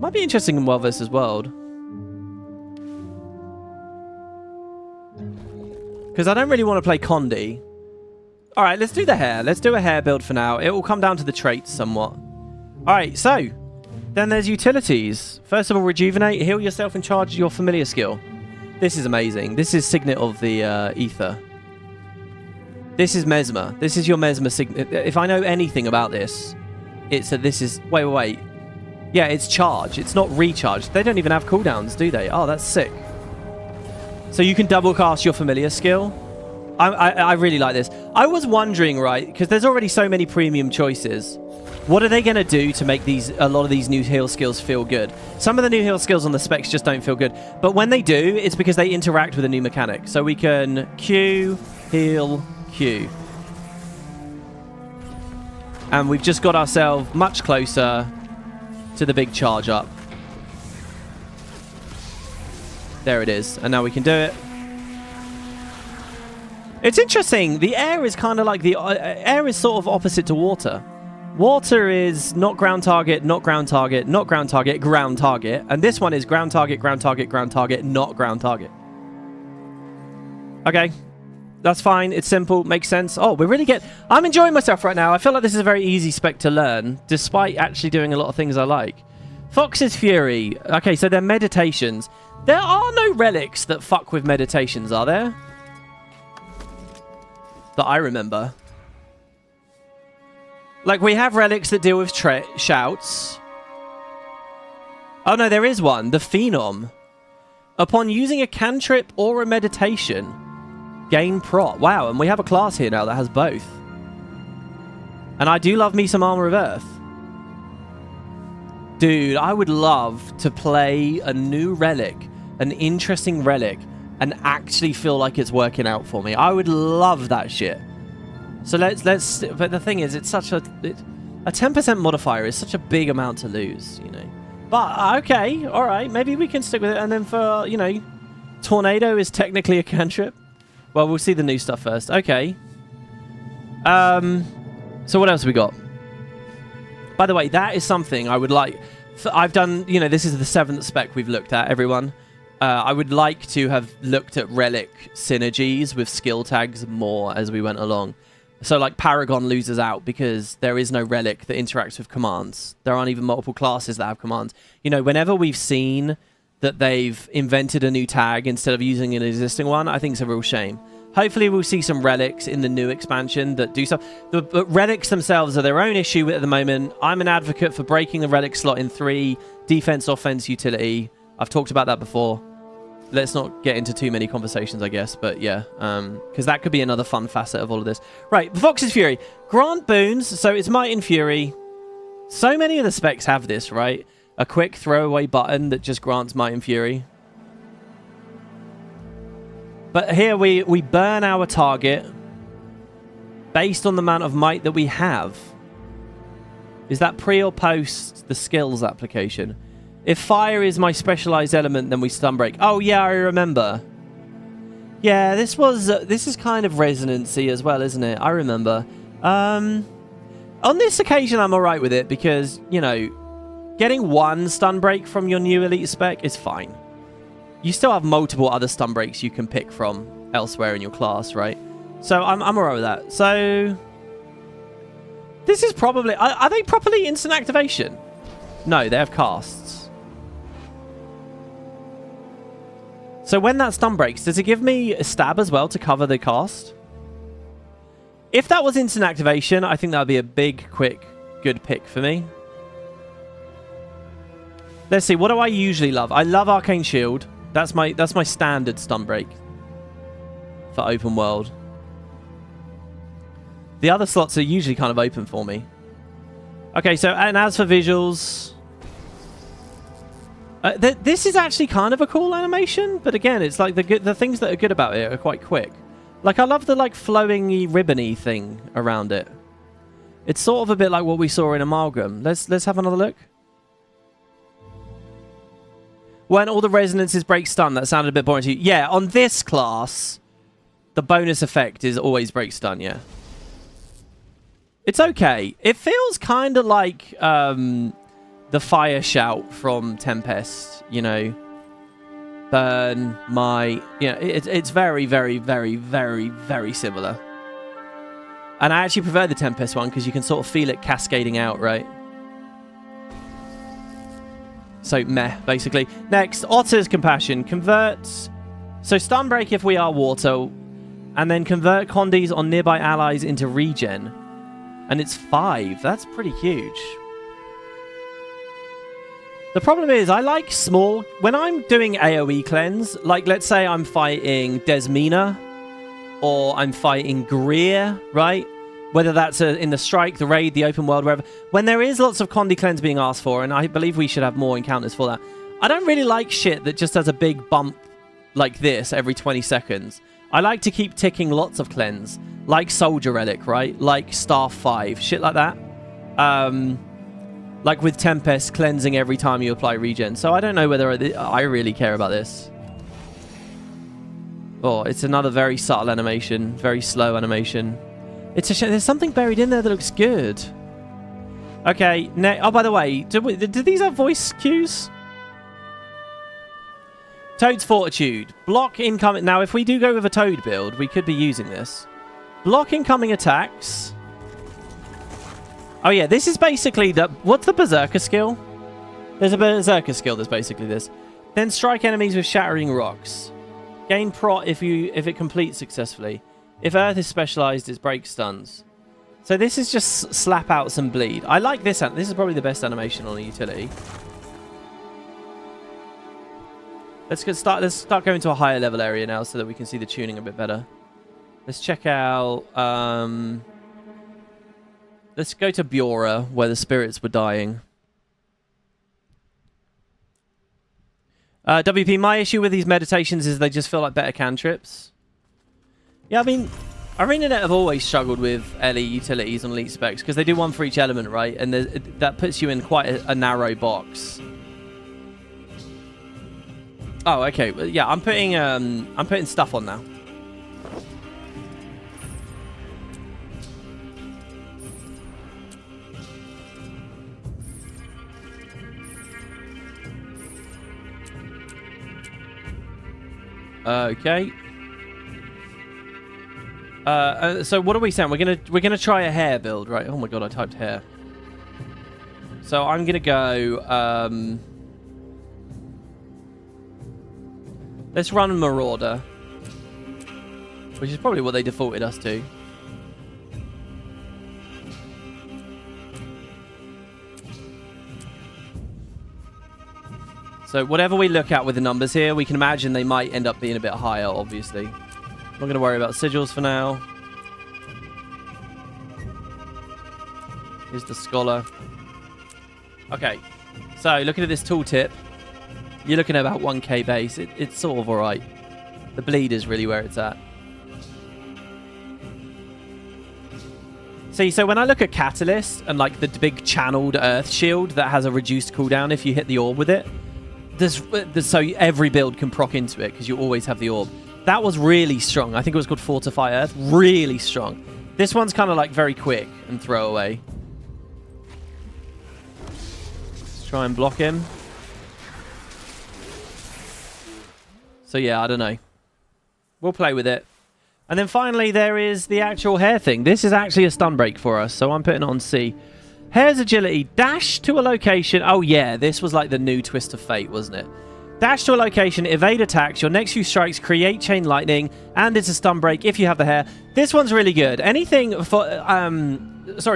Might be interesting in World vs. World. Because I don't really want to play Condi. Alright, let's do the hair. Let's do a hair build for now. It will come down to the traits somewhat. Alright, so then there's utilities. First of all, rejuvenate. Heal yourself and charge your familiar skill. This is amazing. This is Signet of the Ether. This is Mesmer. This is your Mesmer signature. If I know anything about this, it's that this is... Wait. Yeah, it's charge. It's not recharge. They don't even have cooldowns, do they? Oh, that's sick. So you can double cast your familiar skill. I really like this. I was wondering, right, because there's already so many premium choices. What are they going to do to make a lot of these new heal skills feel good? Some of the new heal skills on the specs just don't feel good. But when they do, it's because they interact with a new mechanic. So we can Q, heal, Q. And we've just got ourselves much closer to the big charge up. There it is. And now we can do it. It's interesting. The air is kind of like air is sort of opposite to water. Water is not ground target, not ground target, not ground target, ground target. And this one is ground target, ground target, ground target, not ground target. Okay. That's fine. It's simple. Makes sense. Oh, I'm enjoying myself right now. I feel like this is a very easy spec to learn, despite actually doing a lot of things I like. Fox's Fury. Okay, so they're meditations. There are no relics that fuck with meditations, are there? That I remember. Like, we have relics that deal with shouts. Oh, no, there is one. The Phenom. Upon using a cantrip or a meditation, gain prot. Wow, and we have a class here now that has both. And I do love me some Armor of Earth. Dude, I would love to play a new relic, an interesting relic, and actually feel like it's working out for me. I would love that shit. So let's but the thing is, it's such a 10% modifier is such a big amount to lose, you know. But okay, all right, maybe we can stick with it. And then for, you know, Tornado is technically a cantrip. Well, we'll see the new stuff first. Okay. So what else have we got? By the way, that is something I would like. I've done, you know, this is the 7th spec we've looked at, everyone. I would like to have looked at relic synergies with skill tags more as we went along. So, like, Paragon loses out because there is no relic that interacts with commands. There aren't even multiple classes that have commands. You know, whenever we've seen that they've invented a new tag instead of using an existing one, I think it's a real shame. Hopefully we'll see some relics in the new expansion that do stuff. The relics themselves are their own issue at the moment. I'm an advocate for breaking the relic slot in 3, defense, offense, utility. I've talked about that before. Let's not get into too many conversations, I guess. But yeah, because that could be another fun facet of all of this. Right, Fox's Fury. Grant boons. So it's Might and Fury. So many of the specs have this, right? A quick throwaway button that just grants Might and Fury. But here we burn our target based on the amount of might that we have. Is that pre or post the skills application? If fire is my specialized element, then we stun break. Oh yeah, I remember. Yeah, this is kind of resonancy as well, isn't it? I remember. On this occasion, I'm alright with it because, you know, getting 1 stun break from your new elite spec is fine. You still have multiple other stun breaks you can pick from elsewhere in your class, right? So I'm alright with that. So this is probably... Are they properly instant activation? No, they have casts. So when that stun breaks, does it give me a stab as well to cover the cast? If that was instant activation, I think that would be a big, quick, good pick for me. Let's see, what do I usually love? I love Arcane Shield. That's my standard stun break for open world. The other slots are usually kind of open for me. Okay, so and as for visuals, this is actually kind of a cool animation, but again, it's like the things that are good about it are quite quick. Like I love the like flowing-y, ribbony thing around it. It's sort of a bit like what we saw in Amalgam. Let's have another look. When all the resonances break stun, that sounded a bit boring to you. Yeah, on this class, the bonus effect is always break stun, yeah. It's okay. It feels kind of like the fire shout from Tempest, you know. Burn, might. You know, it's very, very, very, very, very similar. And I actually prefer the Tempest one because you can sort of feel it cascading out, right? So, meh, basically. Next, Otter's Compassion. Converts. So, stun break if we are water. And then convert condies on nearby allies into regen. And it's 5. That's pretty huge. The problem is, I like small... When I'm doing AoE cleanse, like let's say I'm fighting Desmina, or I'm fighting Greer, right? Whether that's in the strike, the raid, the open world, wherever. When there is lots of condi cleanse being asked for, and I believe we should have more encounters for that, I don't really like shit that just has a big bump like this every 20 seconds. I like to keep ticking lots of cleanse, like Soldier Relic, right? Like Staff 5, shit like that. Like with Tempest, cleansing every time you apply regen. So I don't know whether I really care about this. Oh, it's another very subtle animation, very slow animation. It's a shame. There's something buried in there that looks good. Okay, oh, by the way, did these have voice cues? Toad's Fortitude. Block incoming... Now, if we do go with a Toad build, we could be using this. Block incoming attacks. Oh, yeah, this is basically the... What's the Berserker skill? There's a Berserker skill that's basically this. Then strike enemies with shattering rocks. Gain prot if it completes successfully. If Earth is specialized, it breaks stuns. So this is just slap out some bleed. I like this. This is probably the best animation on a utility. Let's start going to a higher level area now so that we can see the tuning a bit better. Let's check out... let's go to Biora, where the spirits were dying. WP, my issue with these meditations is they just feel like better cantrips. Yeah, I mean, Arenanet have always struggled with LE utilities on elite specs because they do one for each element, right? And that puts you in quite a narrow box. Oh, okay. Well, yeah, I'm putting stuff on now. Okay. So what are we saying? We're gonna try a hair build, right? Oh my god, I typed hair. So I'm gonna go. Let's run Marauder, which is probably what they defaulted us to. So whatever we look at with the numbers here, we can imagine they might end up being a bit higher, obviously. Not going to worry about sigils for now. Here's the Scholar. Okay, so looking at this tooltip, you're looking at about 1k base. It's sort of alright. The bleed is really where it's at. See, so when I look at Catalyst and like the big channeled Earth Shield that has a reduced cooldown if you hit the orb with it, so every build can proc into it because you always have the orb. That was really strong. I think it was called Fortify Earth. Really strong. This one's kind of like very quick and throw away. Let's try and block him. So yeah, I don't know. We'll play with it. And then finally there is the actual hair thing. This is actually a stun break for us, so I'm putting it on C. Hair's agility. Dash to a location. Oh yeah, this was like the new twist of fate, wasn't it? Dash to a location, evade attacks, your next few strikes create chain lightning, and it's a stun break if you have the hair. This one's really good. Anything for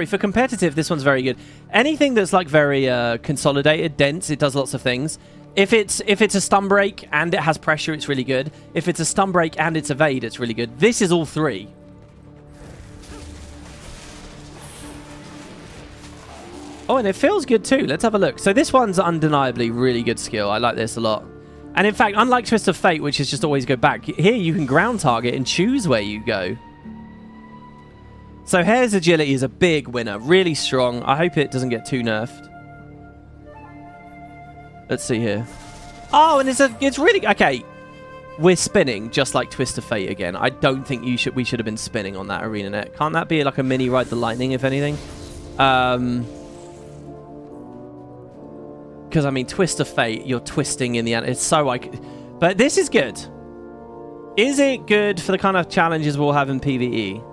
for competitive, this one's very good. Anything that's like very consolidated, dense, it does lots of things. If it's a stun break and it has pressure, it's really good. If it's a stun break and it's evade, it's really good. This is all three. Oh, and it feels good too. Let's have a look. So this one's undeniably really good skill. I like this a lot. And in fact, unlike Twist of Fate, which is just always go back, here you can ground target and choose where you go. So Hair's agility is a big winner. Really strong. I hope it doesn't get too nerfed. Let's see here. Oh, and it's really... Okay. We're spinning, just like Twist of Fate again. I don't think we should have been spinning on that Arenanet. Can't that be like a mini Ride the Lightning, if anything? Because, I mean, Twist of Fate, you're twisting in the end. It's so like... But this is good. Is it good for the kind of challenges we'll have in PvE?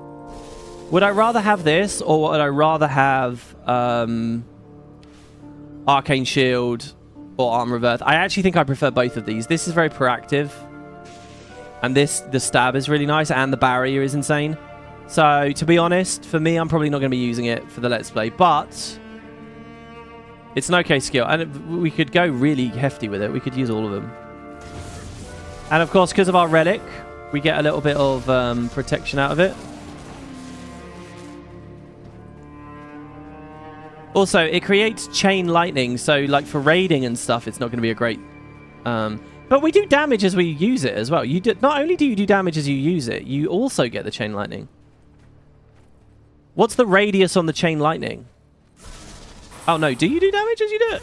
Would I rather have this, or would I rather have Arcane Shield or Armor of Earth? I actually think I prefer both of these. This is very proactive. And the stab is really nice, and the barrier is insane. So, to be honest, for me, I'm probably not going to be using it for the Let's Play, but it's an okay skill. And we could go really hefty with it. We could use all of them. And, of course, because of our relic, we get a little bit of protection out of it. Also, it creates chain lightning, so, like, for raiding and stuff, it's not going to be a great... but we do damage as we use it as well. Not only do you do damage as you use it, you also get the chain lightning. What's the radius on the chain lightning? Oh, no. Do you do damage as you do it?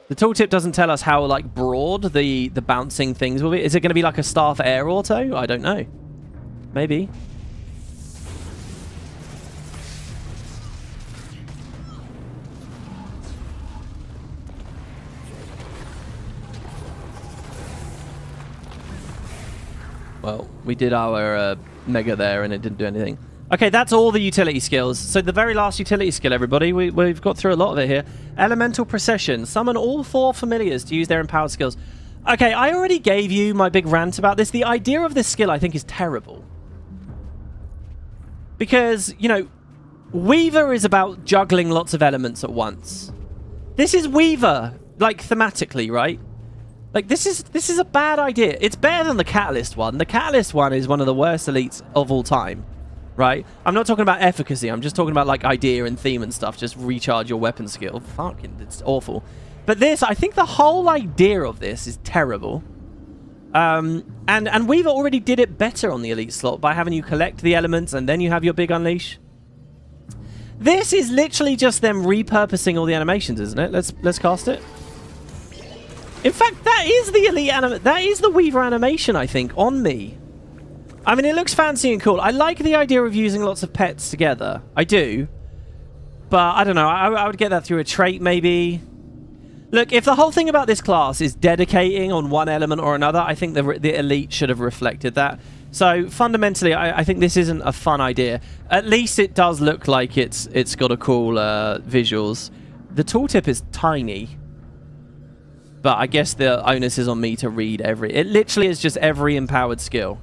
The tooltip doesn't tell us how, like, broad the bouncing things will be. Is it going to be like a staff air auto? I don't know. Maybe. Well, we did our mega there and it didn't do anything. Okay, that's all the utility skills. So the very last utility skill, everybody, we've got through a lot of it here. Elemental Procession. Summon all 4 familiars to use their empowered skills. Okay, I already gave you my big rant about this. The idea of this skill, I think, is terrible. Because, you know, Weaver is about juggling lots of elements at once. This is Weaver, like, thematically, right? Like, this is a bad idea. It's better than the Catalyst one. The Catalyst one is one of the worst elites of all time. Right? I'm not talking about efficacy. I'm just talking about, like, idea and theme and stuff. Just recharge your weapon skill. Fucking, it's awful. But this, I think the whole idea of this is terrible. And Weaver already did it better on the elite slot by having you collect the elements and then you have your big unleash. This is literally just them repurposing all the animations, isn't it? Let's cast it. In fact, that is the elite that is the Weaver animation, I think, on me. I mean, it looks fancy and cool. I like the idea of using lots of pets together. I do. But, I don't know. I would get that through a trait, maybe. Look, if the whole thing about this class is dedicating on one element or another, I think the elite should have reflected that. So, fundamentally, I think this isn't a fun idea. At least it does look like it's got a cool visuals. The tooltip is tiny. But I guess the onus is on me to read every... It literally is just every empowered skill.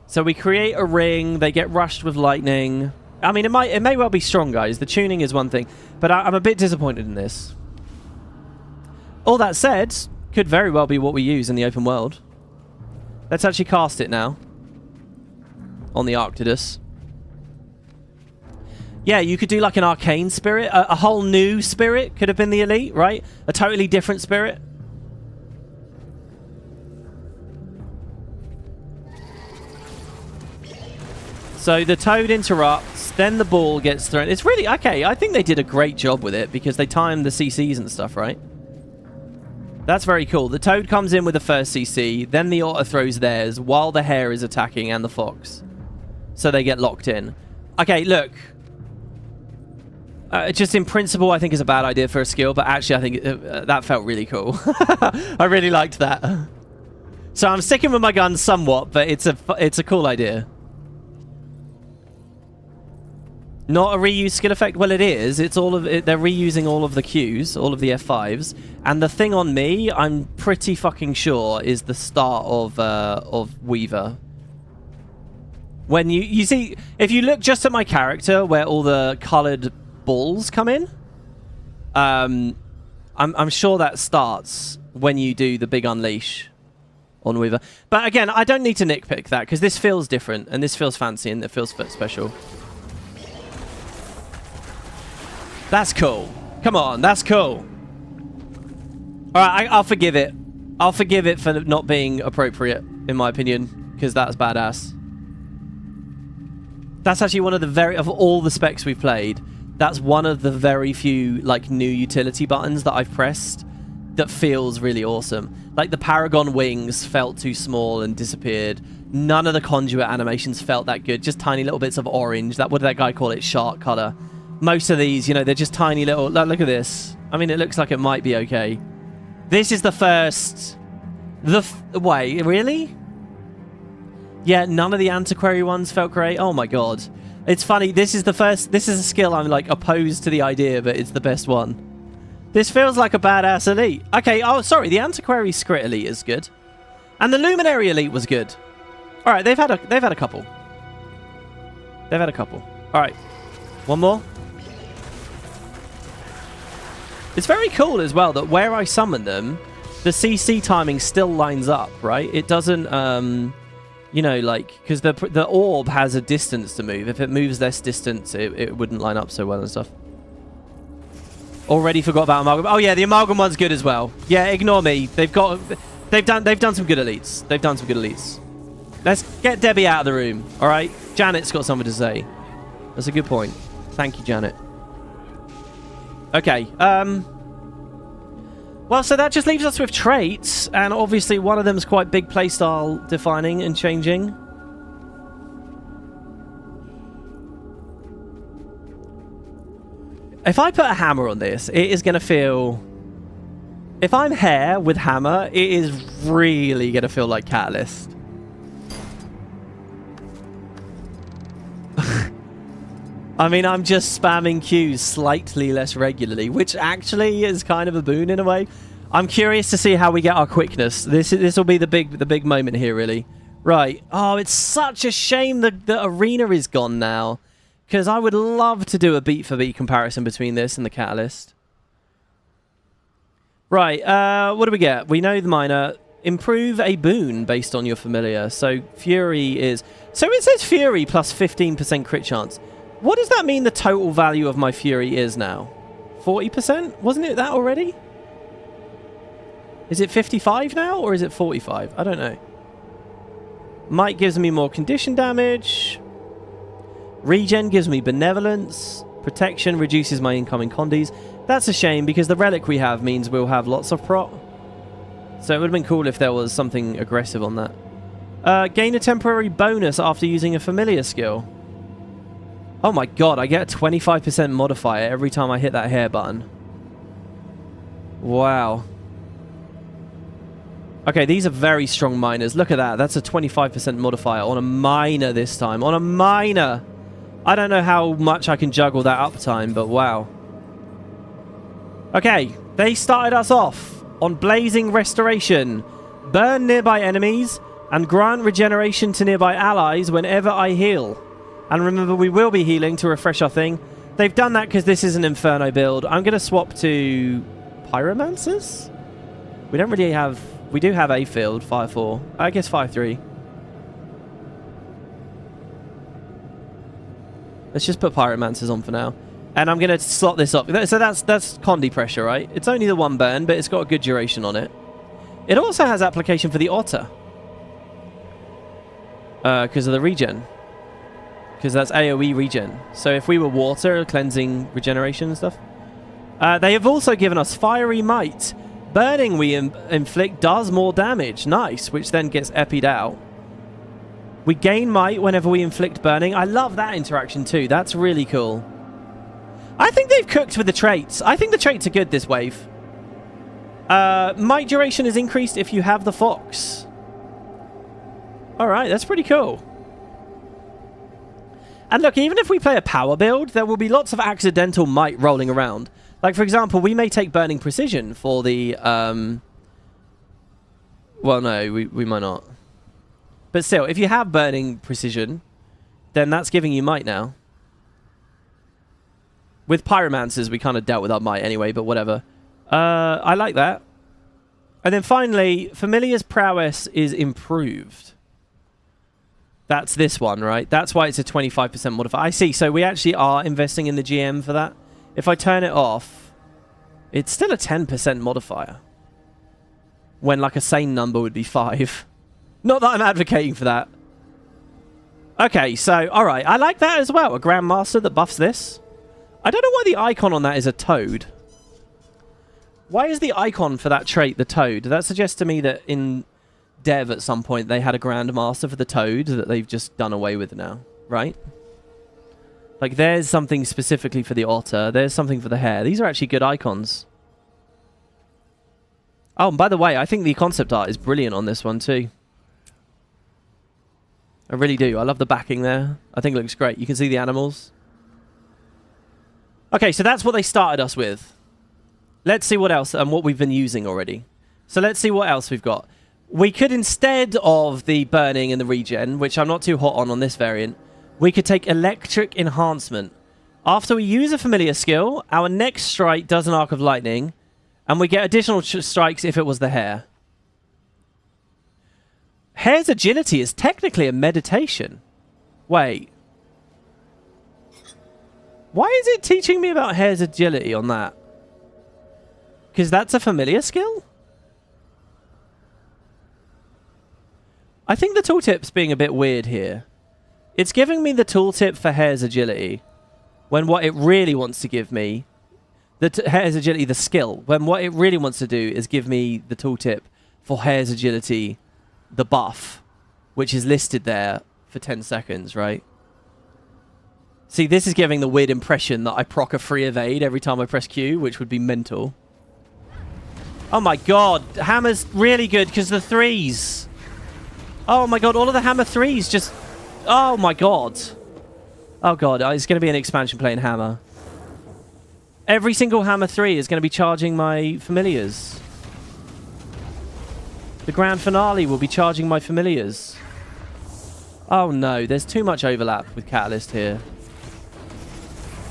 So we create a ring, they get rushed with lightning. I mean, it may well be strong, guys. The tuning is one thing, but I'm a bit disappointed in this. All that said, could very well be what we use in the open world. Let's actually cast it now. On the Arctidus. Yeah, you could do like an arcane spirit. A whole new spirit could have been the elite, right? A totally different spirit. So the toad interrupts, then the ball gets thrown. It's really... Okay, I think they did a great job with it because they timed the CCs and stuff, right? That's very cool. The toad comes in with the first CC, then the otter throws theirs while the hare is attacking and the fox. So they get locked in. Okay, look. Just in principle, I think it's a bad idea for a skill, but actually I think that felt really cool. I really liked that. So I'm sticking with my gun somewhat, but it's a cool idea. Not a reuse skill effect? Well, it is. It's all of it. They're reusing all of the Qs, all of the F5s. And the thing on me, I'm pretty fucking sure, is the start of Weaver. When you see... If you look just at my character, where all the coloured balls come in, I'm sure that starts when you do the big unleash on Weaver. But again, I don't need to nitpick that, because this feels different, and this feels fancy, and it feels special. That's cool. Come on, that's cool. Alright, I'll forgive it. I'll forgive it for not being appropriate, in my opinion, because that's badass. That's actually one of the of all the specs we've played, that's one of the very few, like, new utility buttons that I've pressed that feels really awesome. Like, the Paragon wings felt too small and disappeared. None of the conduit animations felt that good. Just tiny little bits of orange. What did that guy call it? Shark color. Most of these, you know, they're just tiny little... Look at this. I mean, it looks like it might be okay. This is the first... Wait, really? Yeah, none of the antiquary ones felt great. Oh my god. It's funny, this is the first... This is a skill I'm, like, opposed to the idea, but it's the best one. This feels like a badass elite. Okay, oh, sorry, the antiquary Scrit elite is good. And the Luminary Elite was good. All right, they've had a couple. They've had a couple. All right, one more. It's very cool as well that where I summon them, the CC timing still lines up, right? It doesn't, you know, like, because the orb has a distance to move. If it moves less distance, it wouldn't line up so well and stuff. Already forgot about Amalgam. Oh yeah, the Amalgam one's good as well. Yeah, ignore me. They've done some good elites. They've done some good elites. Let's get Debbie out of the room, all right? Janet's got something to say. That's a good point. Thank you, Janet. Okay, well, so that just leaves us with traits, and obviously one of them is quite big playstyle defining and changing. If I put a hammer on this, it is going to feel... If I'm hair with hammer, it is really going to feel like Catalyst. I mean, I'm just spamming Qs slightly less regularly, which actually is kind of a boon in a way. I'm curious to see how we get our quickness. This will be the big moment here, really. Right. Oh, it's such a shame the arena is gone now, because I would love to do a beat for beat comparison between this and the Catalyst. Right. What do we get? We know the minor. Improve a boon based on your familiar. So Fury is... So it says Fury plus 15% crit chance. What does that mean the total value of my Fury is now? 40%? Wasn't it that already? Is it 55 now, or is it 45? I don't know. Might gives me more condition damage. Regen gives me benevolence. Protection reduces my incoming condies. That's a shame, because the relic we have means we'll have lots of prot. So it would have been cool if there was something aggressive on that. Gain a temporary bonus after using a familiar skill. Oh my god, I get a 25% modifier every time I hit that hair button. Wow. Okay, these are very strong minors. Look at that. That's a 25% modifier on a minor this time. On a minor! I don't know how much I can juggle that uptime, but wow. Okay, they started us off on Blazing Restoration. Burn nearby enemies and grant regeneration to nearby allies whenever I heal. And remember, we will be healing to refresh our thing. They've done that because this is an Inferno build. I'm going to swap to Pyromancers. We don't really have... We do have a field, 5-4. I guess 5-3. Let's just put Pyromancers on for now. And I'm going to slot this up. So that's Condi pressure, right? It's only the one burn, but it's got a good duration on it. It also has application for the Otter. Because of the regen. Because that's AoE regen. So if we were water, cleansing, regeneration and stuff. They have also given us Fiery Might. Burning we inflict does more damage. Nice. Which then gets epied out. We gain might whenever we inflict burning. I love that interaction too. That's really cool. I think they've cooked with the traits. I think the traits are good this wave. Might duration is increased if you have the Fox. Alright, that's pretty cool. And look, even if we play a power build, there will be lots of accidental might rolling around. Like, for example, we may take Burning Precision for the... Well, no, we might not. But still, if you have Burning Precision, then that's giving you might now. With Pyromancers, we kind of dealt with our might anyway, but whatever. I like that. And then finally, Familiar's Prowess is improved. That's this one, right? That's why it's a 25% modifier. I see. So we actually are investing in the GM for that. If I turn it off, it's still a 10% modifier. When like a sane number would be 5. Not that I'm advocating for that. Okay, so, alright. I like that as well. A Grandmaster that buffs this. I don't know why the icon on that is a toad. Why is the icon for that trait the toad? That suggests to me that in dev at some point they had a Grandmaster for the toad that they've just done away with now, right? Like, there's something specifically for the otter. There's something for the hare. These are actually good icons. Oh, and by the way, I think the concept art is brilliant on this one too. I really do. I love the backing there. I think it looks great. You can see the animals. Okay, so that's what they started us with. Let's see what else and what we've been using already. So let's see what else we've got. We could, instead of the burning and the regen, which I'm not too hot on this variant, we could take electric enhancement. After we use a familiar skill, our next strike does an arc of lightning, and we get additional strikes if it was the hare. Hare's agility is technically a meditation. Wait. Why is it teaching me about hare's agility on that? Because that's a familiar skill? I think the tooltip's being a bit weird here. It's giving me the tooltip for hare's agility, when what it really wants to give me, hare's agility, the skill, when what it really wants to do is give me the tooltip for hare's agility, the buff, which is listed there for 10 seconds, right? See, this is giving the weird impression that I proc a free evade every time I press Q, which would be mental. Oh my god, hammer's really good because the threes. Oh my god, all of the hammer threes just... Oh my god. Oh god, it's going to be an expansion playing hammer. Every single hammer 3 is going to be charging my familiars. The grand finale will be charging my familiars. Oh no, there's too much overlap with Catalyst here.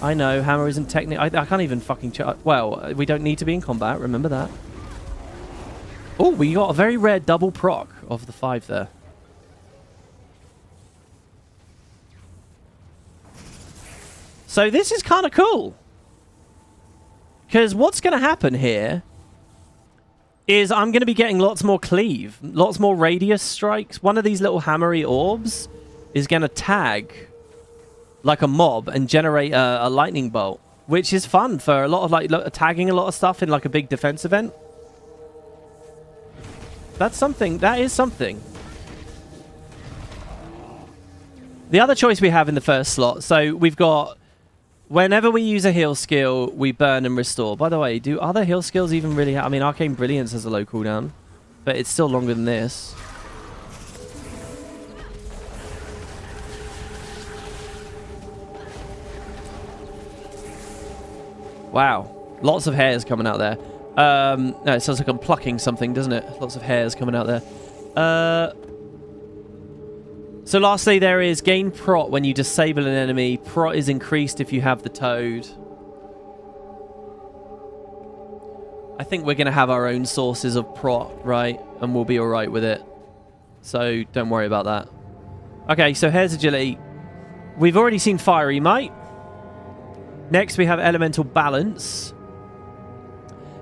I know, hammer isn't technically... I can't even fucking charge... Well, we don't need to be in combat, remember that. Oh, we got a very rare double proc of the 5 there. So this is kind of cool. Because what's going to happen here is I'm going to be getting lots more cleave, lots more radius strikes. One of these little hammery orbs is going to tag like a mob and generate a lightning bolt, which is fun for a lot of like tagging a lot of stuff in like a big defense event. That's something. That is something. The other choice we have in the first slot, so we've got... Whenever we use a heal skill, we burn and restore. By the way, do other heal skills even really I mean, Arcane Brilliance has a low cooldown, but it's still longer than this. Wow. Lots of hairs coming out there. No, it sounds like I'm plucking something, doesn't it? Lots of hairs coming out there. So lastly, there is gain prot when you disable an enemy. Prot is increased if you have the toad. I think we're going to have our own sources of prot, right? And we'll be alright with it. So don't worry about that. Okay, so here's agility. We've already seen Fiery Might. Next we have Elemental Balance.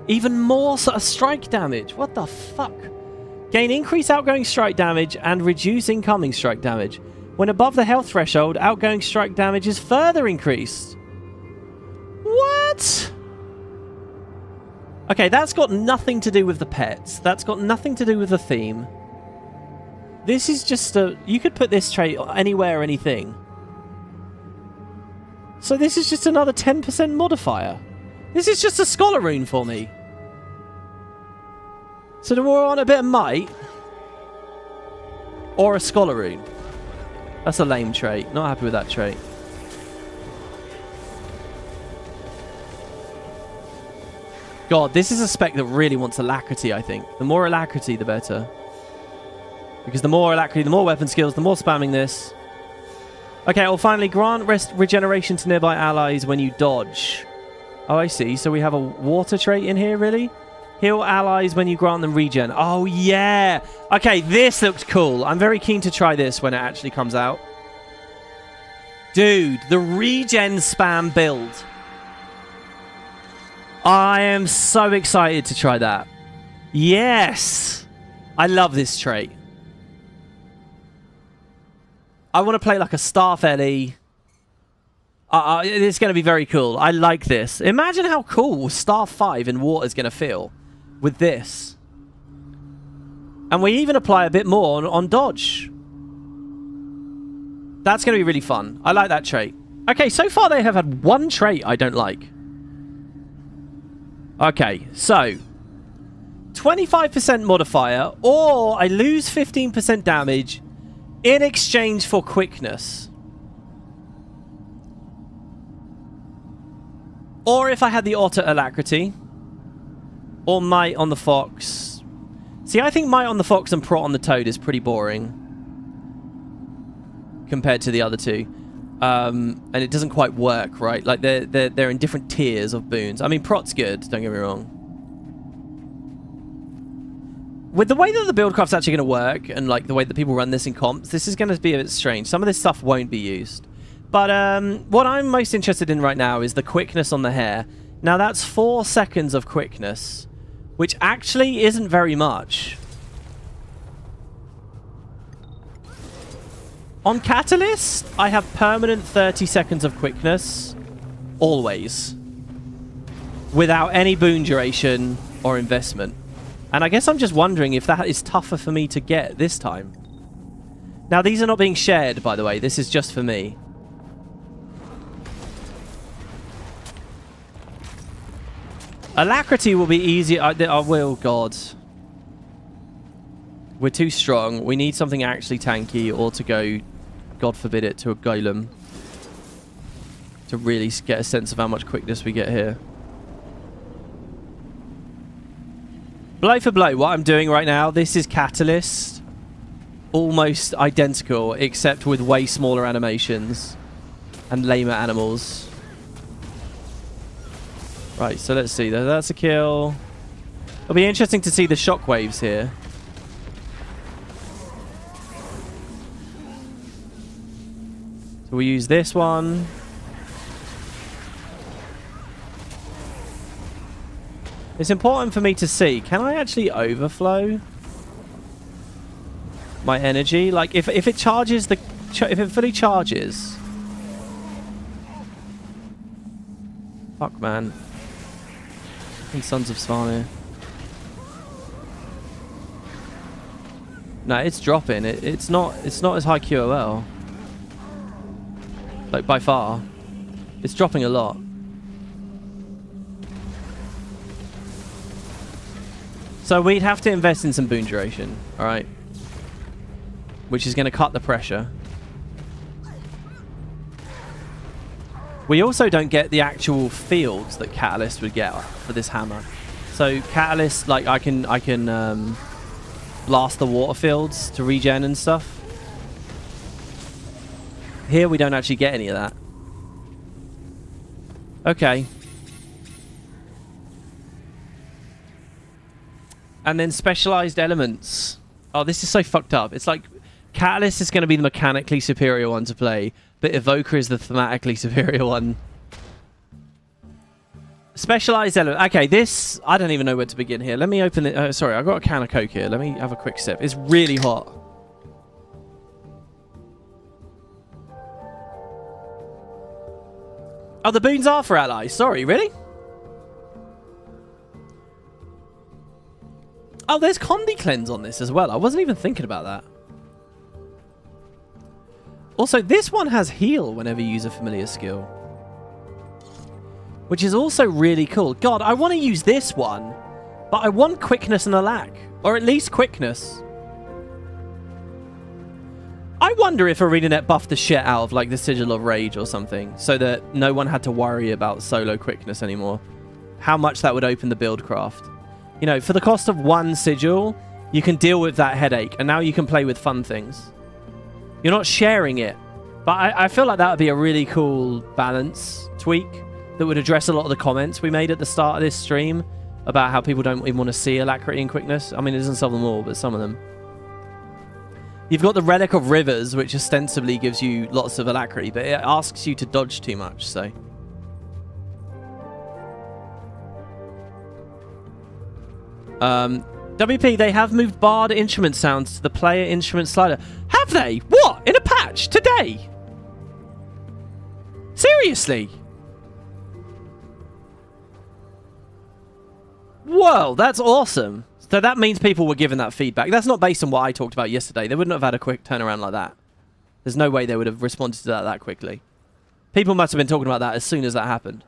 Even more sort of strike damage. What the fuck? Gain increased outgoing strike damage and reduce incoming strike damage. When above the health threshold, outgoing strike damage is further increased. What? Okay, that's got nothing to do with the pets. That's got nothing to do with the theme. This is just a... You could put this trait anywhere, anything. So this is just another 10% modifier. This is just a scholar rune for me. So do we want a bit of might? Or a scholar rune? That's a lame trait. Not happy with that trait. God, this is a spec that really wants Alacrity, I think. The more Alacrity, the better. Because the more Alacrity, the more weapon skills, the more spamming this. Okay, well, finally, grant regeneration to nearby allies when you dodge. Oh, I see. So we have a water trait in here, really? Heal allies when you grant them regen. Oh, yeah. Okay, this looks cool. I'm very keen to try this when it actually comes out. Dude, the regen spam build. I am so excited to try that. Yes. I love this trait. I want to play like a Staff Ellie. It's going to be very cool. I like this. Imagine how cool Staff 5 in water is going to feel with this. And we even apply a bit more on dodge. That's going to be really fun. I like that trait. Okay, so far they have had one trait I don't like. Okay, so 25% modifier, or I lose 15% damage in exchange for quickness. Or if I had the otter alacrity, or might on the fox. See, I think Might on the Fox and Prot on the Toad is pretty boring compared to the other two. And it doesn't quite work, right? Like, they're in different tiers of boons. I mean, Prot's good, don't get me wrong. With the way that the buildcraft's actually going to work, and like the way that people run this in comps, this is going to be a bit strange. Some of this stuff won't be used. But what I'm most interested in right now is the quickness on the hair. Now, that's 4 seconds of quickness, which actually isn't very much. On Catalyst, I have permanent 30 seconds of quickness, always, without any boon duration or investment. And I guess I'm just wondering if that is tougher for me to get this time. Now, these are not being shared, by the way. This is just for me. Alacrity will be easier. I will, God. We're too strong. We need something actually tanky, or to go, God forbid it, to a golem. To really get a sense of how much quickness we get here. Blow for blow, what I'm doing right now, this is Catalyst. Almost identical, except with way smaller animations. And lamer animals. Right, so let's see. That's a kill. It'll be interesting to see the shockwaves here. So we use this one. It's important for me to see. Can I actually overflow my energy? Like, if it charges the... if it fully charges... Fuck, man. Sons of Svanir. No, it's dropping. It's not as high QOL. Like, by far. It's dropping a lot. So we'd have to invest in some boon duration, alright? Which is going to cut the pressure. We also don't get the actual fields that Catalyst would get for this hammer. So Catalyst, like, I can blast the water fields to regen and stuff. Here we don't actually get any of that. Okay. And then specialized elements. Oh, this is so fucked up. It's like Catalyst is going to be the mechanically superior one to play, but Evoker is the thematically superior one. Specialized element. Okay, this... I don't even know where to begin here. Let me open it. Sorry, I've got a can of Coke here. Let me have a quick sip. It's really hot. Oh, the boons are for allies. Sorry, really? Oh, there's Condi Cleanse on this as well. I wasn't even thinking about that. Also, this one has heal whenever you use a familiar skill. Which is also really cool. God, I want to use this one. But I want quickness and a lack. Or at least quickness. I wonder if Arenanet buffed the shit out of like the Sigil of Rage or something. So that no one had to worry about solo quickness anymore. How much that would open the build craft. You know, for the cost of 1 sigil, you can deal with that headache, and now you can play with fun things. You're not sharing it. But I feel like that would be a really cool balance tweak that would address a lot of the comments we made at the start of this stream about how people don't even want to see Alacrity and quickness. I mean, it doesn't solve them all, but some of them. You've got the Relic of Rivers, which ostensibly gives you lots of Alacrity, but it asks you to dodge too much, so... WP, they have moved Bard instrument sounds to the player instrument slider. Have they? What? In a patch? Today? Seriously? Whoa, that's awesome. So that means people were given that feedback. That's not based on what I talked about yesterday. They wouldn't have had a quick turnaround like that. There's no way they would have responded to that quickly. People must have been talking about that as soon as that happened.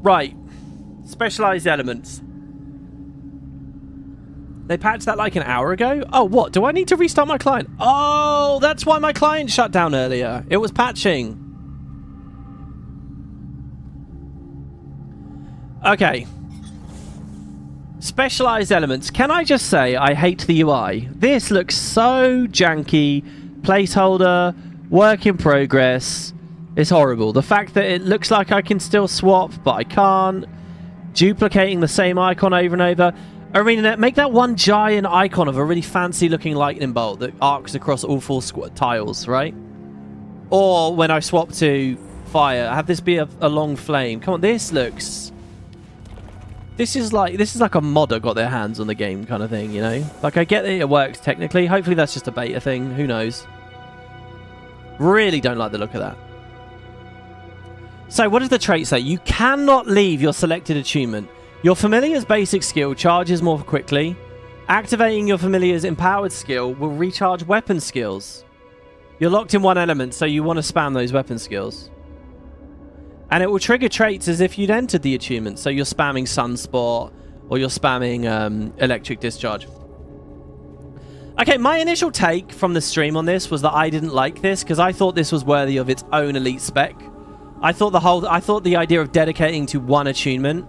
Right. Specialized elements. They patched that like an hour ago? Oh, what? Do I need to restart my client? Oh, that's why my client shut down earlier. It was patching. Okay. Specialized elements. Can I just say I hate the UI? This looks so janky. Placeholder, work in progress. It's horrible. The fact that it looks like I can still swap, but I can't. Duplicating the same icon over and over. Arenanet, make that one giant icon of a really fancy looking lightning bolt that arcs across all 4 tiles, right? Or when I swap to fire, have this be a long flame. Come on, this looks... This is like a modder got their hands on the game kind of thing, you know? Like, I get that it works technically. Hopefully that's just a beta thing. Who knows? Really don't like the look of that. So what does the trait say? You cannot leave your selected attunement. Your familiar's basic skill charges more quickly. Activating your familiar's empowered skill will recharge weapon skills. You're locked in one element, so you want to spam those weapon skills. And it will trigger traits as if you'd entered the attunement. So you're spamming Sunspot, or you're spamming Electric Discharge. Okay, my initial take from the stream on this was that I didn't like this, because I thought this was worthy of its own elite spec. I thought the idea of dedicating to one attunement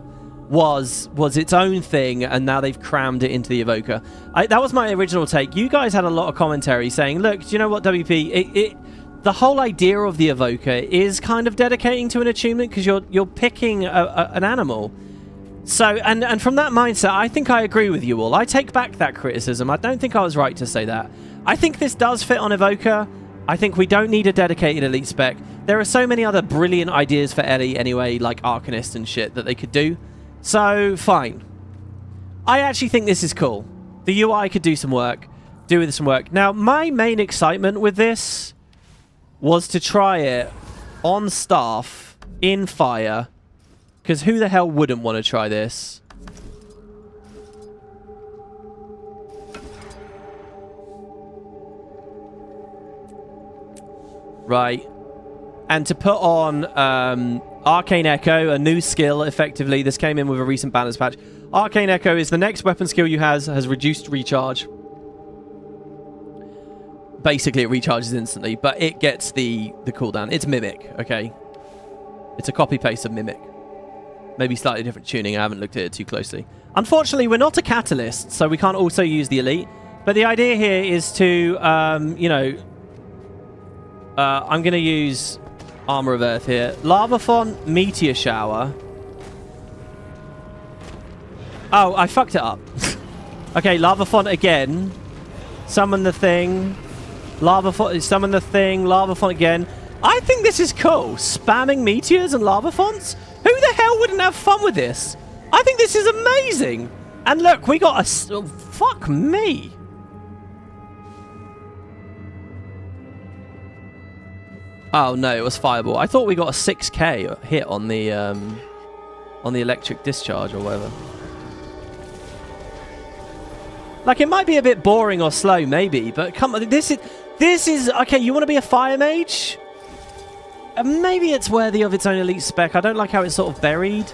was its own thing, and now they've crammed it into the Evoker. That was my original take. You guys had a lot of commentary saying, look, do you know what, WP? The whole idea of the Evoker is kind of dedicating to an attunement, because you're picking an animal. So, and from that mindset, I think I agree with you all. I take back that criticism. I don't think I was right to say that. I think this does fit on Evoker. I think we don't need a dedicated elite spec. There are so many other brilliant ideas for Ellie anyway, like Arcanist and shit, that they could do. So, fine. I actually think this is cool. The UI could do some work. Do with some work. Now, my main excitement with this was to try it on staff, in fire, because who the hell wouldn't want to try this? Right. And to put on Arcane Echo, a new skill, effectively. This came in with a recent balance patch. Arcane Echo is the next weapon skill you has reduced recharge. Basically, it recharges instantly, but it gets the cooldown. It's Mimic, okay? It's a copy-paste of Mimic. Maybe slightly different tuning. I haven't looked at it too closely. Unfortunately, we're not a Catalyst, so we can't also use the Elite. But the idea here is to, you know... I'm going to use Armor of Earth here. Lava Font, Meteor Shower. Oh, I fucked it up. Okay, Lava Font again. Summon the thing. Lava Font, summon the thing. Lava Font again. I think this is cool. Spamming meteors and lava fonts? Who the hell wouldn't have fun with this? I think this is amazing. And look, we got a... Oh, fuck me. Oh no, it was Fireball. I thought we got a 6k hit on the electric discharge or whatever. Like, it might be a bit boring or slow, maybe, but come on, this is okay. You want to be a fire mage? Maybe it's worthy of its own elite spec. I don't like how it's sort of buried,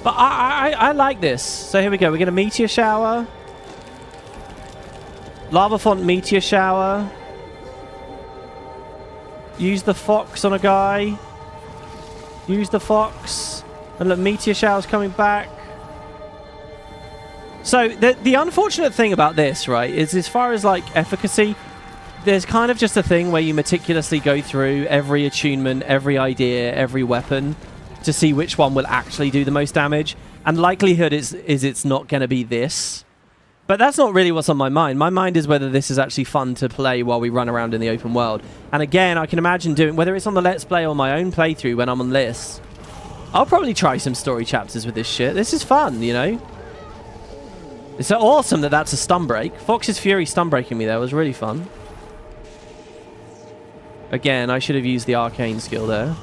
but I like this. So here we go. We're gonna meteor shower, lava font, meteor shower. Use the fox on a guy. Use the fox. And look, meteor shower's coming back. So, the unfortunate thing about this, right, is as far as, like, efficacy, there's kind of just a thing where you meticulously go through every attunement, every idea, every weapon to see which one will actually do the most damage. And likelihood is it's not going to be this. But that's not really what's on my mind. My mind is whether this is actually fun to play while we run around in the open world. And again, I can imagine doing, whether it's on the Let's Play or my own playthrough when I'm on lists, I'll probably try some story chapters with this shit. This is fun, you know? It's so awesome that that's a stun break. Fox's Fury stun breaking me there was really fun. Again, I should have used the arcane skill there.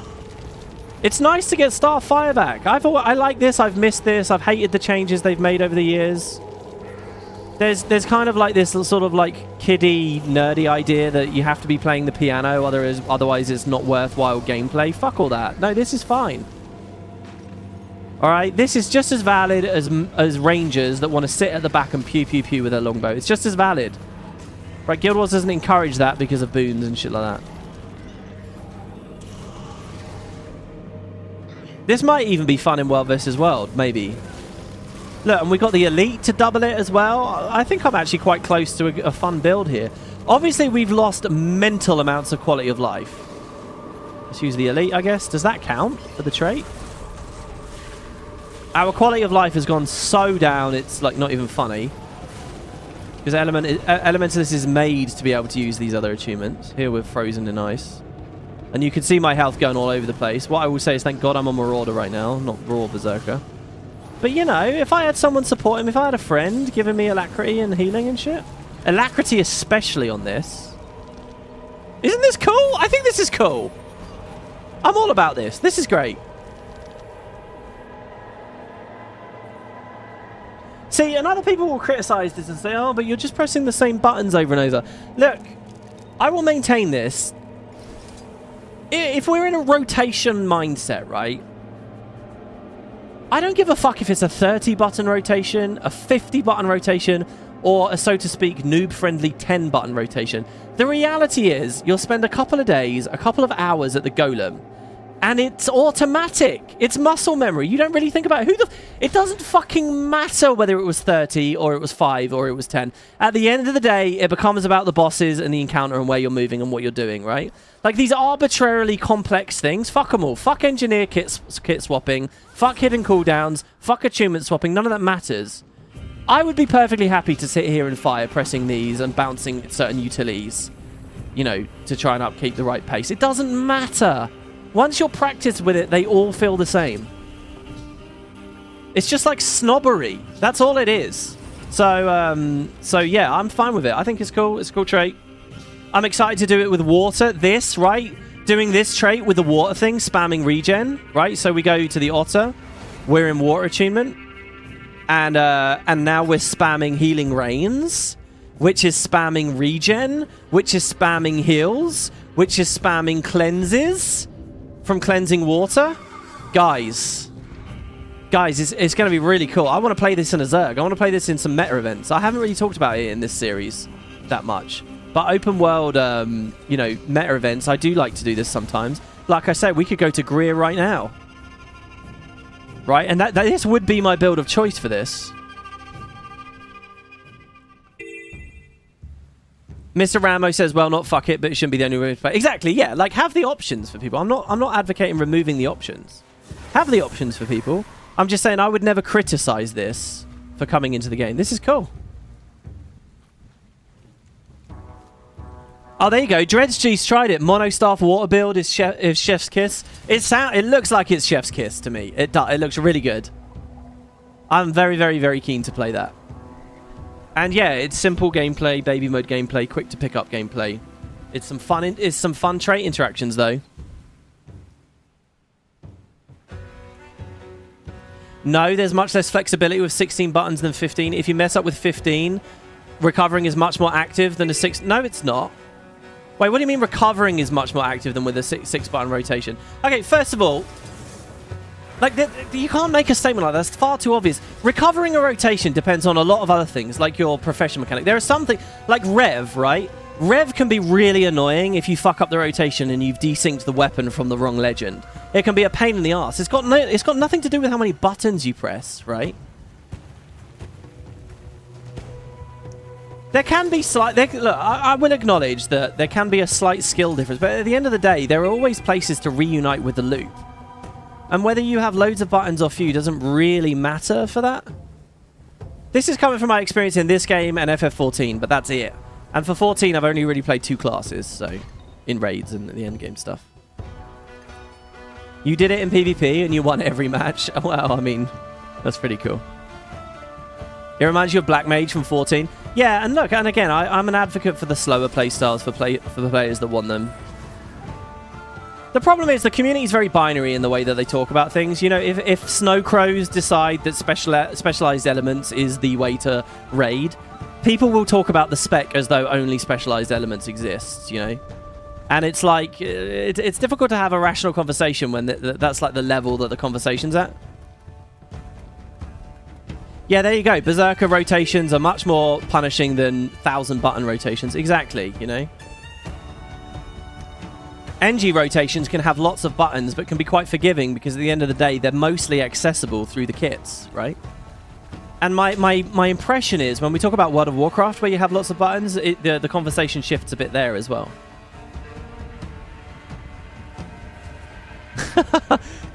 It's nice to get Starfire back. I like this. I've missed this. I've hated the changes they've made over the years. There's kind of like this sort of like kiddie, nerdy idea that you have to be playing the piano, otherwise it's not worthwhile gameplay. Fuck all that. No, this is fine. Alright, this is just as valid as rangers that want to sit at the back and pew pew pew with their longbow. It's just as valid. Right, Guild Wars doesn't encourage that because of boons and shit like that. This might even be fun in World vs. World, maybe. Look, and we got the elite to double it as well. I think I'm actually quite close to a fun build here. Obviously, we've lost mental amounts of quality of life. Let's use the elite, I guess. Does that count for the trait? Our quality of life has gone so down, it's like not even funny. Because Elementalist is made to be able to use these other achievements. Here we're frozen in ice. And you can see my health going all over the place. What I will say is thank God I'm a Marauder right now, not Raw Berserker. But you know, if I had someone support him, if I had a friend giving me Alacrity and healing and shit. Alacrity especially on this. Isn't this cool? I think this is cool. I'm all about this. This is great. See, and other people will criticize this and say, oh, but you're just pressing the same buttons over and over. Look, I will maintain this. If we're in a rotation mindset, right? I don't give a fuck if it's a 30-button rotation, a 50-button rotation, or a, so to speak, noob-friendly 10-button rotation. The reality is, you'll spend a couple of days, a couple of hours at the golem, and it's automatic. It's muscle memory. You don't really think about it. It doesn't fucking matter whether it was 30 or it was 5 or it was 10. At the end of the day, it becomes about the bosses and the encounter and where you're moving and what you're doing, right? Like these arbitrarily complex things, fuck them all. Fuck engineer kit swapping. Fuck hidden cooldowns. Fuck achievement swapping. None of that matters. I would be perfectly happy to sit here and fire pressing these and bouncing certain utilities, you know, to try and upkeep the right pace. It doesn't matter. Once you're practiced with it, they all feel the same. It's just like snobbery. That's all it is. So yeah, I'm fine with it. I think it's cool. It's a cool trait. I'm excited to do it with water. This, right? Doing this trait with the water thing, spamming regen, right? So we go to the otter. We're in water achievement. And now we're spamming healing rains, which is spamming regen, which is spamming heals, which is spamming cleanses from cleansing water. Guys, it's going to be really cool. I want to play this in a Zerg. I want to play this in some meta events. I haven't really talked about it in this series that much. But open world, you know, meta events, I do like to do this sometimes. Like I said, we could go to Greer right now. Right? And this would be my build of choice for this. Mr. Ramo says, well, not fuck it, but it shouldn't be the only way to play. Exactly, yeah. Like, have the options for people. I'm not advocating removing the options. Have the options for people. I'm just saying I would never criticize this for coming into the game. This is cool. Oh, there you go. DreadsG's tried it. Monostaff water build is Chef's Kiss. It looks like it's Chef's Kiss to me. It looks really good. I'm very, very, very keen to play that. And yeah, it's simple gameplay, baby mode gameplay, quick to pick up gameplay. It's some fun trait interactions though. No, there's much less flexibility with 16 buttons than 15. If you mess up with 15, recovering is much more active than a 6. No, it's not. Wait, what do you mean recovering is much more active than with a 6-button rotation? Okay, first of all, like, you can't make a statement like that. That's far too obvious. Recovering a rotation depends on a lot of other things, like your professional mechanic. There are something, like Rev, right? Rev can be really annoying if you fuck up the rotation and you've desynced the weapon from the wrong legend. It can be a pain in the ass. It's got nothing to do with how many buttons you press, right? There can be slight... Look, I will acknowledge that there can be a slight skill difference, but at the end of the day, there are always places to reunite with the loop. And whether you have loads of buttons or few doesn't really matter for that. This is coming from my experience in this game and FF14, but that's it. And for 14, I've only really played 2 classes, so in raids and the endgame stuff. You did it in PvP and you won every match. Well, I mean, that's pretty cool. It reminds you of Black Mage from 14. Yeah, and look, and again, I'm an advocate for the slower playstyles for the players that want them. The problem is the community is very binary in the way that they talk about things. You know, if Snow Crows decide that specialized elements is the way to raid, people will talk about the spec as though only specialized elements exist, you know? And it's like, it's difficult to have a rational conversation when that's like the level that the conversation's at. Yeah, there you go. Berserker rotations are much more punishing than 1,000-button rotations. Exactly, you know? NG rotations can have lots of buttons, but can be quite forgiving because at the end of the day, they're mostly accessible through the kits, right? And my impression is when we talk about World of Warcraft, where you have lots of buttons, the conversation shifts a bit there as well.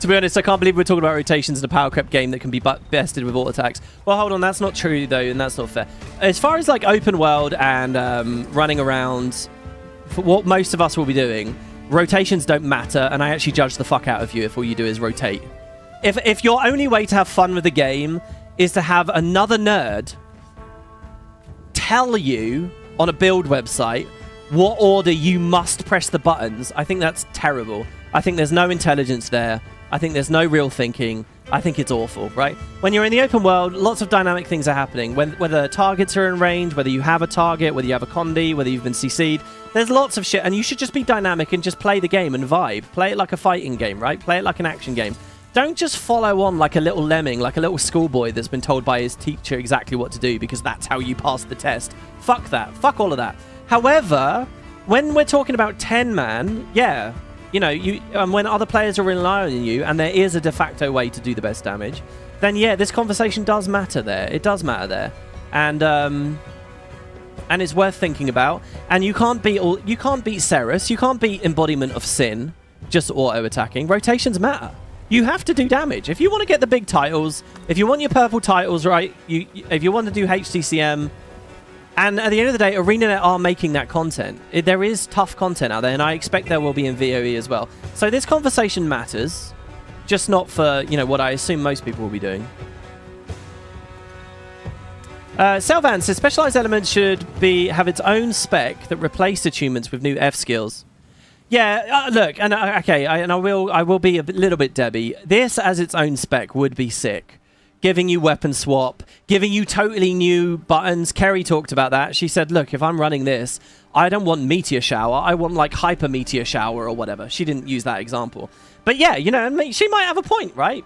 To be honest, I can't believe we're talking about rotations in a power creep game that can be bested with auto attacks. Well, hold on, that's not true though, and that's not fair. As far as like open world and running around, for what most of us will be doing, rotations don't matter, and I actually judge the fuck out of you if all you do is rotate. If your only way to have fun with the game is to have another nerd tell you on a build website what order you must press the buttons, I think that's terrible. I think there's no intelligence there. I think there's no real thinking. I think it's awful, right? When you're in the open world, lots of dynamic things are happening. Whether targets are in range, whether you have a target, whether you have a condi, whether you've been CC'd, there's lots of shit, and you should just be dynamic and just play the game and vibe. Play it like a fighting game, right? Play it like an action game. Don't just follow on like a little lemming, like a little schoolboy that's been told by his teacher exactly what to do because that's how you pass the test. Fuck that. Fuck all of that. However, when we're talking about 10-man, yeah, you know, when other players are relying on you and there is a de facto way to do the best damage, then yeah, this conversation does matter there. It does matter there. And it's worth thinking about. And you can't beat Ceres, you can't beat Embodiment of Sin just auto-attacking. Rotations matter. You have to do damage. If you want to get the big titles, if you want your purple titles, right, if you want to do HTCM, and at the end of the day, Arenanet are making that content. There is tough content out there, and I expect there will be in VOE as well. So this conversation matters, just not for, you know, what I assume most people will be doing. Selvan says, specialized elements should have its own spec that replace attunements with new F skills. Yeah, look, and okay, I will be a little bit Debbie. This as its own spec would be sick. Giving you weapon swap, giving you totally new buttons. Kerry talked about that. She said, look, if I'm running this, I don't want meteor shower. I want like hyper meteor shower or whatever. She didn't use that example. But yeah, you know, she might have a point, right?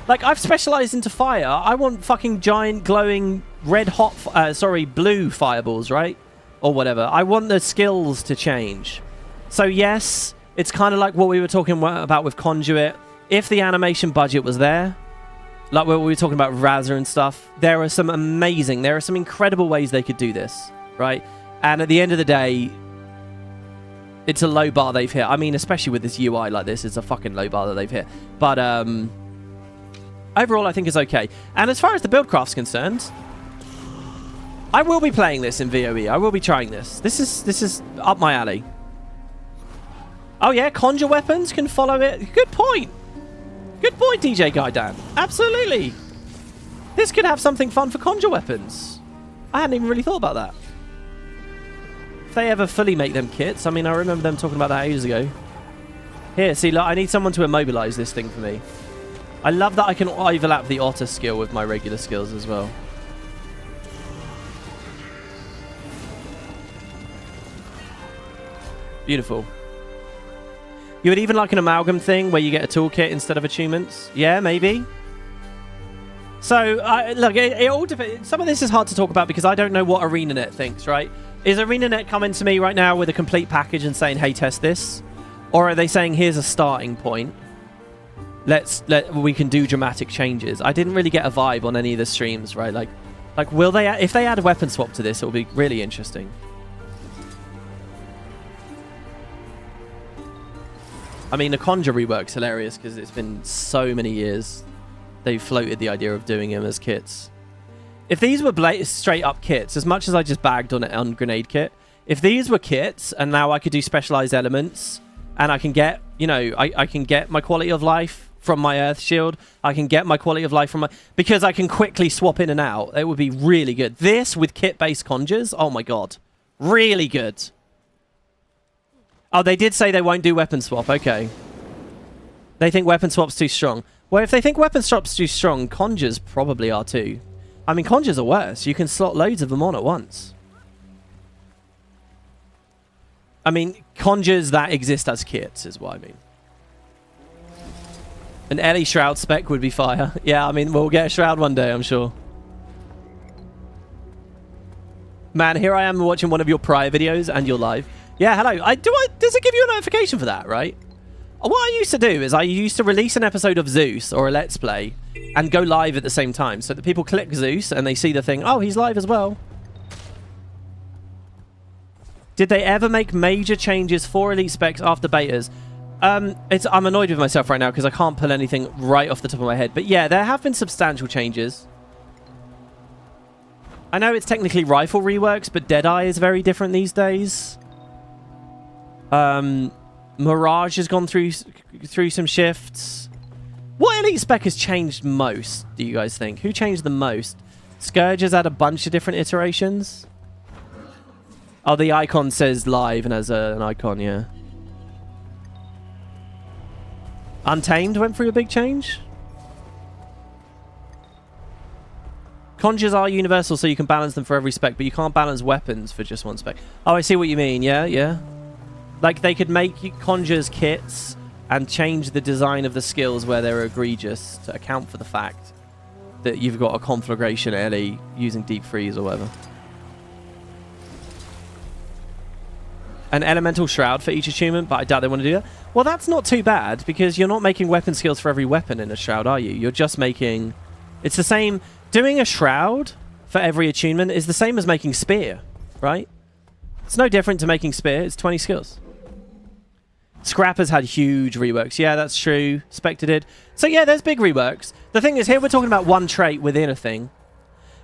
Like, I've specialized into fire. I want fucking giant glowing blue fireballs, right? Or whatever. I want the skills to change. So yes, it's kind of like what we were talking about with Conduit. If the animation budget was there, like what we were talking about Razor and stuff, there are some incredible ways they could do this, right? And at the end of the day, it's a low bar they've hit. I mean, especially with this UI like this, it's a fucking low bar that they've hit. But overall, I think it's okay. And as far as the buildcraft's concerned, I will be playing this in VOE. I will be trying this. This is up my alley. Oh yeah, conjure weapons can follow it. Good point. Good point, DJ Gaidan. Absolutely. This could have something fun for conjure weapons. I hadn't even really thought about that. If they ever fully make them kits, I mean, I remember them talking about that ages ago. Here, see, look, I need someone to immobilize this thing for me. I love that I can overlap the otter skill with my regular skills as well. Beautiful. You would even like an amalgam thing where you get a toolkit instead of achievements? Yeah, maybe. So, look, it all depends. Some of this is hard to talk about because I don't know what Arenanet thinks, right? Is Arenanet coming to me right now with a complete package and saying, hey, test this? Or are they saying, here's a starting point. We can do dramatic changes. I didn't really get a vibe on any of the streams, right? Like will they, if they add a weapon swap to this, it'll be really interesting. I mean, the Conjure rework's hilarious because it's been so many years they've floated the idea of doing him as kits. If these were straight up kits, as much as I just bagged on Grenade Kit, if these were kits and now I could do specialized elements and I can get, you know, I can get my quality of life from my Earth Shield, I can get my quality of life from my... Because I can quickly swap in and out, it would be really good. This with kit-based conjures, oh my god. Really good. Oh, they did say they won't do weapon swap. Okay. They think weapon swap's too strong. Well, if they think weapon swap's too strong, conjures probably are too. I mean, conjures are worse. You can slot loads of them on at once. I mean, conjures that exist as kits is what I mean. An Ellie Shroud spec would be fire. Yeah, I mean, we'll get a Shroud one day, I'm sure. Man, here I am watching one of your prior videos and you're live. Yeah, hello. Does it give you a notification for that, right? What I used to do is I used to release an episode of Zeus or a Let's Play and go live at the same time so that people click Zeus and they see the thing, oh, he's live as well. Did they ever make major changes for Elite specs after betas? I'm annoyed with myself right now because I can't pull anything right off the top of my head. But yeah, there have been substantial changes. I know it's technically rifle reworks, but Deadeye is very different these days. Mirage has gone through some shifts. What Elite spec has changed most, do you guys think? Who changed the most? Scourge has had a bunch of different iterations. Oh, the icon says live and has an icon, yeah. Untamed went through a big change. Conjures are universal, so you can balance them for every spec, but you can't balance weapons for just one spec. Oh, I see what you mean. Yeah, yeah. Like, they could make conjures kits and change the design of the skills where they're egregious to account for the fact that you've got a conflagration LE using deep freeze or whatever. An elemental shroud for each achievement, but I doubt they want to do that. Well, that's not too bad, because you're not making weapon skills for every weapon in a shroud, are you? You're just making... It's the same... Doing a shroud for every attunement is the same as making spear, right? It's no different to making spear. It's 20 skills. Scrapper's had huge reworks. Yeah, that's true. Spectre did. So yeah, there's big reworks. The thing is, here we're talking about one trait within a thing.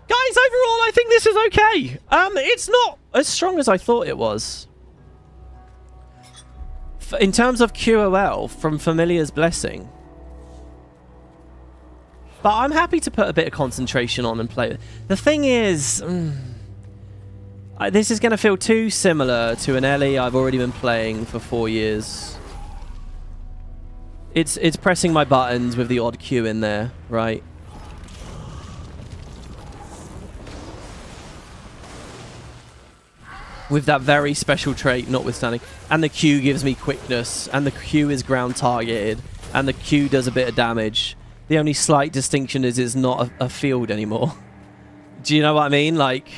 Guys, overall, I think this is okay. It's not as strong as I thought it was. In terms of QOL from Familiar's Blessing. But I'm happy to put a bit of concentration on and play it. The thing is... this is going to feel too similar to an LE I've already been playing for 4 years. It's pressing my buttons with the odd Q in there, right? With that very special trait notwithstanding. And the Q gives me quickness, and the Q is ground targeted, and the Q does a bit of damage. The only slight distinction is it's not a field anymore. Do you know what I mean? Like...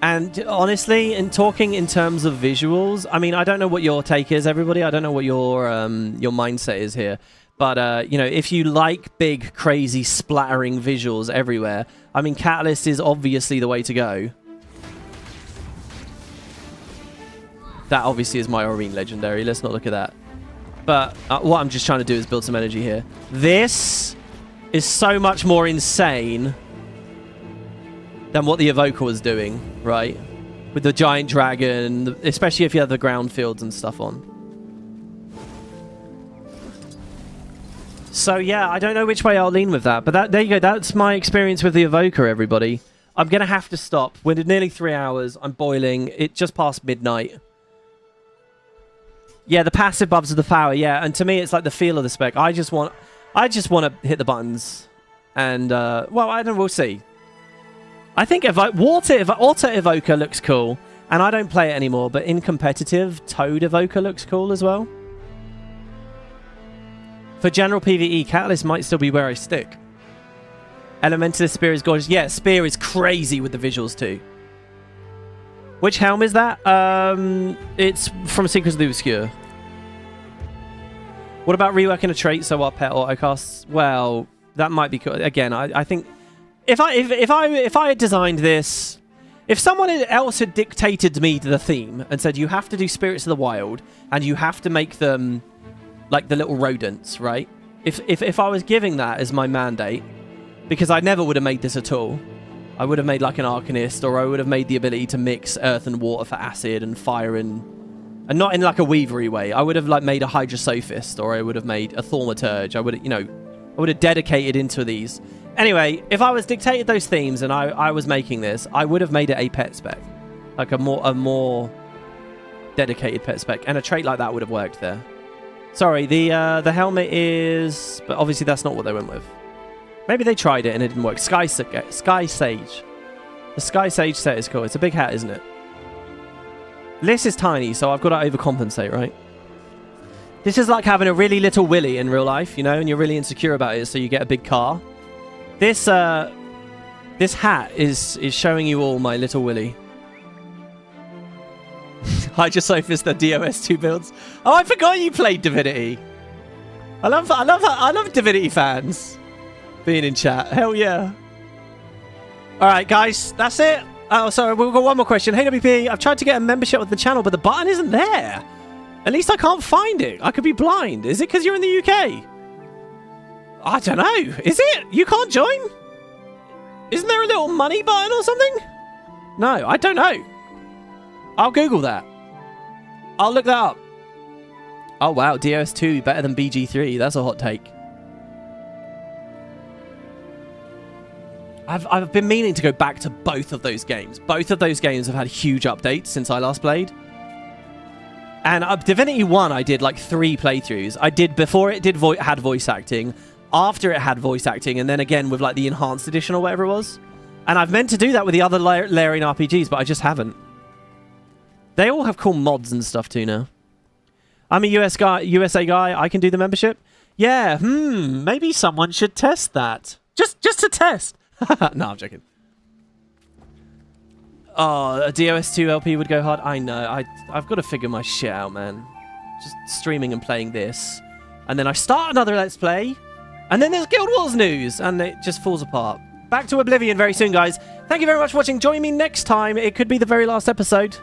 And honestly, in talking in terms of visuals, I mean, I don't know what your take is, everybody. I don't know what your mindset is here. But, you know, if you like big, crazy, splattering visuals everywhere, I mean, Catalyst is obviously the way to go. That obviously is my Aurene Legendary. Let's not look at that. But what I'm just trying to do is build some energy here. This is so much more insane than what the Evoker was doing, right? With the giant dragon, especially if you have the ground fields and stuff on. So yeah, I don't know which way I'll lean with that, but there you go. That's my experience with the Evoker, everybody. I'm going to have to stop. We're nearly 3 hours. I'm boiling. It's just past midnight. Yeah, the passive buffs of the power, yeah. And to me, it's like the feel of the spec. I just want to hit the buttons. And, well, I don't know. We'll see. I think Auto Evoker looks cool, and I don't play it anymore, but in competitive, Toad Evoker looks cool as well. For general PvE, Catalyst might still be where I stick. Elementalist Spear is gorgeous. Yeah, Spear is crazy with the visuals too. Which helm is that? It's from Secrets of the Obscure. What about reworking a trait so our pet autocasts? Well, that might be cool. Again, I think... If I had designed this, if someone else had dictated me the theme and said you have to do Spirits of the Wild and you have to make them like the little rodents, right? If I was giving that as my mandate, because I never would have made this at all, I would have made like an Arcanist, or I would have made the ability to mix earth and water for acid and fire and not in like a Weavery way. I would have like made a Hydrosophist, or I would have made a Thaumaturge. I would, you know, I would have dedicated into these. Anyway, if I was dictated those themes and I was making this, I would have made it a pet spec. Like a more dedicated pet spec. And a trait like that would have worked there. Sorry, the helmet is... But obviously that's not what they went with. Maybe they tried it and it didn't work. Sky Sage. The Sky Sage set is cool. It's a big hat, isn't it? This is tiny, so I've got to overcompensate, right? This is like having a really little willy in real life, you know, and you're really insecure about it, so you get a big car. This hat is showing you all my little willy. Hydrosophist, the DOS2 builds. Oh, I forgot you played Divinity. I love Divinity fans being in chat. Hell yeah. All right, guys, that's it. Oh, sorry, we've got one more question. Hey, WP, I've tried to get a membership with the channel, but the button isn't there. At least I can't find it. I could be blind. Is it because you're in the UK? I don't know. Is it? You can't join? Isn't there a little money button or something? No, I don't know. I'll Google that. I'll look that up. Oh, wow. DOS2 better than BG3. That's a hot take. I've been meaning to go back to both of those games. Both of those games have had huge updates since I last played. And Divinity 1, I did like 3 playthroughs. I did before it did had voice acting, after it had voice acting, and then again with like the enhanced edition or whatever it was. And I've meant to do that with the other layering RPGs, but I just haven't. They all have cool mods and stuff too now. I'm a USA guy. I can do the membership. Yeah. Maybe someone should test that. Just to test. No, I'm joking. Oh, a DOS2 LP would go hard. I know. I've got to figure my shit out, man. Just streaming and playing this. And then I start another Let's Play. And then there's Guild Wars news. And it just falls apart. Back to Oblivion very soon, guys. Thank you very much for watching. Join me next time. It could be the very last episode.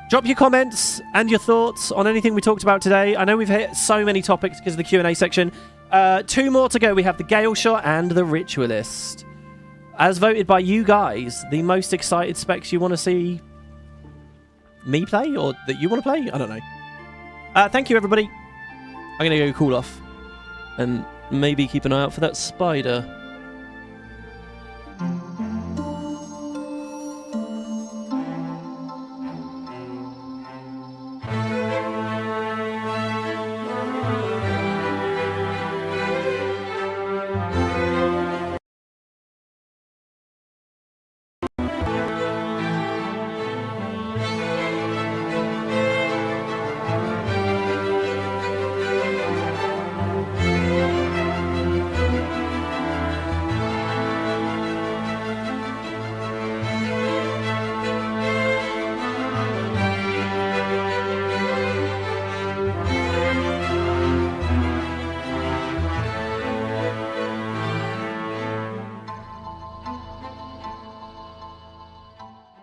Drop your comments and your thoughts on anything we talked about today. I know we've hit so many topics because of the Q&A section. 2 more to go. We have the Gale Shot and the Ritualist. As voted by you guys, the most excited specs you want to see me play or that you want to play? I don't know. Thank you, everybody. I'm going to go cool off and maybe keep an eye out for that spider.